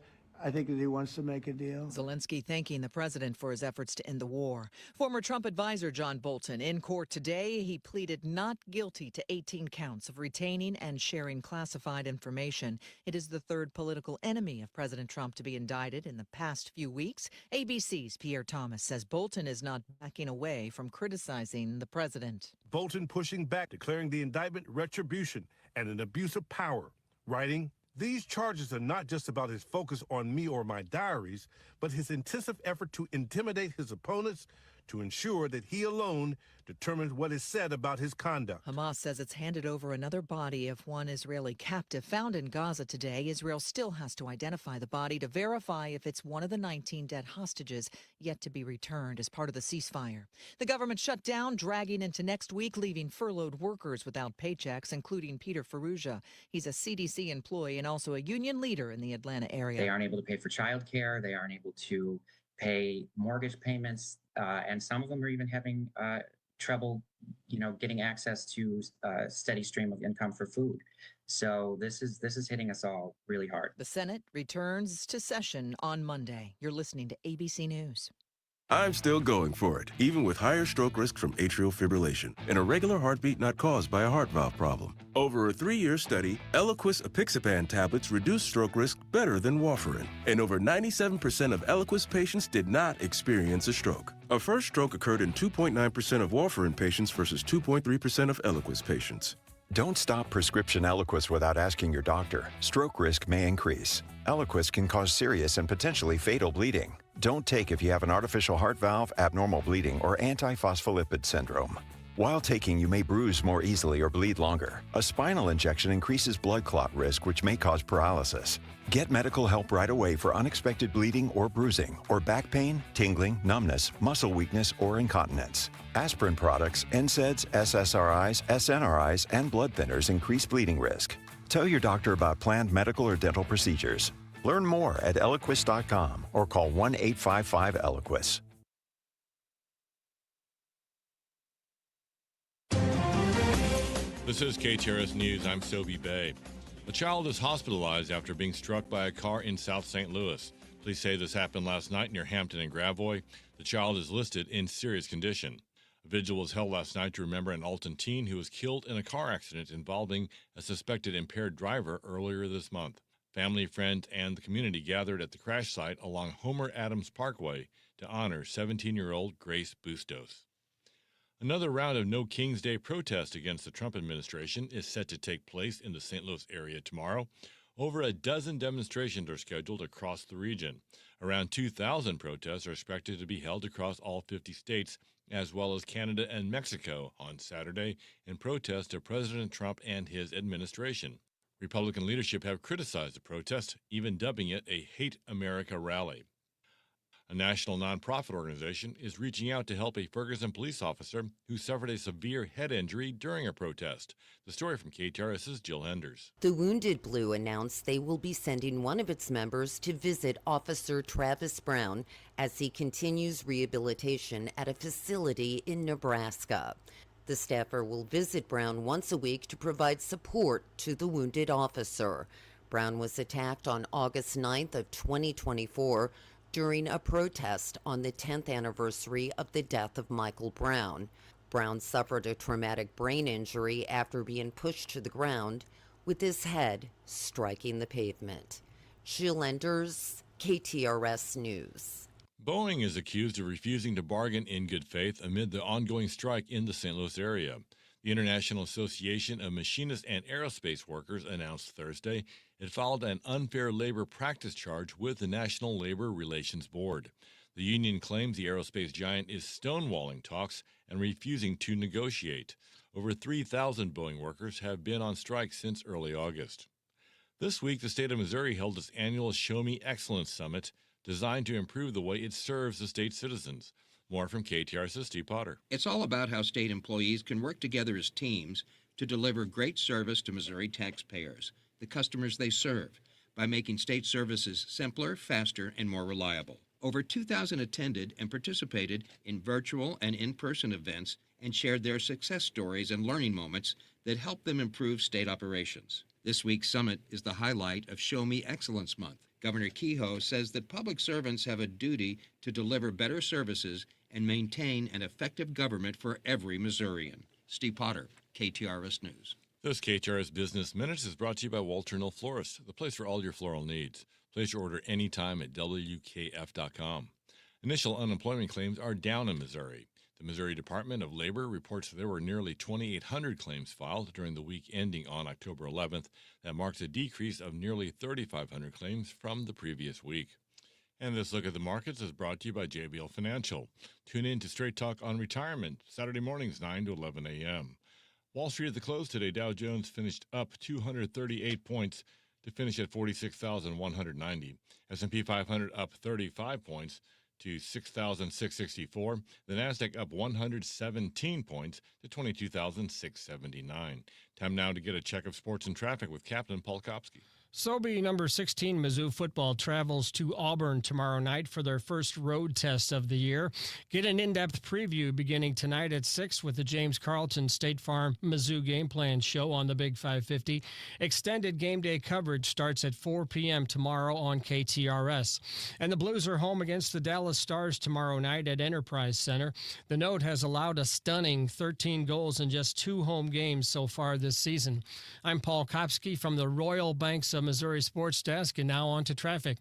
I think that he wants to make a deal.
Zelensky thanking the president for his efforts to end the war. Former Trump advisor John Bolton in court today. He pleaded not guilty to 18 counts of retaining and sharing classified information. It is the third political enemy of President Trump to be indicted in the past few weeks. ABC's Pierre Thomas says Bolton is not backing away from criticizing the president.
Bolton pushing back, declaring the indictment retribution and an abuse of power, writing, "These charges are not just about his focus on me or my diaries, but his intensive effort to intimidate his opponents to ensure that he alone determines what is said about his conduct."
Hamas says it's handed over another body of one Israeli captive found in Gaza today. Israel still has to identify the body to verify if it's one of the 19 dead hostages yet to be returned as part of the ceasefire. The government shutdown dragging into next week, leaving furloughed workers without paychecks, including Peter Ferrugia. He's a CDC employee and also a union leader in the Atlanta area.
They aren't able to pay for childcare. They aren't able to pay mortgage payments, and some of them are even having trouble, getting access to a steady stream of income for food. So this is hitting us all really hard.
The Senate returns to session on Monday. You're listening to ABC News.
I'm still going for it, even with higher stroke risk from atrial fibrillation, an irregular heartbeat not caused by a heart valve problem. Over a 3-year study, Eliquis apixaban tablets reduced stroke risk better than warfarin, and over 97% of Eliquis patients did not experience a stroke. A first stroke occurred in 2.9% of warfarin patients versus 2.3% of Eliquis patients.
Don't stop prescription Eliquis without asking your doctor. Stroke risk may increase. Eliquis can cause serious and potentially fatal bleeding. Don't take if you have an artificial heart valve, abnormal bleeding, or antiphospholipid syndrome. While taking, you may bruise more easily or bleed longer. A spinal injection increases blood clot risk, which may cause paralysis. Get medical help right away for unexpected bleeding or bruising, or back pain, tingling, numbness, muscle weakness, or incontinence. Aspirin products, NSAIDs, SSRIs, SNRIs, and blood thinners increase bleeding risk. Tell your doctor about planned medical or dental procedures. Learn more at Eliquis.com or call 1-855-ELIQUIS.
This is KTRS News. I'm Sophie Bay. A child is hospitalized after being struck by a car in South St. Louis. Police say this happened last night near Hampton and Gravois. The child is listed in serious condition. A vigil was held last night to remember an Alton teen who was killed in a car accident involving a suspected impaired driver earlier this month. Family, friends, and the community gathered at the crash site along Homer Adams Parkway to honor 17-year-old Grace Bustos. Another round of No King's Day protest against the Trump administration is set to take place in the St. Louis area tomorrow. Over a dozen demonstrations are scheduled across the region. Around 2,000 protests are expected to be held across all 50 states, as well as Canada and Mexico on Saturday in protest of President Trump and his administration. Republican leadership have criticized the protest, even dubbing it a Hate America rally. A national nonprofit organization is reaching out to help a Ferguson police officer who suffered a severe head injury during a protest. The story from KTRS's Jill Henders.
The Wounded Blue announced they will be sending one of its members to visit Officer Travis Brown as he continues rehabilitation at a facility in Nebraska. The staffer will visit Brown once a week to provide support to the wounded officer. Brown was attacked on August 9th of 2024 during a protest on the 10th anniversary of the death of Michael Brown. Brown suffered a traumatic brain injury after being pushed to the ground, with his head striking the pavement. Jill Enders, KTRS News.
Boeing is accused of refusing to bargain in good faith amid the ongoing strike in the St. Louis area. The International Association of Machinists and Aerospace Workers announced Thursday it filed an unfair labor practice charge with the National Labor Relations Board. The union claims the aerospace giant is stonewalling talks and refusing to negotiate. Over 3,000 Boeing workers have been on strike since early August. This week, the state of Missouri held its annual Show Me Excellence Summit, designed to improve the way it serves the state's citizens. More from KTRS's Steve Potter.
It's all about how state employees can work together as teams to deliver great service to Missouri taxpayers, the customers they serve, by making state services simpler, faster, and more reliable. Over 2,000 attended and participated in virtual and in-person events and shared their success stories and learning moments that help them improve state operations. This week's summit is the highlight of Show Me Excellence Month. Governor Kehoe says that public servants have a duty to deliver better services and maintain an effective government for every Missourian. Steve Potter, KTRS News.
This KTRS Business Minutes is brought to you by Walter Knoll Florist, the place for all your floral needs. Place your order anytime at WKF.com. Initial unemployment claims are down in Missouri. The Missouri Department of Labor reports there were nearly 2,800 claims filed during the week ending on October 11th. That marks a decrease of nearly 3,500 claims from the previous week. And this look at the markets is brought to you by JBL Financial. Tune in to Straight Talk on Retirement, Saturday mornings 9 to 11 a.m. Wall Street at the close today, Dow Jones finished up 238 points to finish at 46,190. S&P 500 up 35 points to 6,664. The Nasdaq up 117 points to 22,679. Time now to get a check of sports and traffic with Captain Paul Kopsky.
Sobe number 16 Mizzou football travels to Auburn tomorrow night for their first road test of the year. Get an in-depth preview beginning tonight at 6 with the James Carlton State Farm Mizzou Game Plan show on the Big 550. Extended game day coverage starts at 4 p.m. tomorrow on KTRS. And the Blues are home against the Dallas Stars tomorrow night at Enterprise Center. The Note has allowed a stunning 13 goals in just 2 home games so far this season. I'm Paul Kopsky from the Royal Banks of Missouri Sports Desk, and now on to traffic.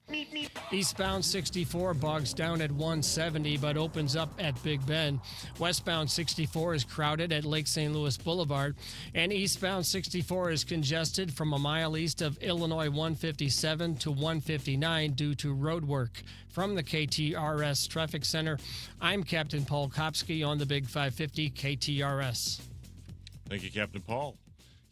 Eastbound 64 bogs down at 170 but opens up at Big Bend. Westbound 64 is crowded at Lake St. Louis Boulevard, and eastbound 64 is congested from a mile east of Illinois 157 to 159 due to road work. From the KTRS Traffic Center, I'm Captain Paul Kopsky on the Big 550 KTRS.
Thank you, Captain Paul.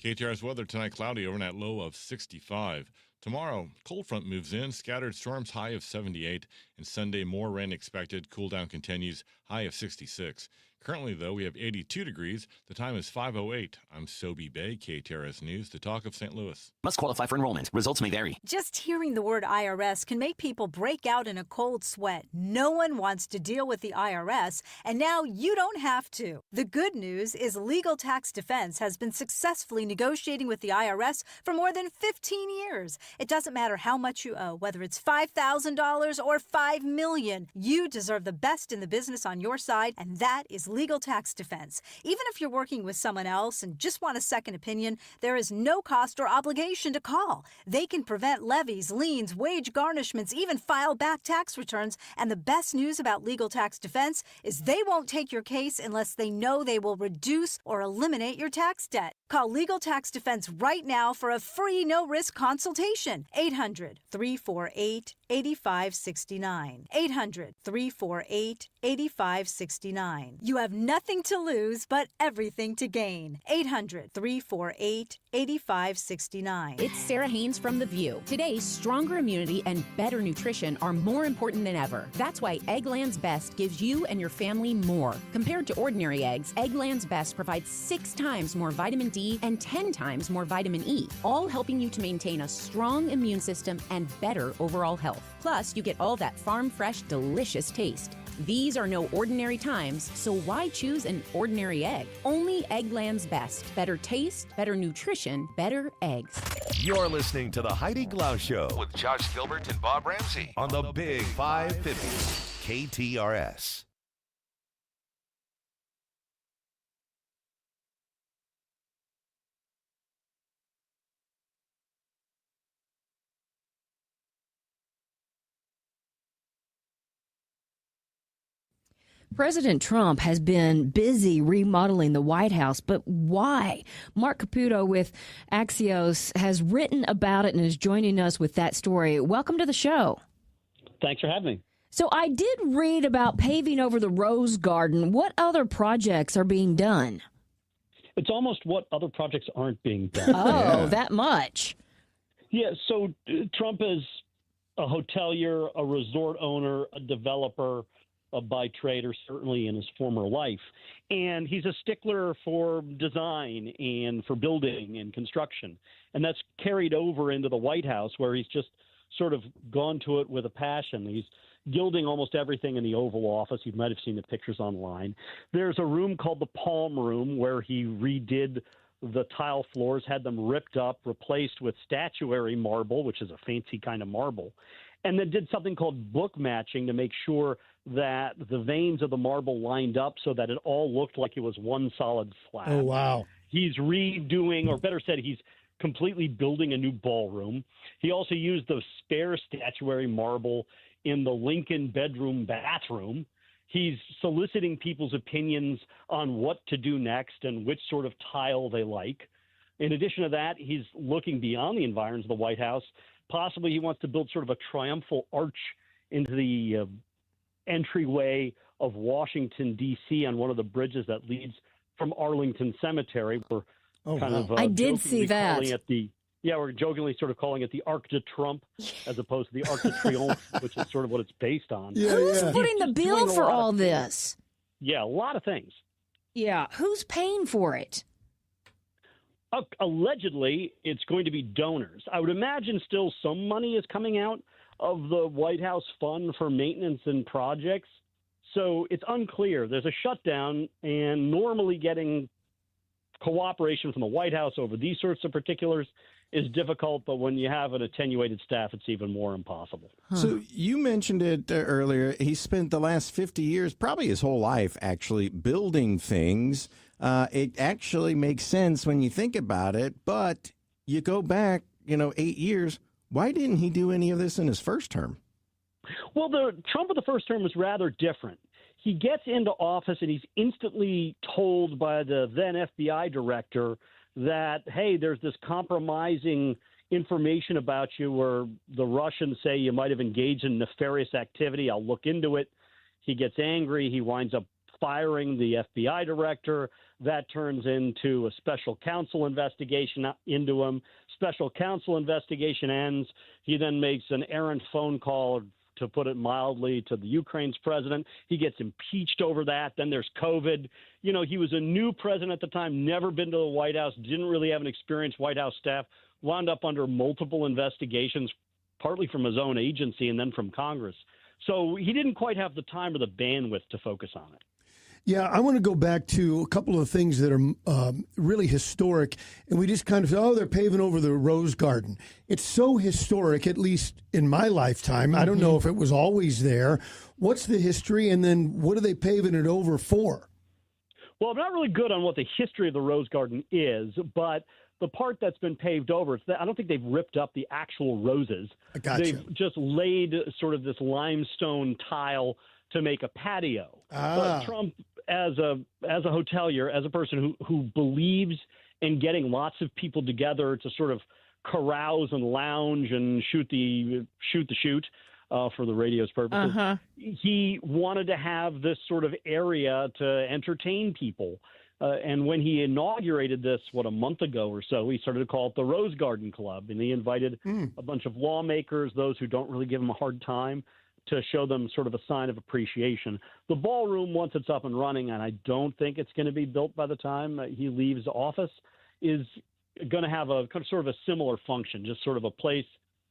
KTRS weather tonight, cloudy, overnight low of 65. Tomorrow, cold front moves in, scattered storms, high of 78. And Sunday, more rain expected, cool down continues, high of 66. Currently, though, we have 82 degrees. The time is 5:08. I'm Sobe Bay, KTRS News, the talk of St. Louis.
Must qualify for enrollment. Results may vary.
Just hearing the word IRS can make people break out in a cold sweat. No one wants to deal with the IRS, and now you don't have to. The good news is Legal Tax Defense has been successfully negotiating with the IRS for more than 15 years. It doesn't matter how much you owe, whether it's $5,000 or $5 million. You deserve the best in the business on your side, and that is Legal Tax Defense. Even if you're working with someone else and just want a second opinion, there is no cost or obligation to call. They can prevent levies, liens, wage garnishments, even file back tax returns. And the best news about Legal Tax Defense is they won't take your case unless they know they will reduce or eliminate your tax debt. Call Legal Tax Defense right now for a free no-risk consultation. 800-348 800-348-8569. 800-348-8569. You have nothing to lose but everything to gain. 800-348-8569.
It's Sarah Haynes from The View. Today, stronger immunity and better nutrition are more important than ever. That's why Eggland's Best gives you and your family more. Compared to ordinary eggs, Eggland's Best provides 6 times more vitamin D and 10 times more vitamin E, all helping you to maintain a strong immune system and better overall health. Plus, you get all that farm-fresh, delicious taste. These are no ordinary times, so why choose an ordinary egg? Only Eggland's Best. Better taste, better nutrition, better eggs.
You're listening to the Heidi Glaus Show
With Josh Gilbert and Bob Ramsey.
on the Big 550 KTRS.
President Trump has been busy remodeling the White House, but why? Marc Caputo with Axios has written about it and is joining us with that story. Welcome to the show.
Thanks for having me.
So I did read about paving over the Rose Garden. What other projects are being done?
It's almost what other projects aren't being done.
Oh, that much.
Yeah, so Trump is a hotelier, a resort owner, a developer by trade, or certainly in his former life. And he's a stickler for design and for building and construction. And that's carried over into the White House, where he's just sort of gone to it with a passion. He's gilding almost everything in the Oval Office. You might have seen the pictures online. There's a room called the Palm Room where he redid the tile floors, had them ripped up, replaced with statuary marble, which is a fancy kind of marble, and then did something called book matching to make sure that the veins of the marble lined up so that it all looked like it was one solid slab.
Oh, wow.
He's redoing, or better said, he's completely building a new ballroom. He also used the spare statuary marble in the Lincoln bedroom bathroom. He's soliciting people's opinions on what to do next and which sort of tile they like. In addition to that, he's looking beyond the environs of the White House. Possibly he wants to build sort of a triumphal arch into the entryway of Washington, D.C. on one of the bridges that leads from Arlington Cemetery. We're
I did see that.
We're jokingly sort of calling it the Arc de Trump as opposed to the Arc de Triomphe, which is sort of what it's based on.
Who's footing the bill for all this?
Yeah, a lot of things.
Yeah, who's paying for it?
Allegedly, it's going to be donors. I would imagine still some money is coming out of the White House fund for maintenance and projects. So it's unclear. There's a shutdown, and normally getting cooperation from the White House over these sorts of particulars is difficult, but when you have an attenuated staff, it's even more impossible.
So you mentioned it earlier. He spent the last 50 years, probably his whole life, actually building things. It actually makes sense when you think about it, but you go back, 8 years. Why didn't he do any of this in his first term?
Well, the Trump of the first term was rather different. He gets into office and he's instantly told by the then FBI director that, hey, there's this compromising information about you where the Russians say you might have engaged in nefarious activity. I'll look into it. He gets angry. He winds up firing the FBI director. That turns into a special counsel investigation into him. Special counsel investigation ends. He then makes an errant phone call, to put it mildly, to the Ukraine's president. He gets impeached over that. Then there's COVID. He was a new president at the time, never been to the White House, didn't really have an experienced White House staff, wound up under multiple investigations, partly from his own agency and then from Congress. So he didn't quite have the time or the bandwidth to focus on it.
Yeah, I want to go back to a couple of things that are really historic. And we just kind of say, they're paving over the Rose Garden. It's so historic, at least in my lifetime. I don't know if it was always there. What's the history? And then what are they paving it over for?
Well, I'm not really good on what the history of the Rose Garden is, but the part that's been paved over, I don't think they've ripped up the actual roses.
I gotcha.
They've just laid sort of this limestone tile to make a patio. But Trump, as a hotelier, as a person who believes in getting lots of people together to sort of carouse and lounge and shoot the shoot, for the radio's purposes. He wanted to have this sort of area to entertain people. And when he inaugurated this, a month ago or so, he started to call it the Rose Garden Club. And he invited a bunch of lawmakers, those who don't really give him a hard time, to show them sort of a sign of appreciation. The ballroom, once it's up and running, and I don't think it's going to be built by the time he leaves office, is going to have a sort of a similar function, just sort of a place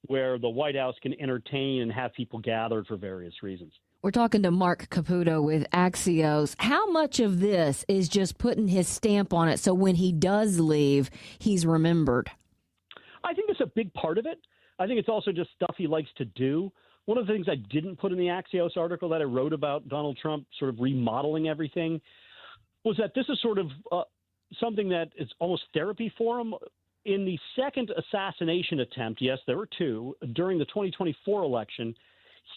where the White House can entertain and have people gathered for various reasons.
We're talking to Marc Caputo with Axios. How much of this is just putting his stamp on it so when he does leave, he's remembered?
I think it's a big part of it. I think it's also just stuff he likes to do. One of the things I didn't put in the Axios article that I wrote about Donald Trump sort of remodeling everything was that this is sort of something that is almost therapy for him. In the second assassination attempt, yes, there were two, during the 2024 election,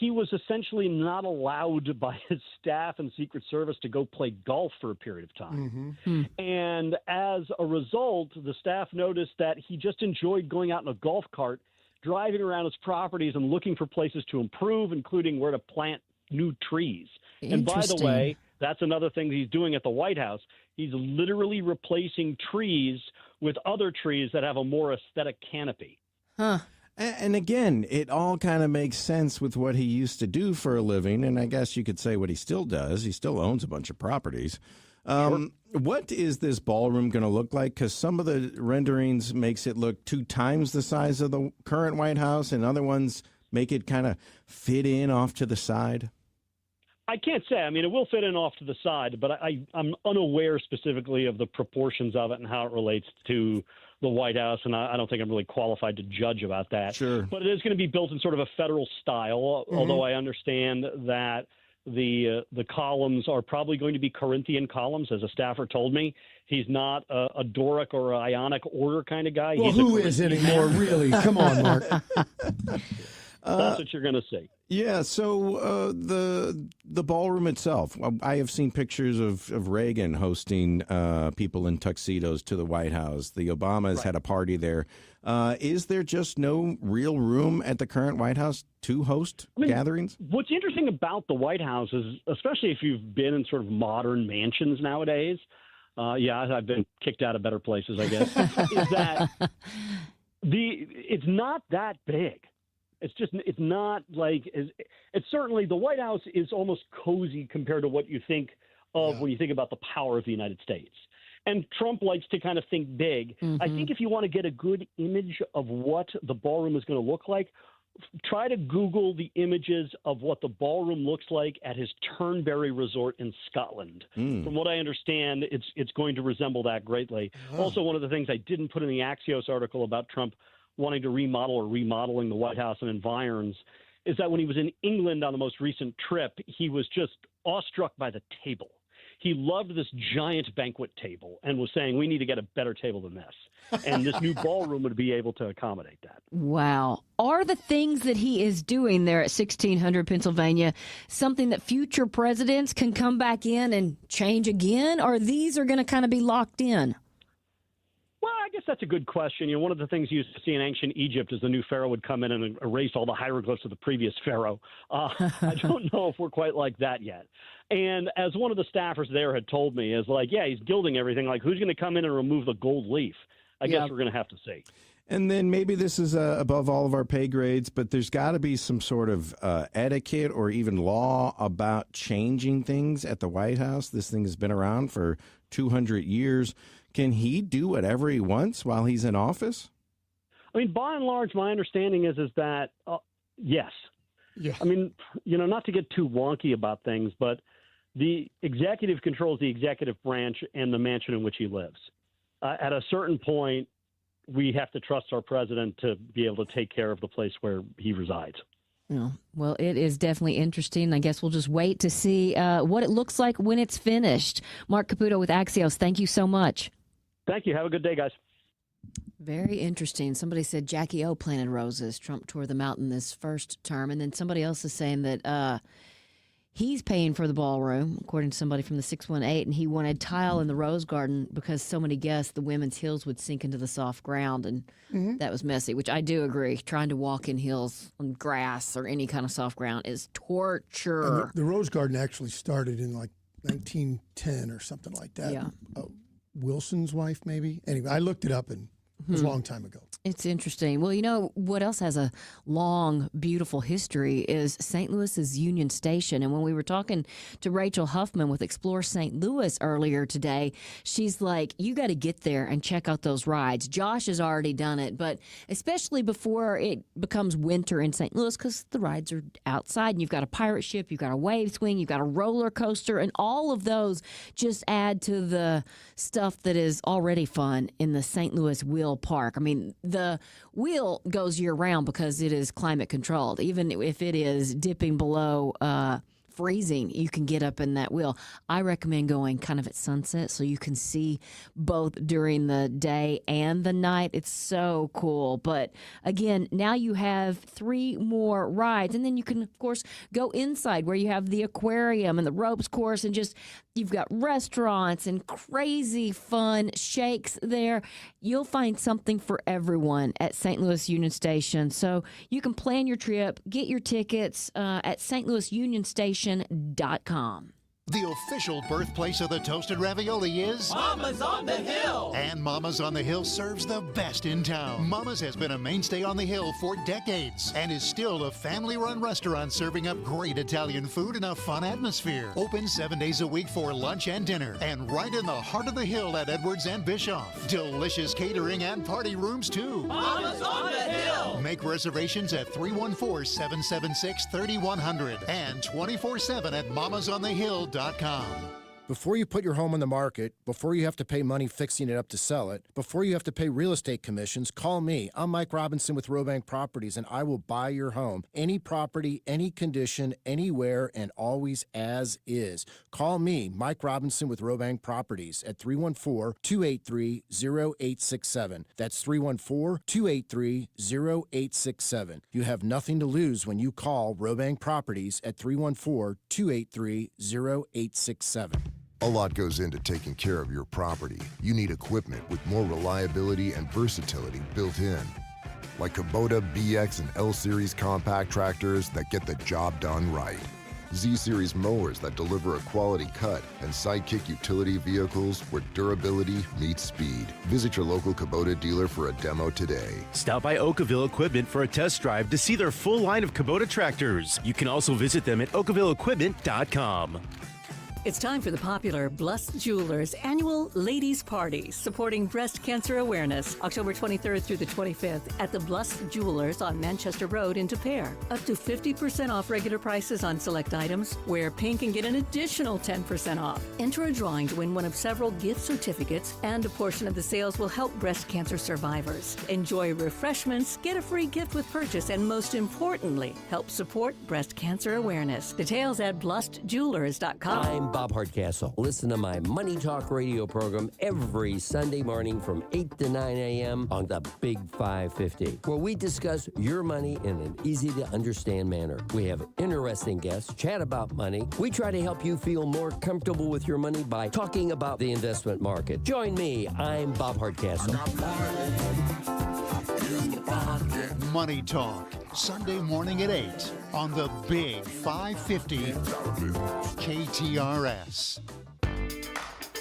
he was essentially not allowed by his staff and Secret Service to go play golf for a period of time. And as a result, the staff noticed that he just enjoyed going out in a golf cart, driving around his properties and looking for places to improve, including where to plant new trees. And by the way, that's another thing he's doing at the White House. He's literally replacing trees with other trees that have a more aesthetic canopy.
And again, it all kind of makes sense with what he used to do for a living, and I guess you could say what he still does. He still owns a bunch of properties. What is this ballroom going to look like? Because some of the renderings makes it look 2 times the size of the current White House, and other ones make it kind of fit in off to the side.
I can't say. I mean, it will fit in off to the side, but I'm unaware specifically of the proportions of it and how it relates to the White House, and I don't think I'm really qualified to judge about that.
Sure.
But it is going to be built in sort of a federal style, although I understand that the columns are probably going to be Corinthian columns, as a staffer told me. He's not a Doric or Ionic order kind of guy.
Well, who is anymore, really? Come on, Mark.
That's what you're going to see.
Yeah, so the ballroom itself, I have seen pictures of Reagan hosting people in tuxedos to the White House. The Obamas had a party there. Is there just no real room at the current White House to host gatherings?
What's interesting about the White House is, especially if you've been in sort of modern mansions nowadays, I've been kicked out of better places, I guess, is that it's not that big. It's not like, it's certainly, the White House is almost cozy compared to what you think of when you think about the power of the United States. And Trump likes to kind of think big. I think if you want to get a good image of what the ballroom is going to look like, try to Google the images of what the ballroom looks like at his Turnberry Resort in Scotland. From what I understand, it's going to resemble that greatly. Also, one of the things I didn't put in the Axios article about Trump wanting to remodel or remodeling the White House and environs is that when he was in England on the most recent trip, he was just awestruck by the table. He loved this giant banquet table and was saying, we need to get a better table than this. And this new ballroom would be able to accommodate that.
Wow. Are the things that he is doing there at 1600 Pennsylvania something that future presidents can come back in and change again? Or these are going to kind of be locked in?
Well, I guess that's a good question. You know, one of the things you used to see in ancient Egypt is the new pharaoh would come in and erase all the hieroglyphs of the previous pharaoh. I don't know if we're quite like that yet. And as one of the staffers there had told me, is like, yeah, he's gilding everything. Like, who's going to come in and remove the gold leaf? I guess we're going to have to see.
And then maybe this is above all of our pay grades, but there's got to be some sort of etiquette or even law about changing things at the White House. This thing has been around for 200 years. Can he do whatever he wants while he's in office?
I mean, by and large, my understanding is that, yes.
Yeah.
I mean, you know, not to get too wonky about things, but the executive controls the executive branch and the mansion in which he lives. At a certain point, we have to trust our president to be able to take care of the place where he resides.
Well, it is definitely interesting. I guess we'll just wait to see what it looks like when it's finished. Marc Caputo with Axios, thank you so much.
Thank you. Have a good day, guys.
Very interesting. Somebody said Jackie O planted roses. Trump tore them out in this first term. And then somebody else is saying that He's paying for the ballroom, according to somebody from the 618, and he wanted tile in the rose garden because so many guests, the women's heels would sink into the soft ground, and that was messy, which I do agree. Trying to walk in heels on grass or any kind of soft ground is torture.
And the rose garden actually started in like 1910 or something like that.
Yeah.
Wilson's wife, maybe. Anyway, I looked it up, and it was a long time ago.
It's interesting. Well, you know, what else has a long, beautiful history is St. Louis's Union Station. And when we were talking to Rachel Huffman with Explore St. Louis earlier today, she's like, you got to get there and check out those rides. Josh has already done it, but especially before it becomes winter in St. Louis, because the rides are outside and you've got a pirate ship, you've got a wave swing, you've got a roller coaster, and all of those just add to the stuff that is already fun in the St. Louis Wheel Park. I mean, the wheel goes year-round because it is climate controlled. Even if it is dipping below freezing, you can get up in that wheel. I recommend going kind of at sunset so you can see both during the day and the night. It's so cool. But again, now you have 3 more rides, and then you can, of course, go inside where you have the aquarium and the ropes course, and just you've got restaurants and crazy fun shakes there. You'll find something for everyone at St. Louis Union Station. So you can plan your trip, get your tickets at stlouisunionstation.com.
The official birthplace of the toasted ravioli is
Mama's on the Hill.
And Mama's on the Hill serves the best in town. Mama's has been a mainstay on the Hill for decades and is still a family-run restaurant serving up great Italian food in a fun atmosphere. Open 7 days a week for lunch and dinner, and right in the heart of the Hill at Edwards and Bischoff. Delicious catering and party rooms too.
Mama's on the Hill.
Make reservations at 314-776-3100 and 24/7 at mamasonthehill.com.
Before you put your home on the market, before you have to pay money fixing it up to sell it, before you have to pay real estate commissions, call me. I'm Mike Robinson with Robank Properties, and I will buy your home. Any property, any condition, anywhere, and always as is. Call me, Mike Robinson with Robank Properties at 314-283-0867. That's 314-283-0867. You have nothing to lose when you call Robank Properties at 314-283-0867.
A lot goes into taking care of your property. You need equipment with more reliability and versatility built in. Like Kubota BX and L-Series compact tractors that get the job done right. Z-Series mowers that deliver a quality cut, and Sidekick utility vehicles where durability meets speed. Visit your local Kubota dealer for a demo today.
Stop by Oakville Equipment for a test drive to see their full line of Kubota tractors. You can also visit them at oakvilleequipment.com.
It's time for the popular Blust Jewelers annual Ladies Party, supporting breast cancer awareness, October 23rd through the 25th at the Blust Jewelers on Manchester Road in De Pere. Up to 50% off regular prices on select items. Wear pink and get an additional 10% off. Enter a drawing to win one of several gift certificates, and a portion of the sales will help breast cancer survivors. Enjoy refreshments, get a free gift with purchase, and most importantly, help support breast cancer awareness. Details at blustjewelers.com.
I'm Bob Hardcastle. Listen to my Money Talk radio program every Sunday morning from 8 to 9 a.m. on the Big 550, where we discuss your money in an easy-to-understand manner. We have interesting guests, chat about money. We try to help you feel more comfortable with your money by talking about the investment market. Join me. I'm Bob Hardcastle.
Money Talk, Sunday morning at 8 on the Big 550 KTRS.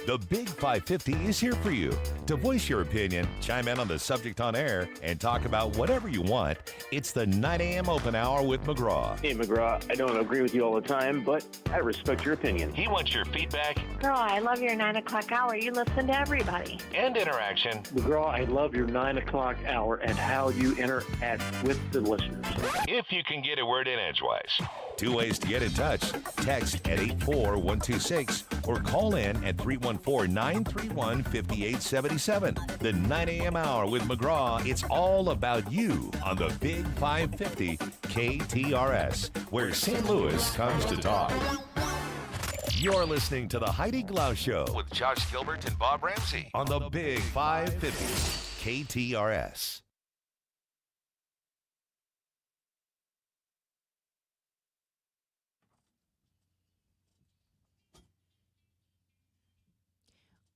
The Big 550 is here for you to voice your opinion, chime in on the subject on air, and talk about whatever you want. It's the 9 a.m. open hour with McGraw.
Hey, McGraw, I don't agree with you all the time, but I respect your opinion.
He wants your feedback.
Girl, I love your 9 o'clock hour. You listen to everybody.
And interaction.
McGraw, I love your 9 o'clock hour and how you interact with the listeners.
If you can get a word in edgewise. 2 ways to get in touch. Text at 84126 or call in at 314-931-5877. The 9 a.m. hour with McGraw. It's all about you on the Big 550 KTRS, where St. Louis comes to talk. You're listening to the Heidi Glaus Show
with Josh Gilbert and Bob Ramsey
on the Big 550 KTRS.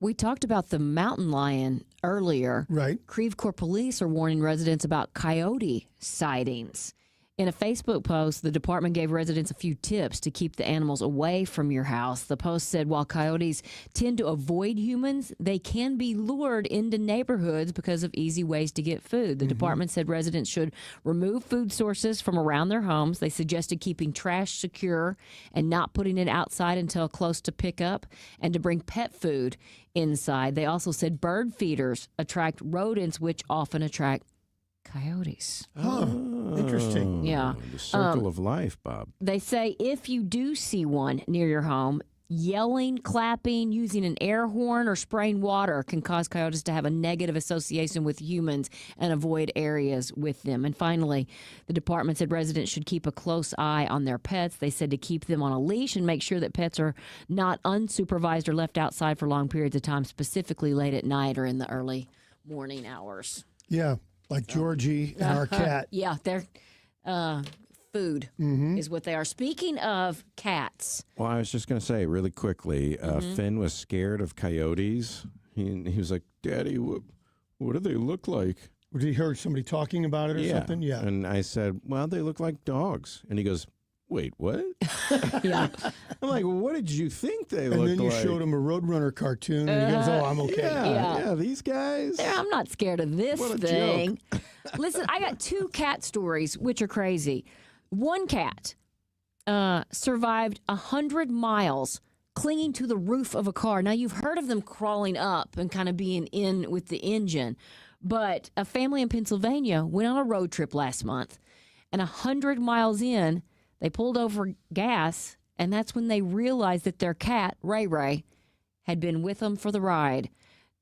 We talked about the mountain lion earlier.
Right.
Creve Coeur police are warning residents about coyote sightings. In a Facebook post, the department gave residents a few tips to keep the animals away from your house. The post said while coyotes tend to avoid humans, they can be lured into neighborhoods because of easy ways to get food. The department said residents should remove food sources from around their homes. They suggested keeping trash secure and not putting it outside until close to pickup, and to bring pet food inside. They also said bird feeders attract rodents, which often attract coyotes.
Interesting.
Yeah.
The circle of life, Bob.
They say if you do see one near your home, yelling, clapping, using an air horn, or spraying water can cause coyotes to have a negative association with humans and avoid areas with them. And finally, the department said residents should keep a close eye on their pets. They said to keep them on a leash and make sure that pets are not unsupervised or left outside for long periods of time, specifically late at night or in the early morning hours.
Yeah, like Georgie and our cat.
Yeah, they're food is what they are. Speaking of cats.
Well, I was just going to say really quickly, Finn was scared of coyotes. He was like, Daddy, what do they look like?
Did he hear somebody talking about it or something? Yeah.
And I said, well, they look like dogs. And he goes, wait, what?
Yeah.
I'm like, well, what did you think they looked like?
And then you showed him a Roadrunner cartoon, and he goes, oh, I'm okay.
Yeah, these guys.
I'm not scared of this
What a
thing.
joke.
Listen, I got 2 cat stories, which are crazy. One cat survived 100 miles clinging to the roof of a car. Now, you've heard of them crawling up and kind of being in with the engine, but a family in Pennsylvania went on a road trip last month, and 100 miles in, they pulled over gas, and that's when they realized that their cat, Ray Ray, had been with them for the ride.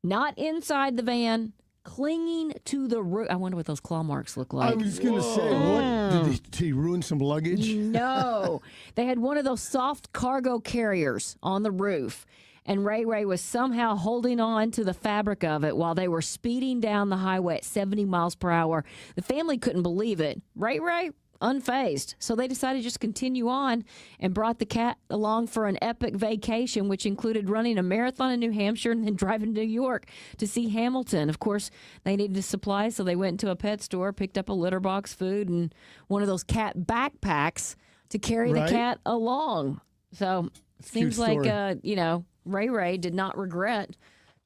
Not inside the van, clinging to the roof. I wonder what those claw marks look like.
I was going to say, what? Did he ruin some luggage?
No. They had one of those soft cargo carriers on the roof, and Ray Ray was somehow holding on to the fabric of it while they were speeding down the highway at 70 miles per hour. The family couldn't believe it. Ray Ray, unfazed. So they decided to just continue on and brought the cat along for an epic vacation, which included running a marathon in New Hampshire and then driving to New York to see Hamilton. Of course, they needed supplies, so they went to a pet store, picked up a litter box, food, and one of those cat backpacks to carry the cat along. So it seems like, Ray Ray did not regret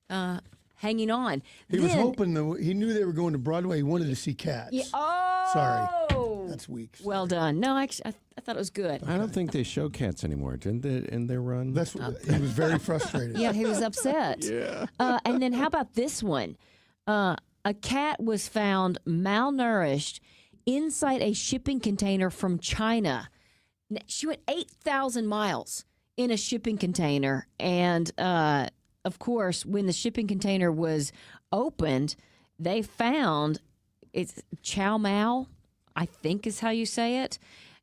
hanging on.
He was hoping, though, he knew they were going to Broadway. He wanted to see Cats.
Yeah,
Sorry. That's weak.
Well done. No, actually, I thought it was good.
I don't think they show cats anymore, didn't they, in their run?
He was very frustrated.
Yeah, he was upset.
Yeah.
And then how about this one? A cat was found malnourished inside a shipping container from China. She went 8,000 miles in a shipping container. And, of course, when the shipping container was opened, they found it's chow mau, I think is how you say it.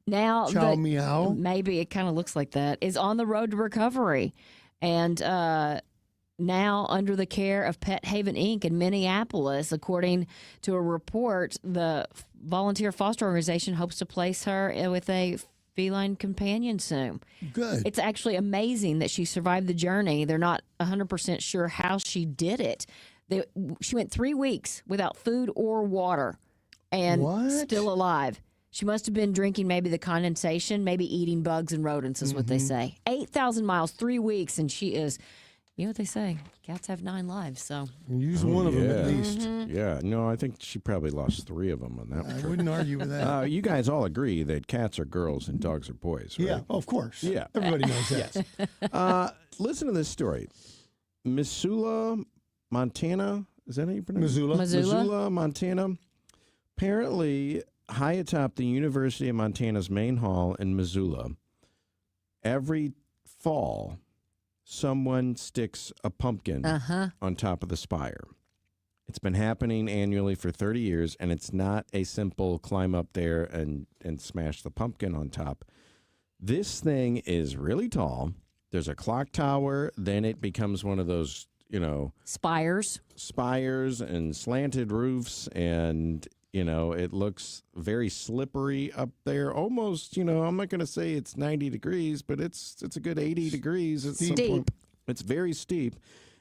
Now,
chow meow.
Maybe it kind of looks like that, is on the road to recovery. And now under the care of Pet Haven Inc. in Minneapolis, according to a report, the volunteer foster organization hopes to place her with a feline companion soon.
Good.
It's actually amazing that she survived the journey. They're not 100% sure how she did it. She went 3 weeks without food or water and still alive. She must have been drinking maybe the condensation, maybe eating bugs and rodents is what they say. 8,000 miles, 3 weeks, and she is, you know what they say, cats have 9 lives, so.
Use one of them at least.
Yeah, no, I think she probably lost 3 of them on that
I
trip.
wouldn't argue with that.
You guys all agree that cats are girls and dogs are boys, right?
Yeah, of course.
Yeah.
Everybody knows that.
Listen to this story. Missoula, Montana. Is that how you pronounce it?
Missoula,
Montana. Apparently, high atop the University of Montana's main hall in Missoula, every fall, someone sticks a pumpkin on top of the spire. It's been happening annually for 30 years, and it's not a simple climb up there and smash the pumpkin on top. This thing is really tall. There's a clock tower. Then it becomes one of those,
spires
and slanted roofs, and it looks very slippery up there. Almost, I'm not going to say it's 90 degrees, but it's a good 80 degrees. At some point. It's very steep.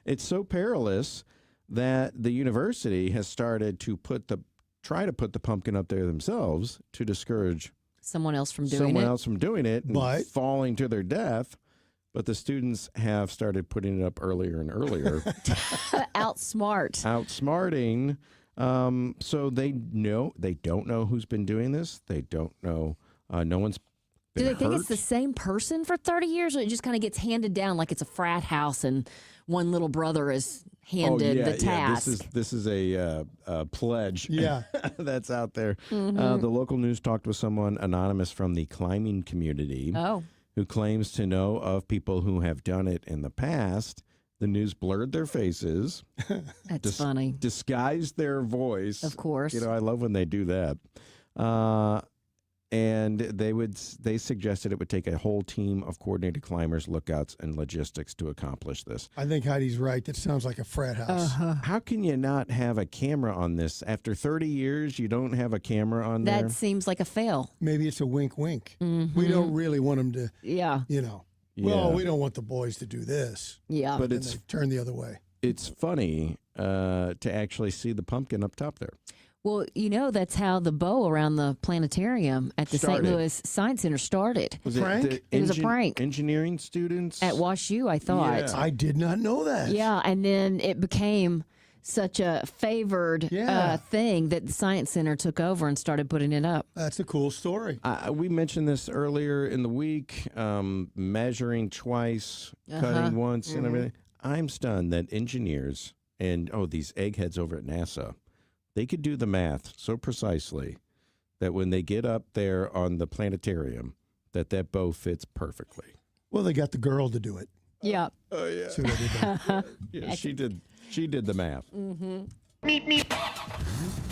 it's so perilous that the university has started to try to put the pumpkin up there themselves to discourage
someone else from doing
it and falling to their death. But the students have started putting it up earlier and earlier. Outsmarting. So they don't know who's been doing this. They don't know. No one's been
Do they think
hurt.
it's the same person for 30 years, or it just kind of gets handed down like it's a frat house and one little brother is handed the task?
Yeah. This is a pledge that's out there.
Mm-hmm.
The local news talked with someone anonymous from the climbing community who claims to know of people who have done it in the past. The news blurred their faces.
That's funny.
Disguised their voice.
Of course.
I love when they do that. And they suggested it would take a whole team of coordinated climbers, lookouts, and logistics to accomplish this.
I think Heidi's right. That sounds like a frat house.
How can you not have a camera on this? After 30 years, you don't have a camera on there?
That seems like a fail.
Maybe it's a wink, wink.
Mm-hmm.
We don't really want them to,
Yeah.
Well, we don't want the boys to do this.
Yeah.
But
it's turn the other way.
It's funny to actually see the pumpkin up top there.
Well, that's how the bow around the planetarium at the St. Louis Science Center started.
Was it
It was a prank.
Engineering students?
At WashU, I thought.
Yeah.
I did not know that.
Yeah, and then it became such a favored thing that the Science Center took over and started putting it up.
That's a cool story.
We mentioned this earlier in the week, measuring twice, cutting once, and everything. I'm stunned that engineers and, these eggheads over at NASA, they could do the math so precisely that when they get up there on the planetarium, that bow fits perfectly.
Well, they got the girl to do it.
Yeah.
Oh, yeah.
So they did that.
Yeah, she did the math.
Mm-hmm.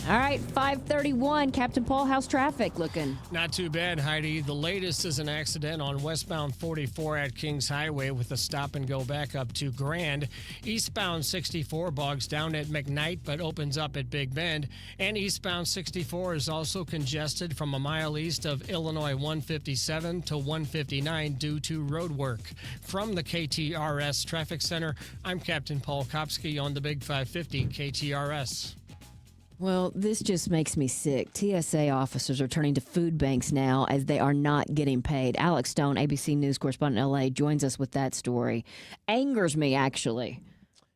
All right, 5:31. Captain Paul, how's traffic looking?
Not too bad, Heidi. The latest is an accident on westbound 44 at Kings Highway with a stop and go back up to Grand. Eastbound 64 bogs down at McKnight but opens up at Big Bend. And eastbound 64 is also congested from a mile east of Illinois 157 to 159 due to road work. From the KTRS Traffic Center, I'm Captain Paul Kopsky on the Big 550 KTRS.
Well, this just makes me sick. TSA officers are turning to food banks now as they are not getting paid. Alex Stone, ABC News correspondent in L.A., joins us with that story. Angers me, actually.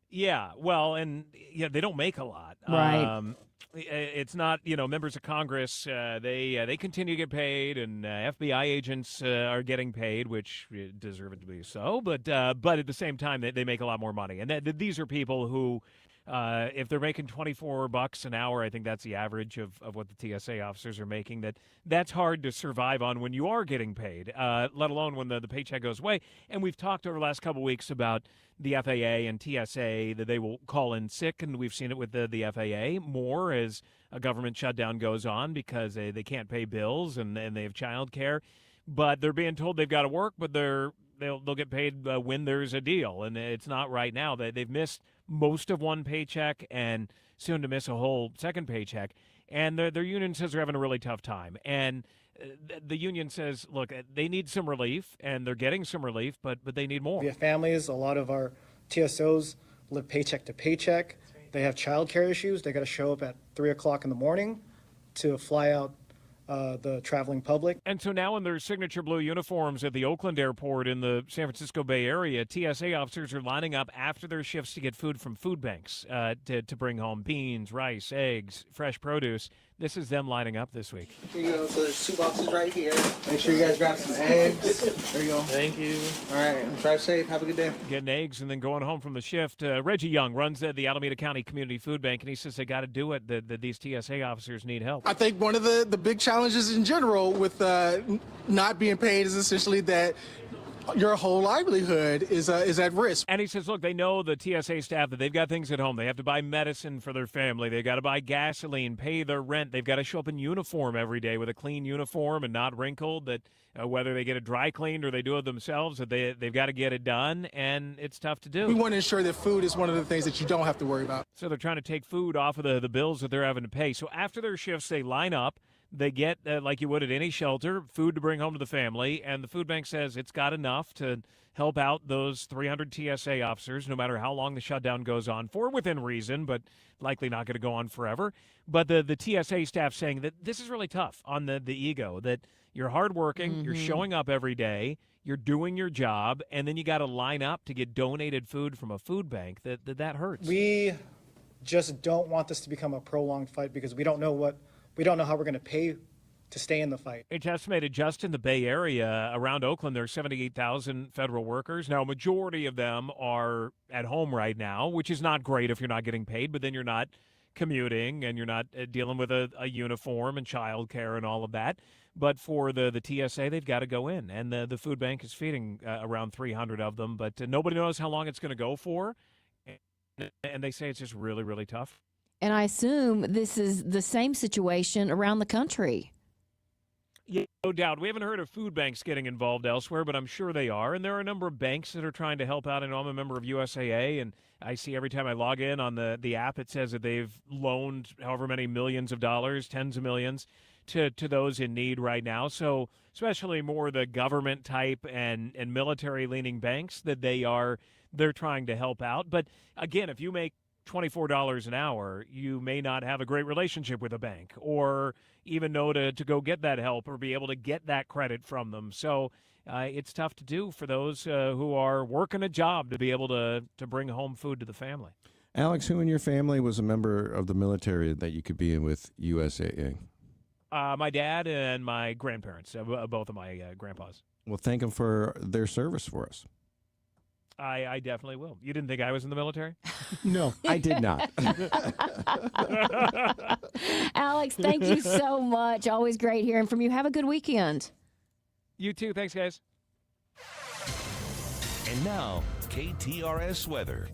Yeah, well, and they don't make a lot.
Right.
It's not, members of Congress, they continue to get paid, and FBI agents are getting paid, which deserve it to be so. But at the same time, they make a lot more money. And these are people who... if they're making $24 an hour, I think that's the average of what the TSA officers are making. That's hard to survive on when you are getting paid, let alone when the paycheck goes away. And we've talked over the last couple of weeks about the FAA and TSA that they will call in sick, and we've seen it with the FAA more as a government shutdown goes on because they can't pay bills and they have child care. But they're being told they've got to work, but they'll get paid when there's a deal, and it's not right now. They've missed most of one paycheck and soon to miss a whole second paycheck. And their union says they're having a really tough time. And the union says, look, they need some relief, and they're getting some relief, but they need more.
We have families. A lot of our TSOs live paycheck to paycheck. They have child care issues. They got to show up at 3 o'clock in the morning to fly out the traveling public.
And so now in their signature blue uniforms at the Oakland airport in the San Francisco Bay Area, TSA officers are lining up after their shifts to get food from food banks to bring home beans, rice, eggs, fresh produce. This is them lining up this week.
Here you go. So there's 2 boxes right here. Make sure you guys grab some eggs. There you go.
Thank you.
All right. Drive safe. Have a good day.
Getting eggs and then going home from the shift. Reggie Young runs the Alameda County Community Food Bank, and he says they got to do it, that these TSA officers need help.
I think one of the big challenges in general with not being paid is essentially that your whole livelihood is at risk.
And he says, look, they know the TSA staff that they've got things at home. They have to buy medicine for their family. They've got to buy gasoline, pay their rent. They've got to show up in uniform every day with a clean uniform and not wrinkled, that whether they get it dry cleaned or they do it themselves, that they've got to get it done, and it's tough to do.
We want to ensure that food is one of the things that you don't have to worry about.
So they're trying to take food off of the bills that they're having to pay. So after their shifts, they line up. They get, like you would at any shelter, food to bring home to the family, and the food bank says it's got enough to help out those 300 TSA officers, no matter how long the shutdown goes on for, within reason, but likely not going to go on forever. But the TSA staff saying that this is really tough on the ego, that you're hardworking, you're showing up every day, you're doing your job, and then you got to line up to get donated food from a food bank. That hurts.
We just don't want this to become a prolonged fight because we don't know how we're going to pay to stay in the fight.
It's estimated just in the Bay Area, around Oakland, there are 78,000 federal workers. Now, a majority of them are at home right now, which is not great if you're not getting paid, but then you're not commuting and you're not dealing with a uniform and childcare and all of that. But for the TSA, they've got to go in, and the food bank is feeding around 300 of them, but nobody knows how long it's going to go for, and they say it's just really, really tough.
And I assume this is the same situation around the country.
Yeah, no doubt. We haven't heard of food banks getting involved elsewhere, but I'm sure they are. And there are a number of banks that are trying to help out. I know I'm a member of USAA, and I see every time I log in on the app, it says that they've loaned however many millions of dollars, tens of millions, to those in need right now. So especially more the government type and military-leaning banks that they're trying to help out. But again, if you make $24 an hour, you may not have a great relationship with a bank or even know to go get that help or be able to get that credit from them. So it's tough to do for those who are working a job to be able to bring home food to the family.
Alex, who in your family was a member of the military that you could be in with USAA?
My dad and my grandparents, both of my grandpas.
Well, thank them for their service for us.
I definitely will. You didn't think I was in the military?
No, I did not.
Alex, thank you so much. Always great hearing from you. Have a good weekend.
You too. Thanks, guys.
And now, KTRS weather.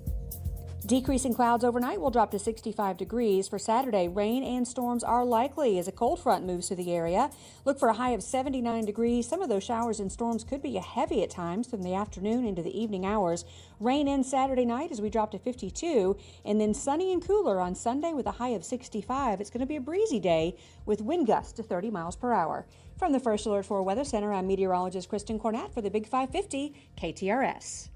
Decreasing clouds overnight will drop to 65 degrees. For Saturday, rain and storms are likely as a cold front moves through the area. Look for a high of 79 degrees. Some of those showers and storms could be heavy at times from the afternoon into the evening hours. Rain in Saturday night as we drop to 52, and then sunny and cooler on Sunday with a high of 65. It's going to be a breezy day with wind gusts to 30 miles per hour. From the First Alert 4 Weather Center, I'm meteorologist Kristen Cornett for the Big 550 KTRS.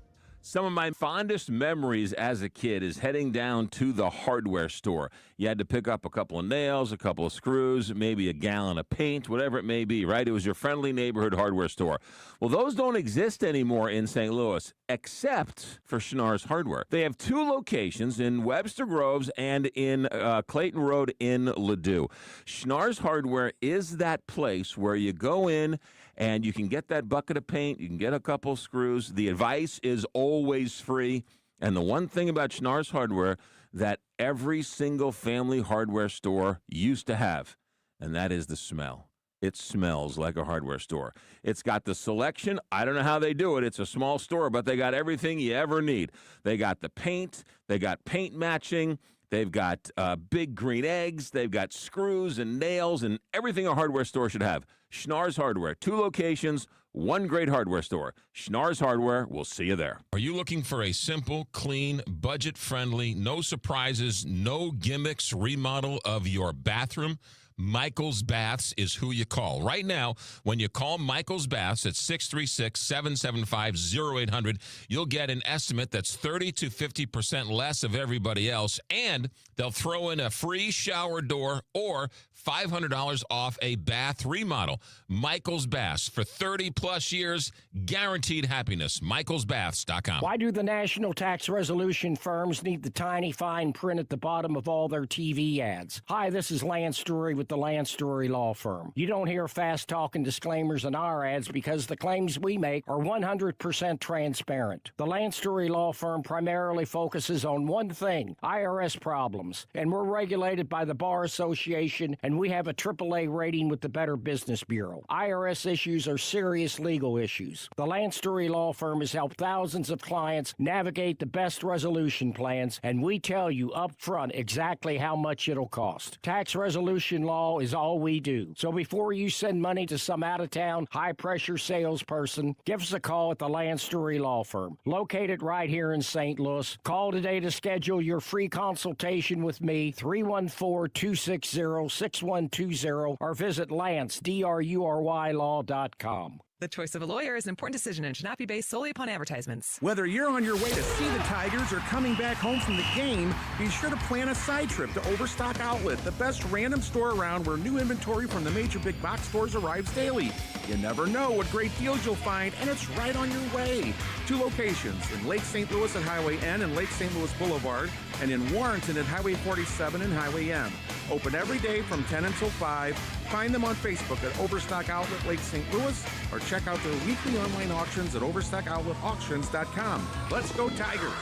Some of my fondest memories as a kid is heading down to the hardware store. You had to pick up a couple of nails, a couple of screws, maybe a gallon of paint, whatever it may be, right? It was your friendly neighborhood hardware store. Well, those don't exist anymore in St. Louis, except for Schnarr's Hardware. They have two locations in Webster Groves and in Clayton Road in Ladue. Schnarr's Hardware is that place where you go in and you can get that bucket of paint, you can get a couple screws. The advice is always free. And the one thing about Schnarr's Hardware that every single family hardware store used to have, and that is the smell. It smells like a hardware store. It's got the selection. I don't know how they do it. It's a small store, but they got everything you ever need. They got the paint. They got paint matching. They've got big green eggs. They've got screws and nails and everything a hardware store should have. Schnarr's Hardware, 2 locations, 1 great hardware store. Schnarr's Hardware, we'll see you there.
Are you looking for a simple, clean, budget-friendly, no surprises, no gimmicks remodel of your bathroom? Michael's Baths is who you call. Right now, when you call Michael's Baths at 636-775-0800, you'll get an estimate that's 30 to 50% less of everybody else, and they'll throw in a free shower door or $500 off a bath remodel. Michael's Baths, for 30-plus years, guaranteed happiness. michaelsbaths.com.
Why do the national tax resolution firms need the tiny fine print at the bottom of all their TV ads? Hi, this is Lance Story with the Lance Story Law Firm. You don't hear fast-talking disclaimers in our ads because the claims we make are 100% transparent. The Lance Story Law Firm primarily focuses on one thing, IRS problems, and we're regulated by the Bar Association, and we have a AAA rating with the Better Business Bureau. IRS issues are serious legal issues. The Lance Story Law Firm has helped thousands of clients navigate the best resolution plans, and we tell you up front exactly how much it'll cost. Tax resolution law is all we do. So before you send money to some out-of-town, high-pressure salesperson, give us a call at the Lance Story Law Firm, located right here in St. Louis. Call today to schedule your free consultation with me, 314-260-6600. 6120 or visit LanceDruryLaw.com.
The choice of a lawyer is an important decision and should not be based solely upon advertisements.
Whether you're on your way to see the Tigers or coming back home from the game, be sure to plan a side trip to Overstock Outlet, the best random store around where new inventory from the major big box stores arrives daily. You never know what great deals you'll find, and it's right on your way. 2 locations, in Lake St. Louis at Highway N and Lake St. Louis Boulevard, and in Warrenton at Highway 47 and Highway M. Open every day from 10 until 5. Find them on Facebook at Overstock Outlet Lake St. Louis, or check out their weekly online auctions at OverstockOutletAuctions.com. Let's go Tigers!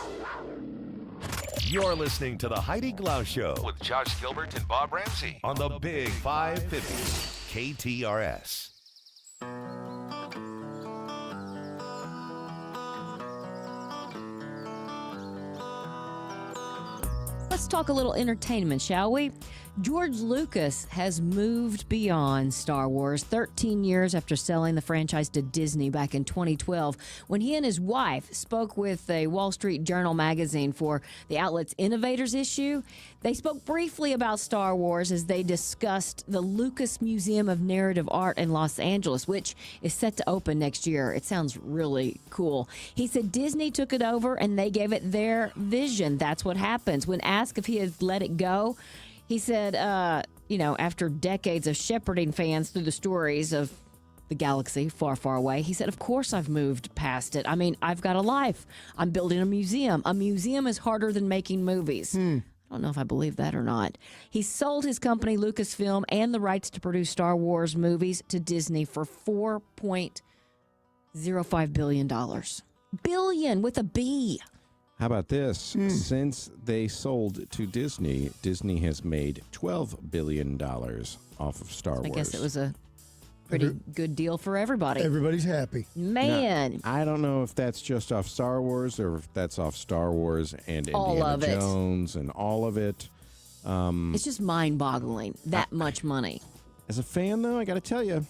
You're listening to the Heidi Glaus Show
with Josh Gilbert and Bob Ramsey
on the Big 550 KTRS.
Let's talk a little entertainment, shall we? George Lucas has moved beyond Star Wars 13 years after selling the franchise to Disney back in 2012. When he and his wife spoke with a Wall Street Journal magazine for the outlet's Innovators issue, they spoke briefly about Star Wars as they discussed the Lucas Museum of Narrative Art in Los Angeles, which is set to open next year. It sounds really cool. He said Disney took it over and they gave it their vision. That's what happens. When asked if he had let it go, he said, after decades of shepherding fans through the stories of the galaxy far, far away, he said, of course I've moved past it. I mean, I've got a life. I'm building a museum. A museum is harder than making movies. I don't know if I believe that or not. He sold his company, Lucasfilm, and the rights to produce Star Wars movies to Disney for $4.05 billion. Billion with a B.
How about this? Since they sold to Disney, Disney has made $12 billion off of Star Wars.
I guess it was a pretty good deal for everybody.
Everybody's happy.
Man.
Now, I don't know if that's just off Star Wars or if that's off Star Wars and
All
Indiana
of it.
Jones and all of it.
It's just mind-boggling, that much money.
As a fan, though, I got to tell you,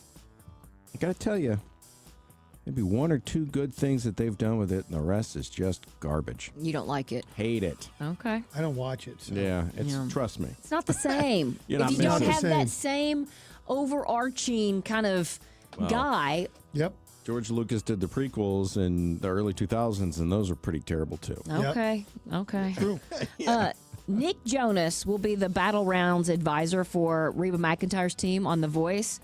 maybe 1 or 2 good things that they've done with it, and the rest is just garbage.
You don't like it?
Hate it.
Okay.
I don't watch it. So.
Yeah, trust me.
It's not the same.
You're
if
not
you don't
missing.
have that same overarching kind of guy.
Yep.
George Lucas did the prequels in the early 2000s, and those were pretty terrible, too.
Okay. Okay.
True.
Nick Jonas will be the Battle Rounds advisor for Reba McEntire's team on The Voice.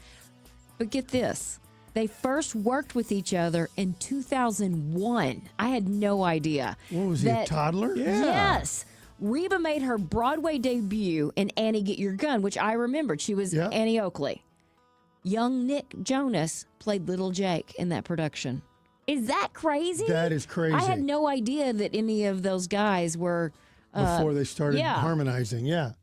But get this. They first worked with each other in 2001. I had no idea.
What was he, a toddler?
Yeah.
Yes. Reba made her Broadway debut in Annie Get Your Gun, which I remembered. She was Annie Oakley. Young Nick Jonas played Little Jake in that production. Is that crazy?
That is crazy.
I had no idea that any of those guys were...
Before they started harmonizing. Yeah.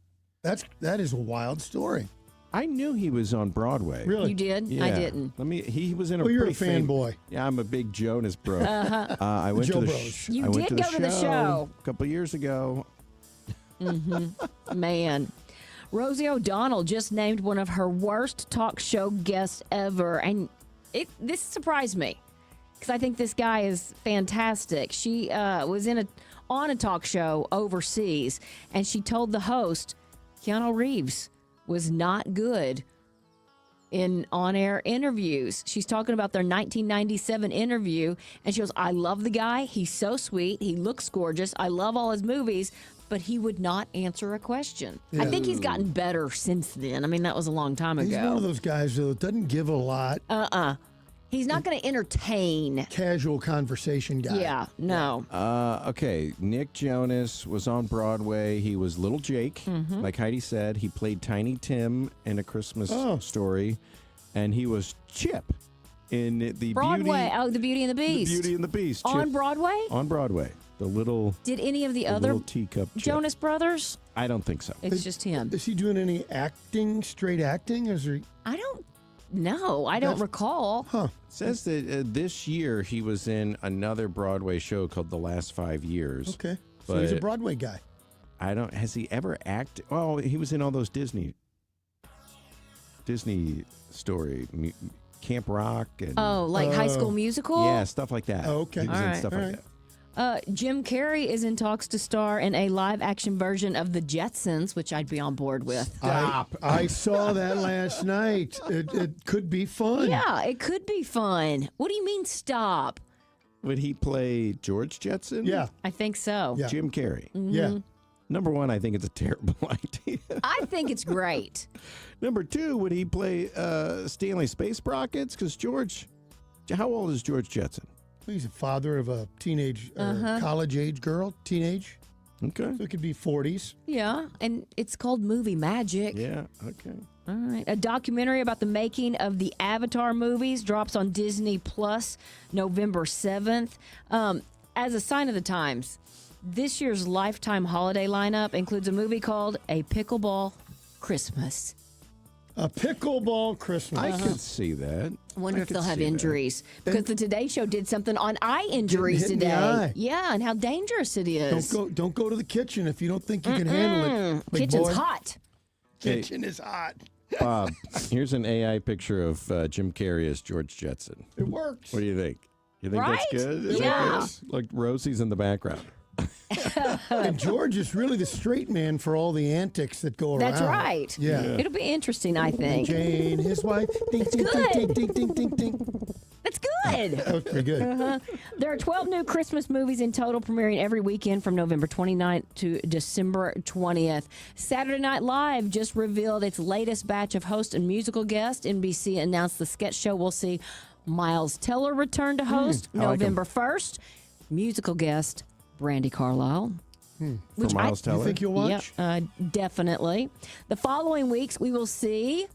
That is a wild story.
I knew he was on Broadway.
Really?
You did?
Yeah.
I didn't.
He was in a
Well, you're a
pretty
fanboy.
Yeah, I'm a big Jonas bro. I went
Joe
to the
Bros.
You
I went
did
to
go to the show.
a couple years ago.
Man. Rosie O'Donnell just named one of her worst talk show guests ever. And this surprised me because I think this guy is fantastic. She was on a talk show overseas, and she told the host, Keanu Reeves was not good in on-air interviews. She's talking about their 1997 interview, and she goes, I love the guy. He's so sweet. He looks gorgeous. I love all his movies, but he would not answer a question.
Yeah.
I think he's gotten better since then. I mean, that was a long time ago.
He's one of those guys that doesn't give a lot.
He's not going to entertain.
Casual conversation guy.
Yeah, no.
Okay, Nick Jonas was on Broadway. He was Little Jake, like Heidi said. He played Tiny Tim in A Christmas Story, and he was Chip in the
Broadway. The Beauty and the Beast.
The Beauty and the Beast.
On
Chip.
Broadway?
On Broadway. The little.
Did any of the other
little teacup Chip.
Jonas Brothers?
I don't think so.
It's just him.
Is he doing any acting, straight acting? Is he?
I don't know. I don't recall.
Huh.
It says that this year he was in another Broadway show called The Last 5 Years.
Okay. So he's a Broadway guy.
Has he ever acted? Oh, he was in all those Disney story, Camp Rock. And,
High School Musical?
yeah, stuff like that.
Oh, okay.
He was
All
in
right,
stuff
all
like
right.
that.
Jim Carrey is in talks to star in a live-action version of The Jetsons, which I'd be on board with.
Stop. I saw that last night. It could be fun.
Yeah, it could be fun. What do you mean, stop?
Would he play George Jetson?
Yeah.
I think so.
Yeah.
Jim Carrey.
Yeah.
Number one, I think it's a terrible idea.
I think it's great.
Number two, would he play Stanley Space Sprockets? Because how old is George Jetson?
He's a father of a teenage, college-age girl, teenage.
Okay.
So it could be 40s.
Yeah, and it's called Movie Magic.
Yeah, okay.
All right. A documentary about the making of the Avatar movies drops on Disney Plus November 7th. As a sign of the times, this year's Lifetime holiday lineup includes a movie called A Pickleball Christmas.
A pickleball Christmas.
I could see that.
I wonder if they'll have injuries. Because the Today Show did something on eye injuries
Hitting the
today.
eye.
Yeah, and how dangerous it is.
Don't go to the kitchen if you don't think you can handle it. Big
Kitchen's
boy.
hot.
Kitchen is hot.
Bob, here's an AI picture of Jim Carrey as George Jetson.
It works.
What do you think? You think
Right?
that's good? Is
Yeah.
that good? Look, Rosie's in the background.
And George is really the straight man for all the antics that go around.
That's right.
Yeah.
It'll be interesting, I think.
Jane, his wife. Ding,
That's
ding,
good.
ding, ding, ding, ding, ding.
That's good.
That was pretty good.
There are 12 new Christmas movies in total, premiering every weekend from November 29th to December 20th. Saturday Night Live just revealed its latest batch of host and musical guests. NBC announced the sketch show will see Miles Teller return to host November 1st. Musical guest Brandy Carlisle.
For Miles Teller?
You think you'll watch?
Yep, definitely. The following weeks, we will see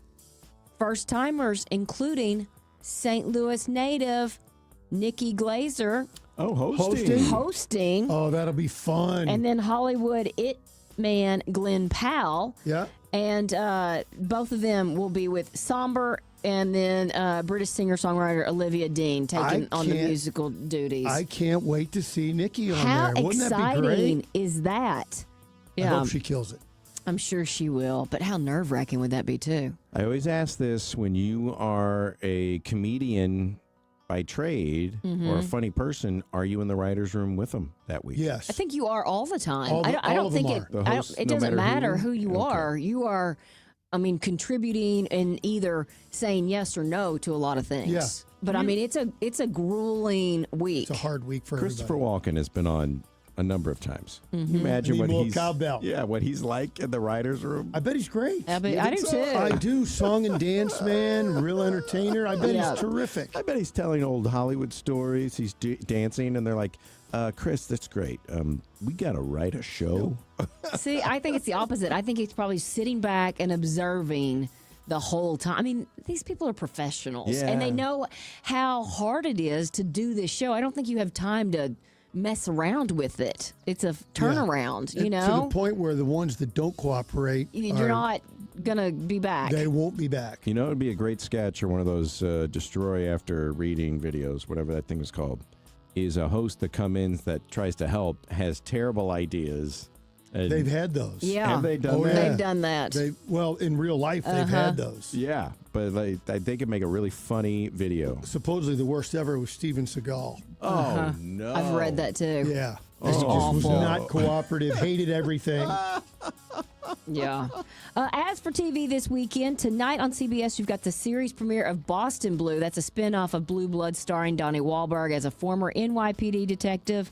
first-timers, including St. Louis native Nikki Glazer
Oh, hosting.
hosting,
Oh, that'll be fun.
and then Hollywood It Man Glenn Powell.
yeah.
And both of them will be with Somber and then British singer-songwriter Olivia Dean taking on the
can't-
musical duties.
I can't wait to see Nikki on
How
there. Wouldn't that be
exciting
great?
is that?
I hope she kills it.
I'm sure she will, but how nerve-wracking would that be, too?
I always ask this when you are a comedian by trade or a funny person, are you in the writer's room with them that week?
Yes.
I think you are all the time.
All
I don't
of
think
them
it.
are. The hosts,
it
no
doesn't
matter
matter
who?
who you
Okay.
are. You are, I mean, contributing and either saying yes or no to a lot of things.
Yeah.
But I mean, it's a grueling week.
It's a hard week for
Christopher
everybody.
Walken has been on a number of times.
Mm-hmm.
Can you imagine
Need
what
more
he's
cowbell.
Yeah, what he's like in the writer's room.
I bet he's great.
I do
think so?
too.
I do. Song and dance man, real entertainer. I bet
Yeah.
he's terrific.
I bet he's telling old Hollywood stories. He's dancing, and they're like, Chris, that's great. We got to write a show.
See, I think it's the opposite. I think he's probably sitting back and observing the whole time. I mean, these people are professionals,
Yeah.
and they know how hard it is to do this show. I don't think you have time to mess around with it. It's a turnaround, you
To
know?
the point where the ones that don't cooperate,
You're not going to be back.
they won't be back.
You know, it would be a great sketch or one of those destroy after reading videos, whatever that thing is called, is a host that comes in that tries to help, has terrible ideas. And
They've had those.
Yeah.
Have they done that?
They've done that.
Well, in real life, they've had those.
Yeah, but they could make a really funny video.
Supposedly the worst ever was Steven Seagal.
Oh, no.
I've read that too.
Yeah.
Oh,
Just was
awful.
not cooperative, hated everything.
Yeah. As for TV this weekend, tonight on CBS, you've got the series premiere of Boston Blue. That's a spinoff of Blue Blood starring Donnie Wahlberg as a former NYPD detective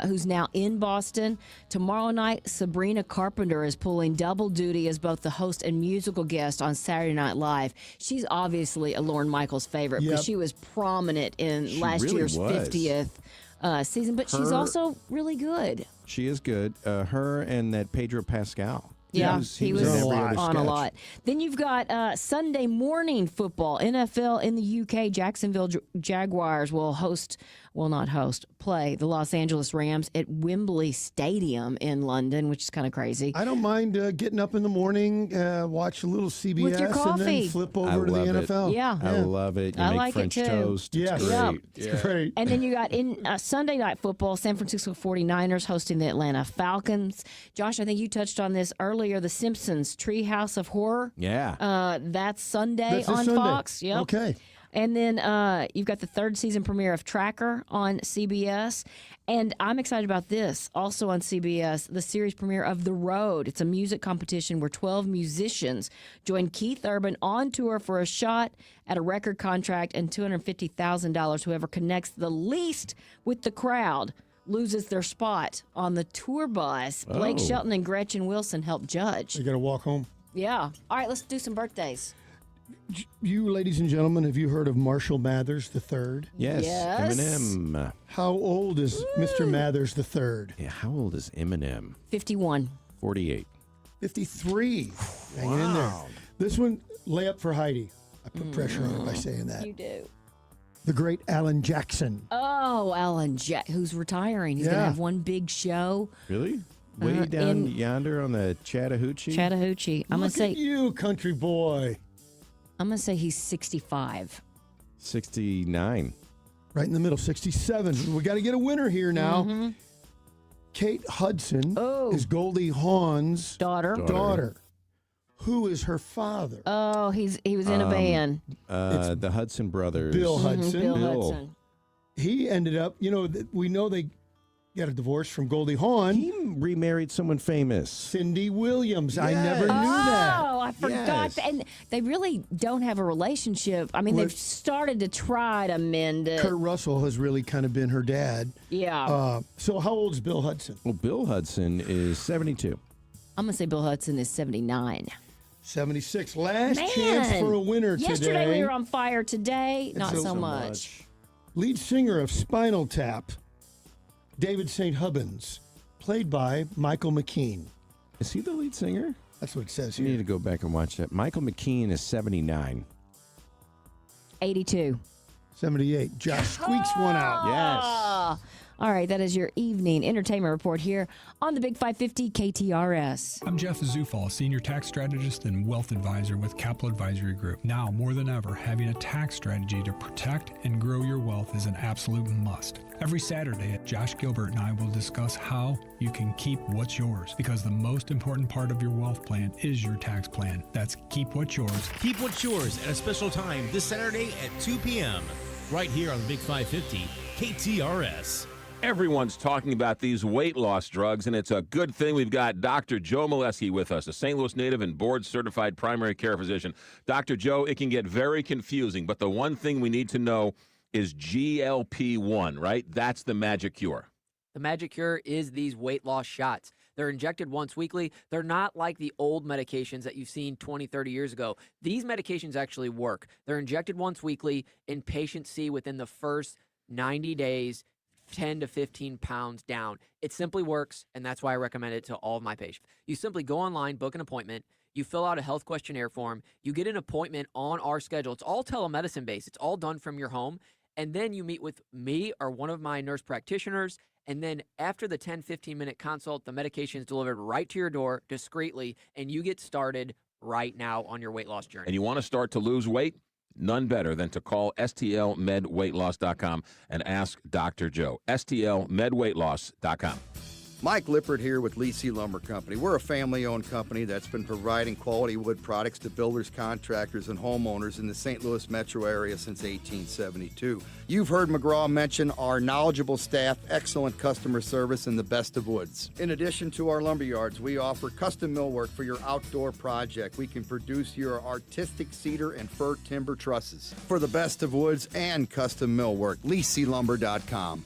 who's now in Boston. Tomorrow night, Sabrina Carpenter is pulling double duty as both the host and musical guest on Saturday Night Live. She's obviously a Lorne Michaels favorite because
Yep.
she was prominent in last
really
year's
was.
50th season, but she's
Her-
also really good.
She is good. Her and that Pedro Pascal.
Yeah,
he was in every other
on a
sketch.
lot. Then you've got Sunday morning football. NFL in the UK, Jacksonville Jaguars will play the Los Angeles Rams at Wembley Stadium in London, which is kind of crazy.
I don't mind getting up in the morning, watch a little CBS,
With your
and
coffee.
then flip
I
over to the
love it.
NFL.
Yeah.
I love it. You
I
make
like it
French
too.
toast. It's
Yes.
great.
Yeah.
It's great.
And then you got in Sunday night football, San Francisco 49ers hosting the Atlanta Falcons. Josh, I think you touched on this earlier, The Simpsons Treehouse of Horror.
Yeah.
That's Sunday
That's this
on
Sunday.
Fox. Yep.
Okay.
And then you've got the third season premiere of Tracker on CBS. And I'm excited about this. Also on CBS, the series premiere of The Road. It's a music competition where 12 musicians join Keith Urban on tour for a shot at a record contract and $250,000. Whoever connects the least with the crowd loses their spot on the tour bus. Blake Shelton and Gretchen Wilson help judge.
You got to walk home.
Yeah. All right, let's do some birthdays.
You, ladies and gentlemen, have you heard of Marshall Mathers III?
Yes. Eminem.
How old is Mr. Mathers III?
Yeah, how old is Eminem?
51.
48.
53. Hanging in there. This one, layup for Heidi. I put pressure on her by saying that.
You do.
The great Alan Jackson.
Oh, Alan who's retiring. He's going to have one big show.
Really? Way down yonder on the Chattahoochee?
Chattahoochee. I'm going to say
Look at you, country boy.
I'm going to say he's 65.
69.
Right in the middle, 67. We got to get a winner here now. Kate Hudson is Goldie Hawn's daughter. Who is her father?
Oh, he was in a band.
The Hudson brothers.
Bill Hudson.
Bill Hudson.
He ended up, we know they got a divorce from Goldie Hawn.
He remarried someone famous.
Cindy Williams. I never knew that.
Oh, I forgot. And they really don't have a relationship. I mean, they've started to try to mend it.
Kurt Russell has really kind of been her dad.
Yeah.
So how old is Bill Hudson?
Well, Bill Hudson is 72.
I'm going to say Bill Hudson is 79.
76. Last chance for a winner today.
Yesterday we were on fire. Today, not so much.
Lead singer of Spinal Tap, David St. Hubbins, played by Michael McKean.
Is he the lead singer?
That's what it says
You
here.
need to go back and watch that. Michael McKean is 79.
82.
78. Josh squeaks one out.
Yes. All right, that is your evening entertainment report here on the Big 550 KTRS.
I'm Jeff Zufall, Senior Tax Strategist and Wealth Advisor with Capital Advisory Group. Now, more than ever, having a tax strategy to protect and grow your wealth is an absolute must. Every Saturday, Josh Gilbert and I will discuss how you can keep what's yours, because the most important part of your wealth plan is your tax plan. That's keep what's yours.
Keep what's yours at a special time this Saturday at 2 p.m. right here on the Big 550 KTRS.
Everyone's talking about these weight loss drugs, and it's a good thing we've got Dr. Joe Molesky with us, a St. Louis native and board-certified primary care physician. Dr. Joe, it can get very confusing, but the one thing we need to know is GLP-1, right? That's the magic cure.
The magic cure is these weight loss shots. They're injected once weekly. They're not like the old medications that you've seen 20, 30 years ago. These medications actually work. They're injected once weekly, and patients see within the first 90 days 10 to 15 pounds down. It simply works, and that's why I recommend it to all of my patients. You simply go online, book an appointment, you fill out a health questionnaire form, you get an appointment on our schedule. It's all telemedicine based. It's all done from your home, and then you meet with me or one of my nurse practitioners, and then after the 10, 15-minute consult, the medication is delivered right to your door discreetly, and you get started right now on your weight loss journey.
And you want to start to lose weight? None better than to call stlmedweightloss.com and ask Dr. Joe. stlmedweightloss.com.
Mike Lippert here with Lee C. Lumber Company. We're a family-owned company that's been providing quality wood products to builders, contractors, and homeowners in the St. Louis metro area since 1872. You've heard McGraw mention our knowledgeable staff, excellent customer service, and the best of woods. In addition to our lumber yards, we offer custom millwork for your outdoor project. We can produce your artistic cedar and fir timber trusses. For the best of woods and custom millwork, LeeCLumber.com.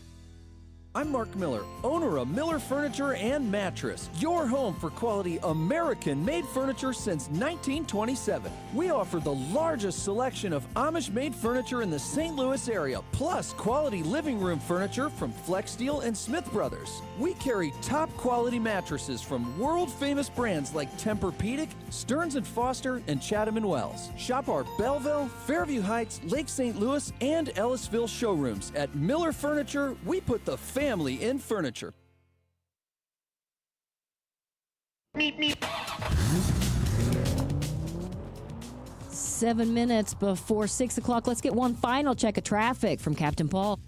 I'm Marc Miller, owner of Miller Furniture and Mattress, your home for quality American-made furniture since 1927. We offer the largest selection of Amish-made furniture in the St. Louis area, plus quality living room furniture from Flex Steel and Smith Brothers. We carry top-quality mattresses from world-famous brands like Tempur-Pedic, Stearns & Foster, and Chatham & Wells. Shop our Belleville, Fairview Heights, Lake St. Louis, and Ellisville showrooms. At Miller Furniture, we put the family in furniture.
7 minutes before 6 o'clock. Let's get one final check of traffic from Captain Paul.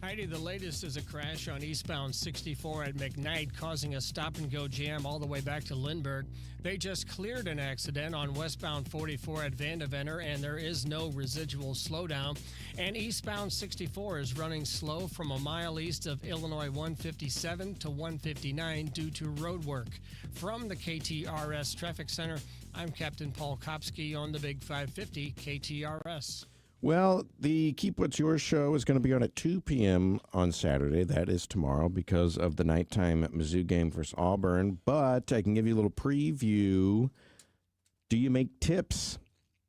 Heidi, the latest is a crash on eastbound 64 at McKnight, causing a stop-and-go jam all the way back to Lindbergh. They just cleared an accident on westbound 44 at Vandeventer, and there is no residual slowdown. And eastbound 64 is running slow from a mile east of Illinois 157 to 159 due to road work. From the KTRS Traffic Center, I'm Captain Paul Kopsky on the Big 550 KTRS.
Well, the Keep What's Yours show is going to be on at 2 p.m. on Saturday. That is tomorrow because of the nighttime Mizzou game versus Auburn. But I can give you a little preview. Do you make tips?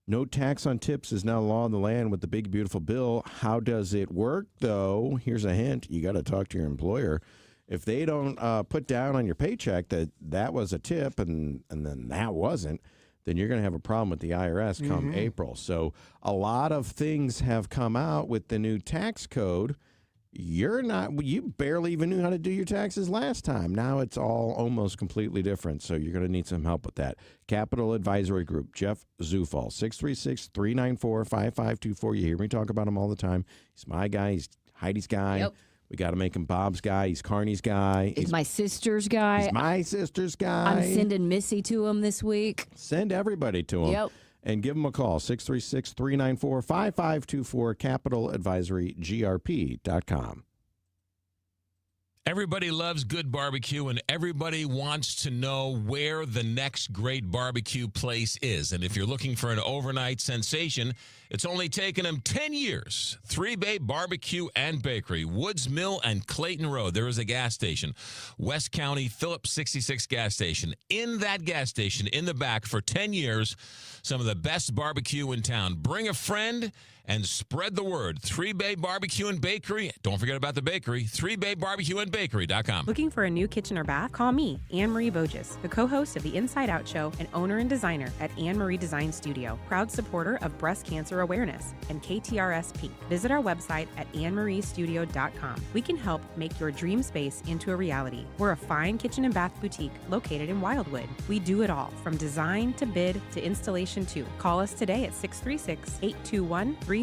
No tax on tips is now law in the land with the big, beautiful bill. How does it work, though? Here's a hint. You got to talk to your employer. If they don't put down on your paycheck that was a tip and then that wasn't, then you're going to have a problem with the IRS come April. So a lot of things have come out with the new tax code. You barely even knew how to do your taxes last time. Now it's all almost completely different. So you're going to need some help with that. Capital Advisory Group, Jeff Zufall, 636-394-5524. You hear me talk about him all the time. He's my guy. He's Heidi's guy.
Yep.
We got to make him Bob's guy. He's Carney's guy.
He's my sister's guy.
He's my sister's guy.
I'm sending Missy to him this week.
Send everybody to him.
Yep.
And give him a call, 636-394-5524, capitaladvisorygrp.com.
Everybody loves good barbecue, and everybody wants to know where the next great barbecue place is. And if you're looking for an overnight sensation, it's only taken them 10 years. Three Bay Barbecue and Bakery, Woods Mill and Clayton Road. There is a gas station, West County Phillips 66 gas station. In that gas station, in the back, for 10 years, some of the best barbecue in town. Bring a friend and spread the word. Three Bay Barbecue and Bakery. Don't forget about the bakery. 3baybarbecueandbakery.com.
Looking for a new kitchen or bath? Call me, Anne-Marie Boges, the co-host of the Inside Out Show and owner and designer at Anne-Marie Design Studio. Proud supporter of breast cancer awareness and KTRS Peak. Visit our website at annemariestudio.com. We can help make your dream space into a reality. We're a fine kitchen and bath boutique located in Wildwood. We do it all, from design to bid to installation too. Call us today at 636-821-3395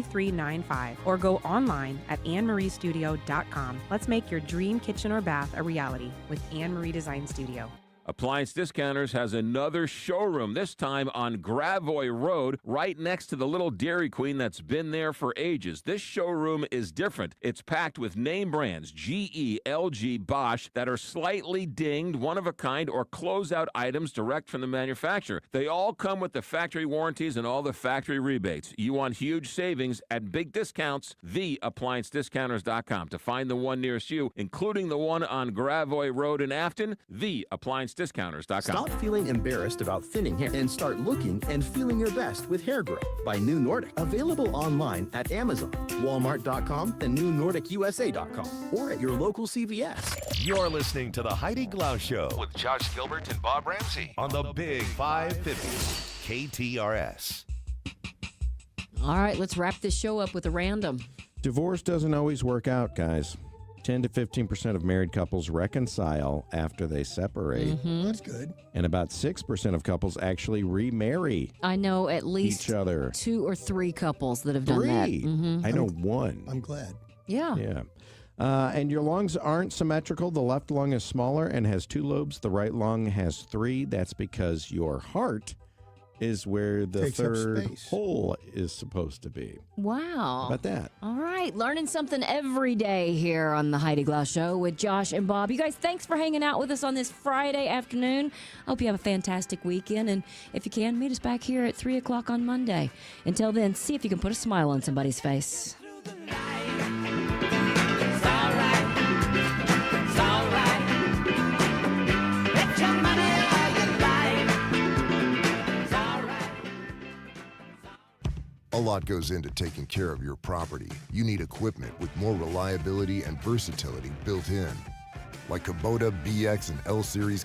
or go online at annemariestudio.com. Let's make your dream kitchen or bath a reality with Anne-Marie Design Studio.
Appliance Discounters has another showroom, this time on Gravois Road, right next to the little Dairy Queen that's been there for ages. This showroom is different. It's packed with name brands, GE, LG, Bosch, that are slightly dinged, one-of-a-kind, or closeout items direct from the manufacturer. They all come with the factory warranties and all the factory rebates. You want huge savings at big discounts, theappliancediscounters.com. To find the one nearest you, including the one on Gravois Road in Afton, theappliancediscounters.com.
Stop feeling embarrassed about thinning hair and start looking and feeling your best with Hair Grow by New Nordic. Available online at Amazon, Walmart.com, and NewNordicUSA.com, or at your local CVS.
You're listening to the Heidi Glaus Show
with Josh Gilbert and Bob Ramsey
on the Big 550 KTRS.
All right, let's wrap this show up with a random.
Divorce doesn't always work out, guys. 10 to 15% of married couples reconcile after they separate.
That's good.
And about 6% of couples actually remarry.
I know at least
each other.
2 or 3 couples that have done that.
I know one.
I'm glad.
Yeah.
Yeah. And your lungs aren't symmetrical. The left lung is smaller and has 2 lobes. The right lung has 3. That's because your heart is where the
Takes up
third
space.
hole is supposed to be.
Wow.
How about that?
All right. Learning something every day here on the Heidi Glaus Show with Josh and Bob. You guys, thanks for hanging out with us on this Friday afternoon. I hope you have a fantastic weekend. And if you can, meet us back here at 3 o'clock on Monday. Until then, see if you can put a smile on somebody's face.
A lot goes into taking care of your property. You need equipment with more reliability and versatility built in. Like Kubota BX and L-Series